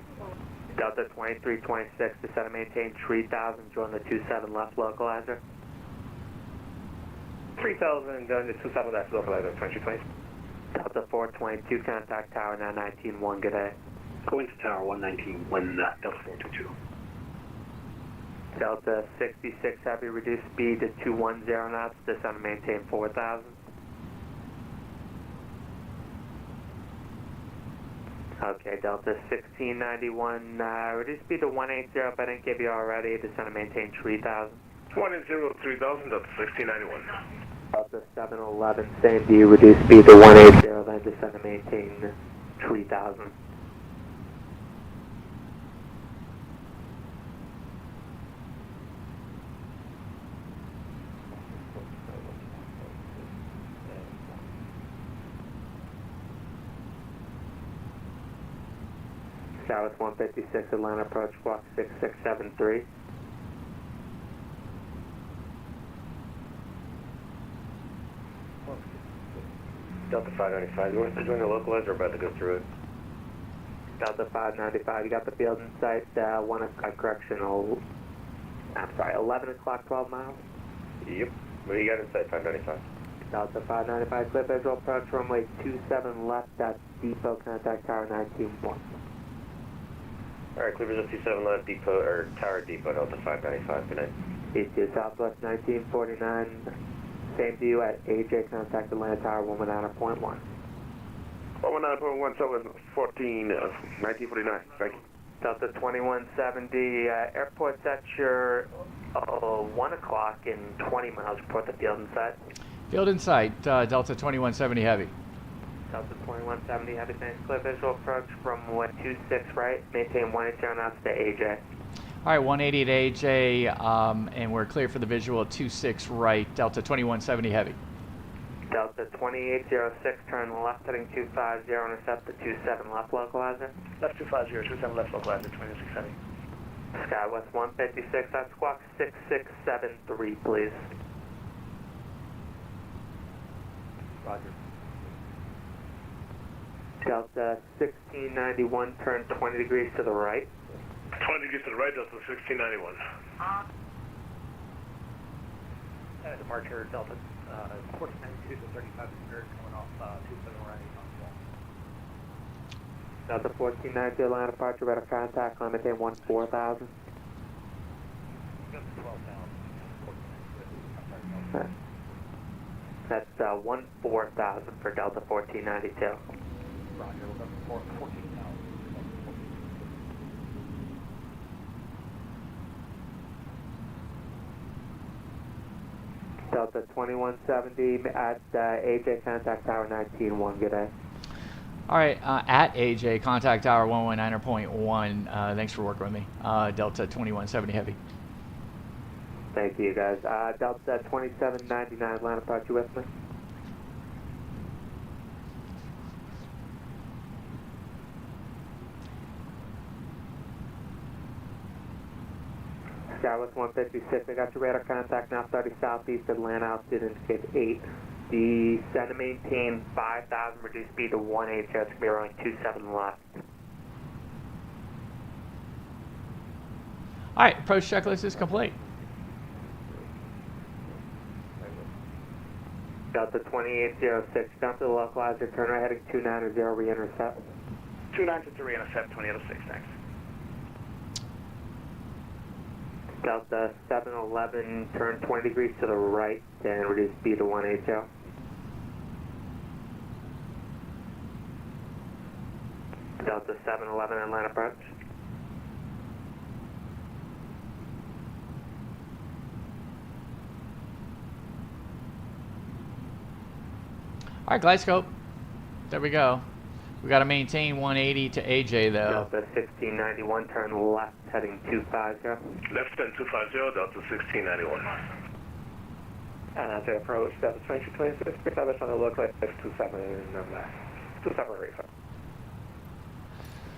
Delta 2326, descend and maintain 3000, join the 27 left localizer. 3000, join the 27 left localizer, 2020. Delta 422, contact tower now 191, good day. Going to tower 119, Delta 422. Delta 66 heavy, reduce speed to 210 knots, descend and maintain 4000. Okay, Delta 1691, reduce speed to 180, if I didn't give you already, descend and maintain 3000. 180, 3000, Delta 1691. Delta 711, same view, reduce speed to 180, then descend and maintain 3000. South 156, Atlanta approach, walk 6673. Delta 595, you want to join the localizer or about to go through it? Delta 595, you got the field in sight, 1 o'clock, correctional, I'm sorry, 11 o'clock, 12 miles? Yep. What do you got in sight, 595? Delta 595, clear visual approach, runway 27 left, at depot, contact tower 191. Alright, clear visual 27 left, depot, or tower depot, Delta 595, good night. East to Southwest 1949, same view at AJ, contact Atlanta Tower 119.1. 119.1, Southwest 14, 1949, thank you. Delta 2170, airport's at your 1 o'clock in 20 miles, report the field in sight. Field in sight, Delta 2170 heavy. Delta 2170, heavy, thanks, clear visual approach from 126 right, maintain 180 knots to AJ. All right, 180 at AJ, and we're clear for the visual 26 right, Delta 2170 heavy. Delta 2806, turn left heading 250, intercept the 27 left localizer. Left 250, 27 left localizer, 2670. Skywest 156, that's squawk 6673, please. Roger. Delta 1691, turn 20 degrees to the right. 20 degrees to the right, Delta 1691. Departure, Delta 1492 to 35 coming off 27 right on Delta 1492, Atlanta departure, radar contact, limit 14,000. That's 14,000 for Delta 1492. Roger, we're going for 14,000. Delta 2170 at AJ, contact tower 191, good day. All right, at AJ, contact tower 119.1. Thanks for working with me. Delta 2170 heavy. Thank you, guys. Delta 2799, Atlanta, approach, you with me? Skywest 156, I got your radar contact now 30 southeast Atlanta, altitude indicates 8. Descend and maintain 5,000, reduce speed to 180, it's going to be around 27 left. All right, approach checklist is complete. Delta 2806, jump to the localizer, turn right heading 290, re-intercept. 290 re-intercept, 2806, thanks. Delta 711, turn 20 degrees to the right and reduce speed to 180. Delta 711 Atlanta approach. All right, glide scope. There we go. We got to maintain 180 to AJ though. Delta 1691, turn left, heading 250. Left turn 250, Delta 1691. And as I approach Delta 2226, I was on the look like 27 left. 27 right.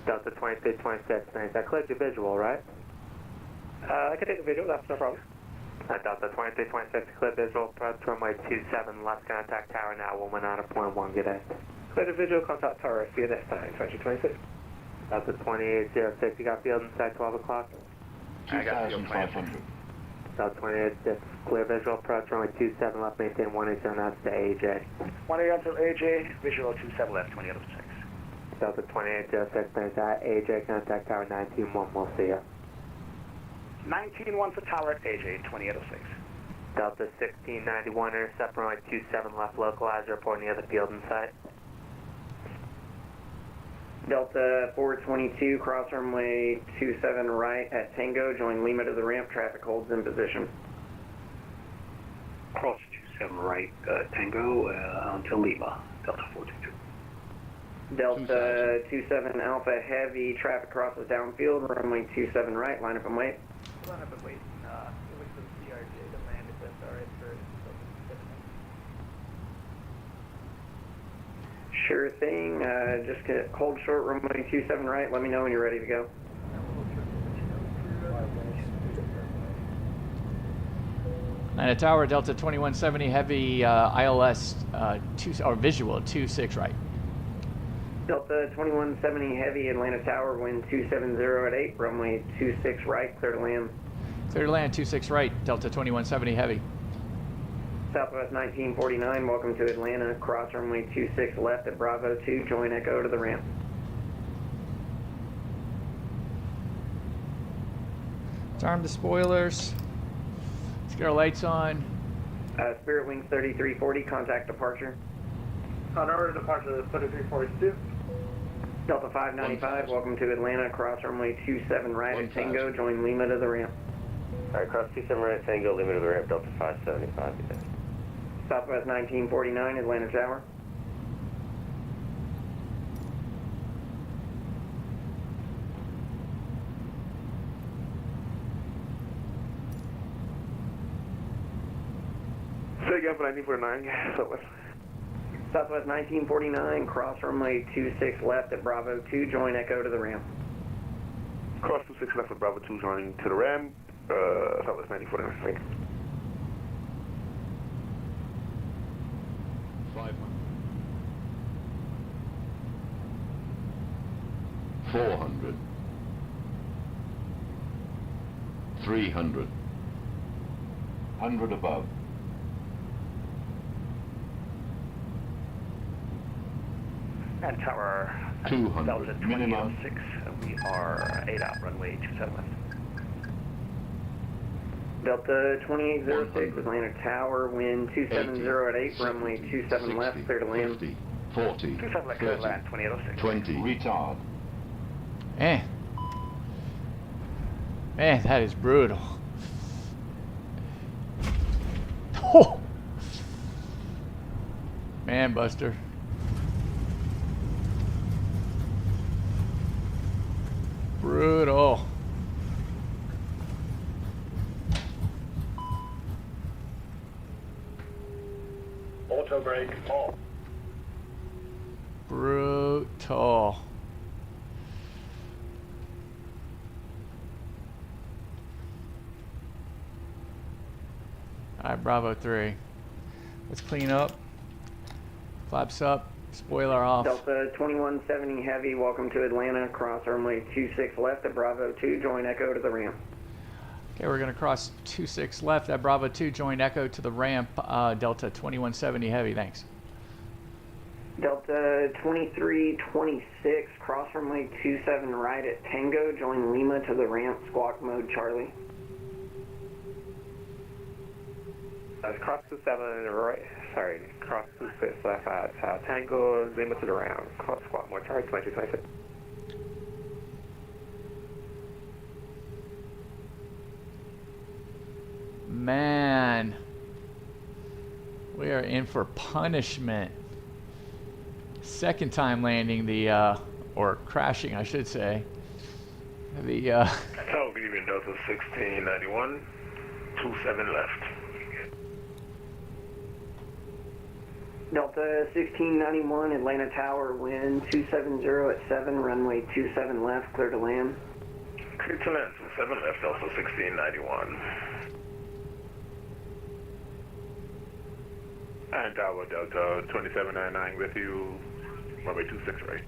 Delta 2326, nice. I clicked the visual, right? I can take a visual, that's no problem. Delta 2326, clip visual, approach runway 27 left, contact tower now, 119.1, good day. Clear the visual, contact tower, see you next time, 2026. Delta 2806, you got field inside 12 o'clock? I got field 500. Delta 2806, clear visual, approach runway 27 left, maintain 180 knots to AJ. 180 to AJ, visual 27 left, 2806. Delta 2806, nice. AJ, contact tower 191, we'll see you. 191 for tower at AJ, 2806. Delta 1691, intercept runway 27 left, localizer, reporting the other field in sight. Delta 422, cross runway 27 right at Tango, join Lima to the ramp, traffic holds in position. Cross 27 right, Tango, until Lima, Delta 422. Delta 27 Alpha Heavy, traffic crosses downfield, runway 27 right, line up and wait. Line up and wait, wait for the CRJ to land if that's alright for Sure thing, just hold short, runway 27 right, let me know when you're ready to go. Atlanta Tower, Delta 2170 heavy, ILS or visual 26 right. Delta 2170 heavy, Atlanta Tower, wind 270 at 8, runway 26 right, clear to land. Clear to land 26 right, Delta 2170 heavy. Southwest 1949, welcome to Atlanta, cross runway 26 left at Bravo 2, join Echo to the ramp. Arm the spoilers. Let's get our lights on. Spirit Wings 3340, contact departure. On order departure 3342. Delta 595, welcome to Atlanta, cross runway 27 right at Tango, join Lima to the ramp. Alright, cross 27 right at Tango, Lima to the ramp, Delta 575. Southwest 1949, Atlanta Tower. Say again for 1949, Southwest. Southwest 1949, cross runway 26 left at Bravo 2, join Echo to the ramp. Cross 26 left with Bravo 2, joining to the ramp, Southwest 1949, thank you. 500. 400. 300. 100 above. And tower 200 Delta minimum. 2006, we are 8 out, runway 27 left. Delta 2806, Atlanta Tower, wind 270 at 8, runway 27 left, clear to land. 50, 40, 27 left, clear to land, 2806. 20, retard. Man, that is brutal. Oh. Man, Buster. Brutal. Auto brake, off. Brutal. Alright, Bravo 3. Let's clean up. Flaps up. Spoiler off. Delta 2170 heavy, welcome to Atlanta, cross runway 26 left at Bravo 2, join Echo to the ramp. Okay, we're going to cross 26 left at Bravo 2, join Echo to the ramp, Delta 2170 heavy, thanks. Delta 2326, cross runway 27 right at Tango, join Lima to the ramp, squawk mode Charlie. Cross 27 right, sorry, cross 26 left at Tango, Lima to the ramp, cross squawk mode Charlie 2226. man. We are in for punishment. Second time landing the, or crashing, I should say. The, Oh, good evening, Delta 1691. 27 left. Delta 1691, Atlanta Tower, wind 270 at 7, runway 27 left, clear to land. Clear to land, 27 left, Delta 1691. And Tower Delta 2799 with you, runway 26 right.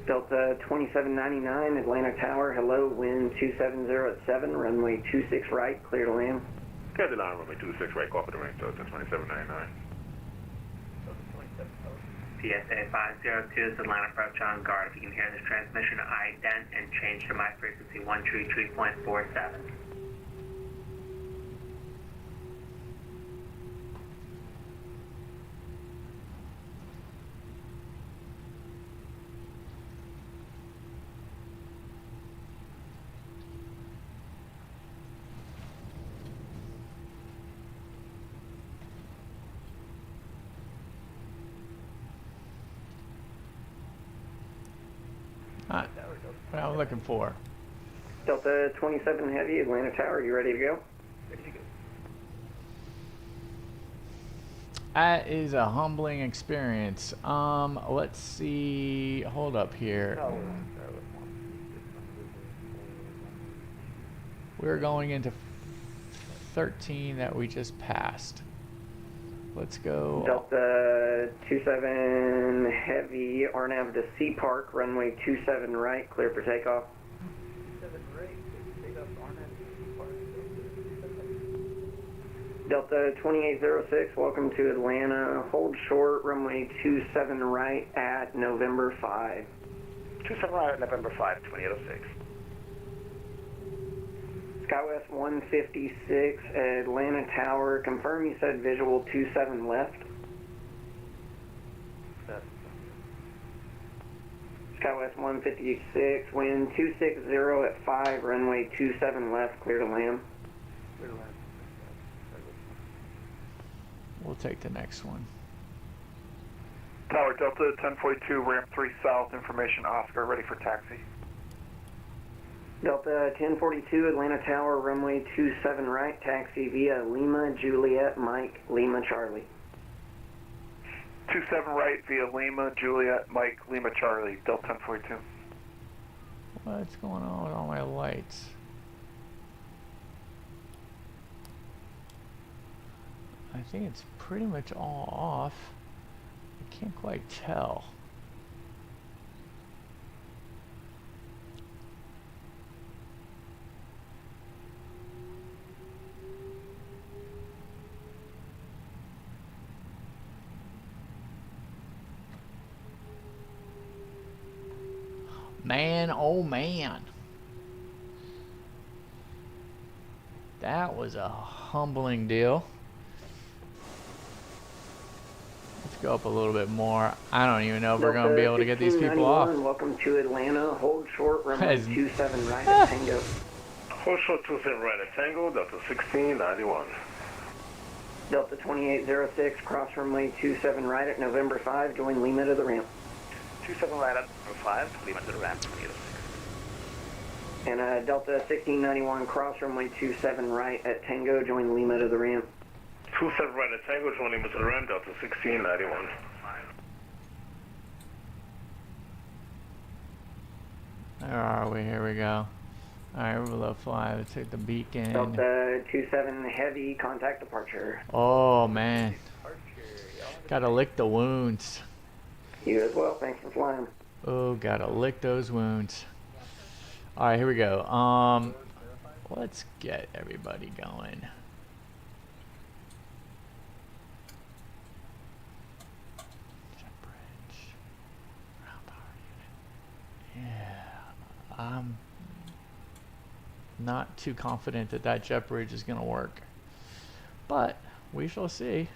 Delta 2799, Atlanta Tower, hello, wind 270 at 7, runway 26 right, clear to land. Clear to land, runway 26 right, copy the range, Delta 2799. PSA 502 is Atlanta approach on guard. If you can hear this transmission, ident and change to my frequency 133.47. What I'm looking for. Delta 27 Heavy, Atlanta Tower, you ready to go? That is a humbling experience. Let's see. Hold up here. We're going into 13 that we just passed. Let's go. Delta 27 Heavy, RNAV to Sea Park, runway 27 right, clear for takeoff. 27 right, takeoff RNAV to Sea Park. Delta 2806, welcome to Atlanta. Hold short, runway 27 right at November 5. 27 right, November 5, 2806. SkyWest 156, Atlanta Tower. Confirm you said visual 27 left. SkyWest 156, wind 260 at 5, runway 27 left, clear to land. Clear to land. We'll take the next one. Tower Delta 1042, ramp 3 south, information Oscar, ready for taxi. Delta 1042, Atlanta Tower, runway 27 right, taxi via Lima, Juliet, Mike, Lima, Charlie. 27 right via Lima, Juliet, Mike, Lima, Charlie, Delta 1042. What's going on with all my lights? I think it's pretty much all off. I can't quite tell. Man, oh man. That was a humbling deal. Let's go up a little bit more. I don't even know if we're going to be able to get these people off. Welcome to Atlanta. Hold short, runway 27 right at Tango. Hold short 27 right at Tango, Delta 1691. Delta 2806, cross runway 27 right at November 5, join Lima to the ramp. 27 right at November 5, Lima to the ramp, 2806. And Delta 1691, cross runway 27 right at Tango, join Lima to the ramp. 27 right at Tango, join Lima to the ramp, Delta 1691. Where are we? Here we go. Alright, we're below fly. Let's take the beacon. Delta 27 Heavy, contact departure. Oh, man. Gotta lick the wounds. You as well, thanks for flying. Oh, gotta lick those wounds. Alright, here we go. Let's get everybody going. Yeah, I'm not too confident that that jet bridge is going to work, but we shall see.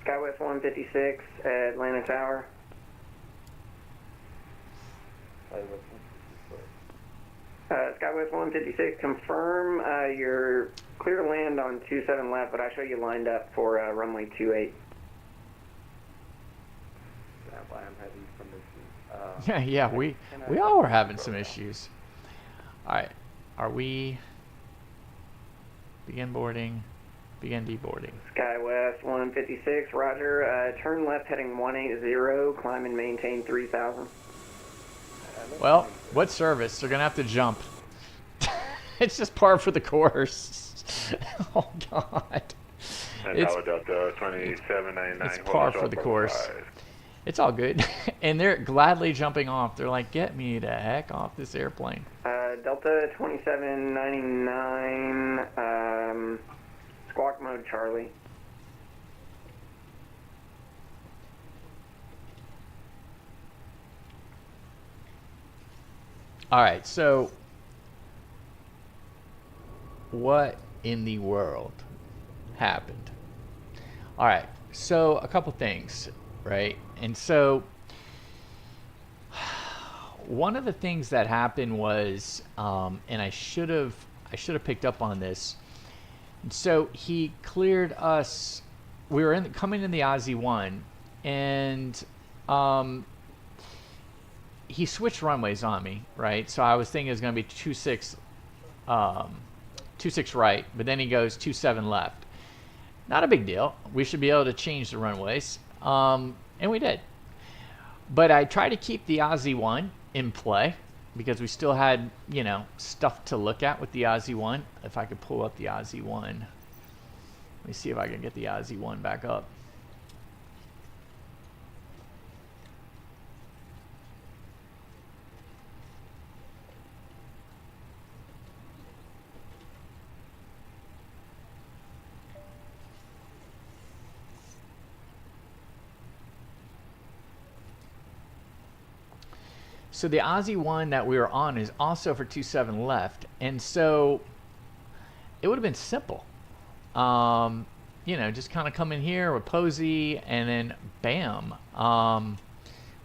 Skywest 156, Atlanta Tower. Skywest 156, confirm you're clear to land on 27 left, but I show you lined up for runway 28. That's why I'm having some issues. Yeah, we all were having some issues. All right, are we begin boarding, begin deboarding? Skywest 156, roger. Turn left heading 180, climb and maintain 3000. Well, what service? They're gonna have to jump. It's just par for the course. Oh God. It's Delta 2799. It's par for the course. It's all good. And they're gladly jumping off. They're like, get me the heck off this airplane. Delta 2799, squawk mode Charlie. All right, so what in the world happened? All right, so a couple things, right? And so one of the things that happened was, and I should have picked up on this. So he cleared us. We were coming in the Aussie 1, and he switched runways on me, right? So I was thinking it was going to be 26 right, but then he goes 27 left. Not a big deal. We should be able to change the runways, and we did. But I tried to keep the Aussie 1 in play because we still had, you know, stuff to look at with the Aussie 1. If I could pull up the Aussie 1. Let me see if I can get the Aussie 1 back up. So the Aussie 1 that we were on is also for 27 left, and so it would have been simple. You know, just kind of come in here with Posey, and then bam.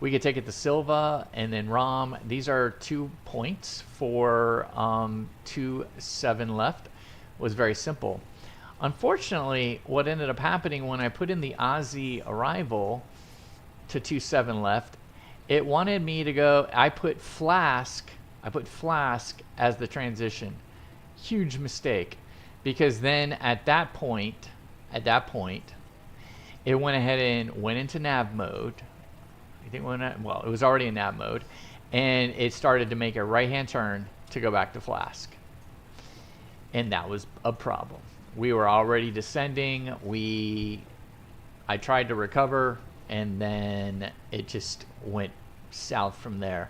We could take it to Silva, and then Rom. These are 2 points for 27 left. Was very simple. Unfortunately, what ended up happening when I put in the Aussie arrival to 27 left, it wanted me to go, I put Flask as the transition. Huge mistake, because then at that point, it went ahead and went into nav mode. I think it was already in nav mode, and it started to make a right-hand turn to go back to Flask. And that was a problem. We were already descending. I tried to recover, and then it just went south from there.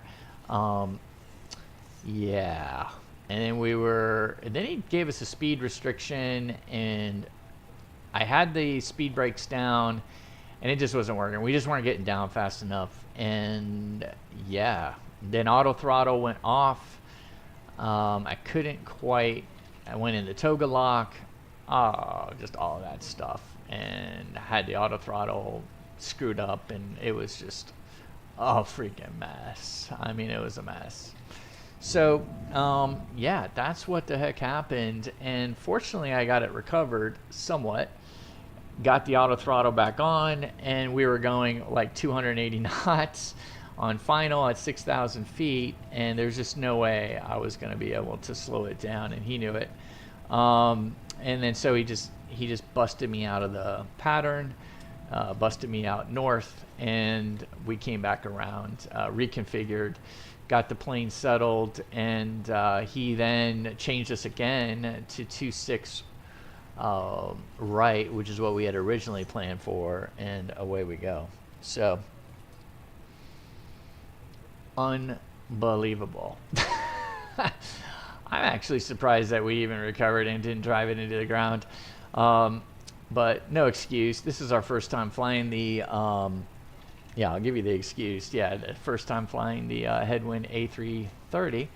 Yeah. And then he gave us a speed restriction, and I had the speed brakes down, and it just wasn't working. We just weren't getting down fast enough. And yeah, then auto throttle went off. I couldn't quite, I went into toga lock, just all of that stuff, and had the auto throttle screwed up, and it was just a freaking mess. I mean, it was a mess. So yeah, that's what the heck happened, and fortunately I got it recovered somewhat, got the auto throttle back on, and we were going like 280 knots on final at 6,000 feet, and there's just no way I was going to be able to slow it down, and he knew it. And then so he just busted me out of the pattern, busted me out north, and we came back around, reconfigured, got the plane settled, and he then changed us again to 26 right, which is what we had originally planned for, and away we go. So unbelievable. I'm actually surprised that we even recovered and didn't drive it into the ground. But no excuse. This is our first time flying the, yeah, I'll give you the excuse. Yeah, the first time flying the Headwind A330.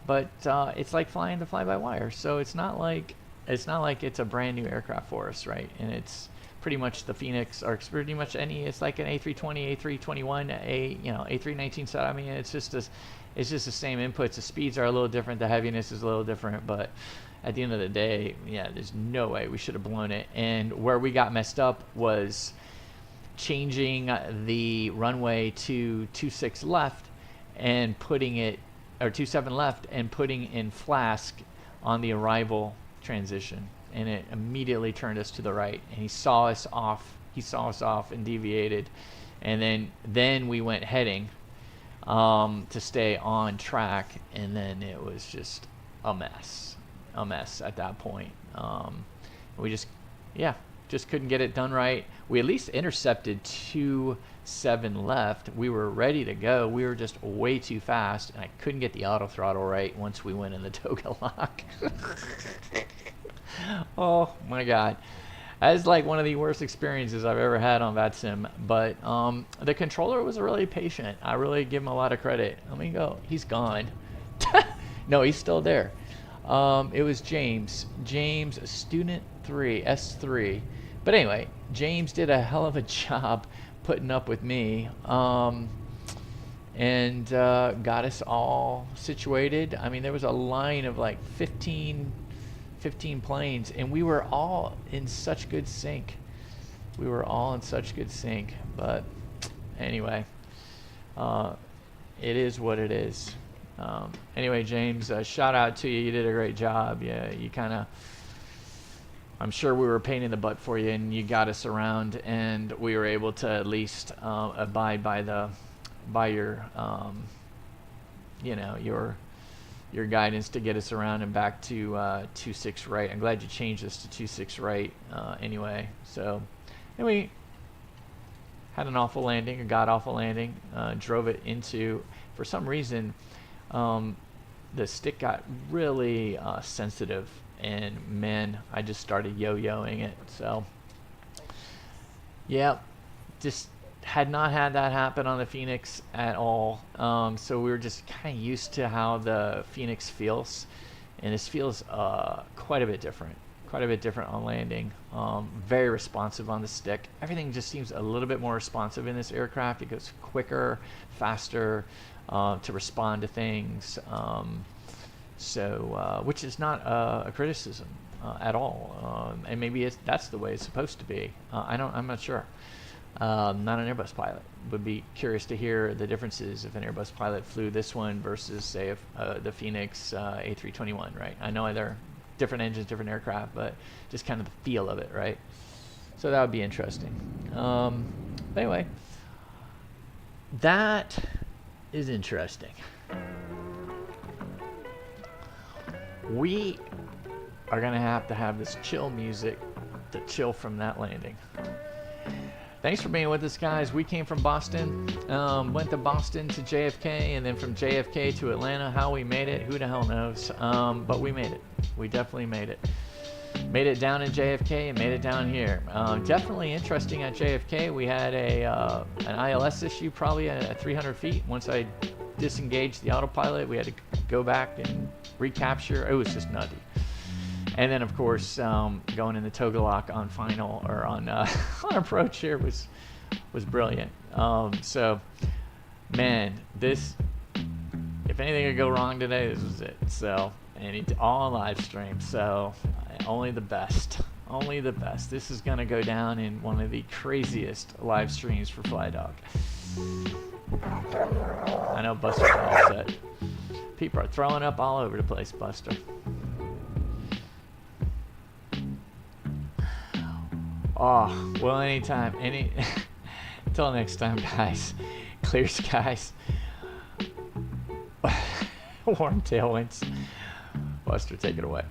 But it's like flying the fly-by-wire. So it's not like it's a brand new aircraft for us, right? And it's pretty much the Phoenix, or pretty much any. It's like an A320, A321, A319 set. I mean, it's just the same inputs. The speeds are a little different. The heaviness is a little different, but at the end of the day, yeah, there's no way we should have blown it. And where we got messed up was changing the runway to 26 left and putting it, or 27 left and putting in Flask on the arrival transition, and it immediately turned us to the right, and he saw us off and deviated, and then we went heading to stay on track, and then it was just a mess at that point. We just couldn't get it done right. We at least intercepted 27 left. We were ready to go. We were just way too fast, and I couldn't get the auto throttle right once we went in the toga lock. Oh my God. That is like one of the worst experiences I've ever had on VATSIM. But the controller was really patient. I really give him a lot of credit. Let me go. He's gone. No, he's still there. It was James, student 3, S3. But anyway, James did a hell of a job putting up with me, and got us all situated. I mean, there was a line of like 15 planes, and we were all in such good sync. But anyway, it is what it is. Anyway, James, shout out to you. You did a great job. Yeah, you kind of, I'm sure we were a pain in the butt for you, and you got us around, and we were able to at least abide by your your guidance to get us around and back to 26 right. I'm glad you changed us to 26 right anyway. So, and we had an awful landing, a god-awful landing. Drove it into, for some reason, the stick got really sensitive, and man, I just started yo-yoing it. So, yeah, just had not had that happen on the Phoenix at all. So we were just kind of used to how the Phoenix feels, and this feels quite a bit different on landing. Very responsive on the stick. Everything just seems a little bit more responsive in this aircraft. It goes quicker, faster to respond to things. Which is not a criticism at all, and maybe that's the way it's supposed to be. I'm not sure. Not an Airbus pilot. Would be curious to hear the differences if an Airbus pilot flew this one versus, say, the Phoenix A321, right? I know they're different engines, different aircraft, but just kind of the feel of it, right? So that would be interesting. Anyway, that is interesting. We are going to have this chill music to chill from that landing. Thanks for being with us, guys. We came from Boston, went to Boston to JFK, and then from JFK to Atlanta. How we made it, who the hell knows? But we made it. We definitely made it. Made it down in JFK and made it down here. Definitely interesting at JFK. We had an ILS issue probably at 300 feet. Once I disengaged the autopilot, we had to go back and recapture. It was just nutty. And then, of course, going in the toga lock on final, or on approach here was brilliant. So, man, if anything could go wrong today, this was it. So, and all on live stream. So, only the best. Only the best. This is going to go down in one of the craziest live streams for FlyDog. I know Buster's all set. People are throwing up all over the place, Buster. Oh, well, anytime. Until next time, guys. Clear skies. Warm tailwinds. Buster, take it away.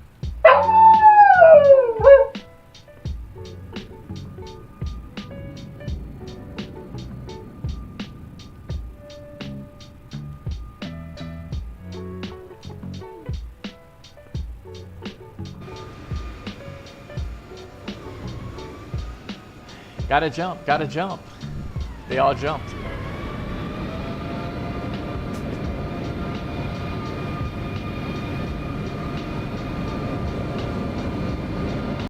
Gotta jump, gotta jump. They all jumped.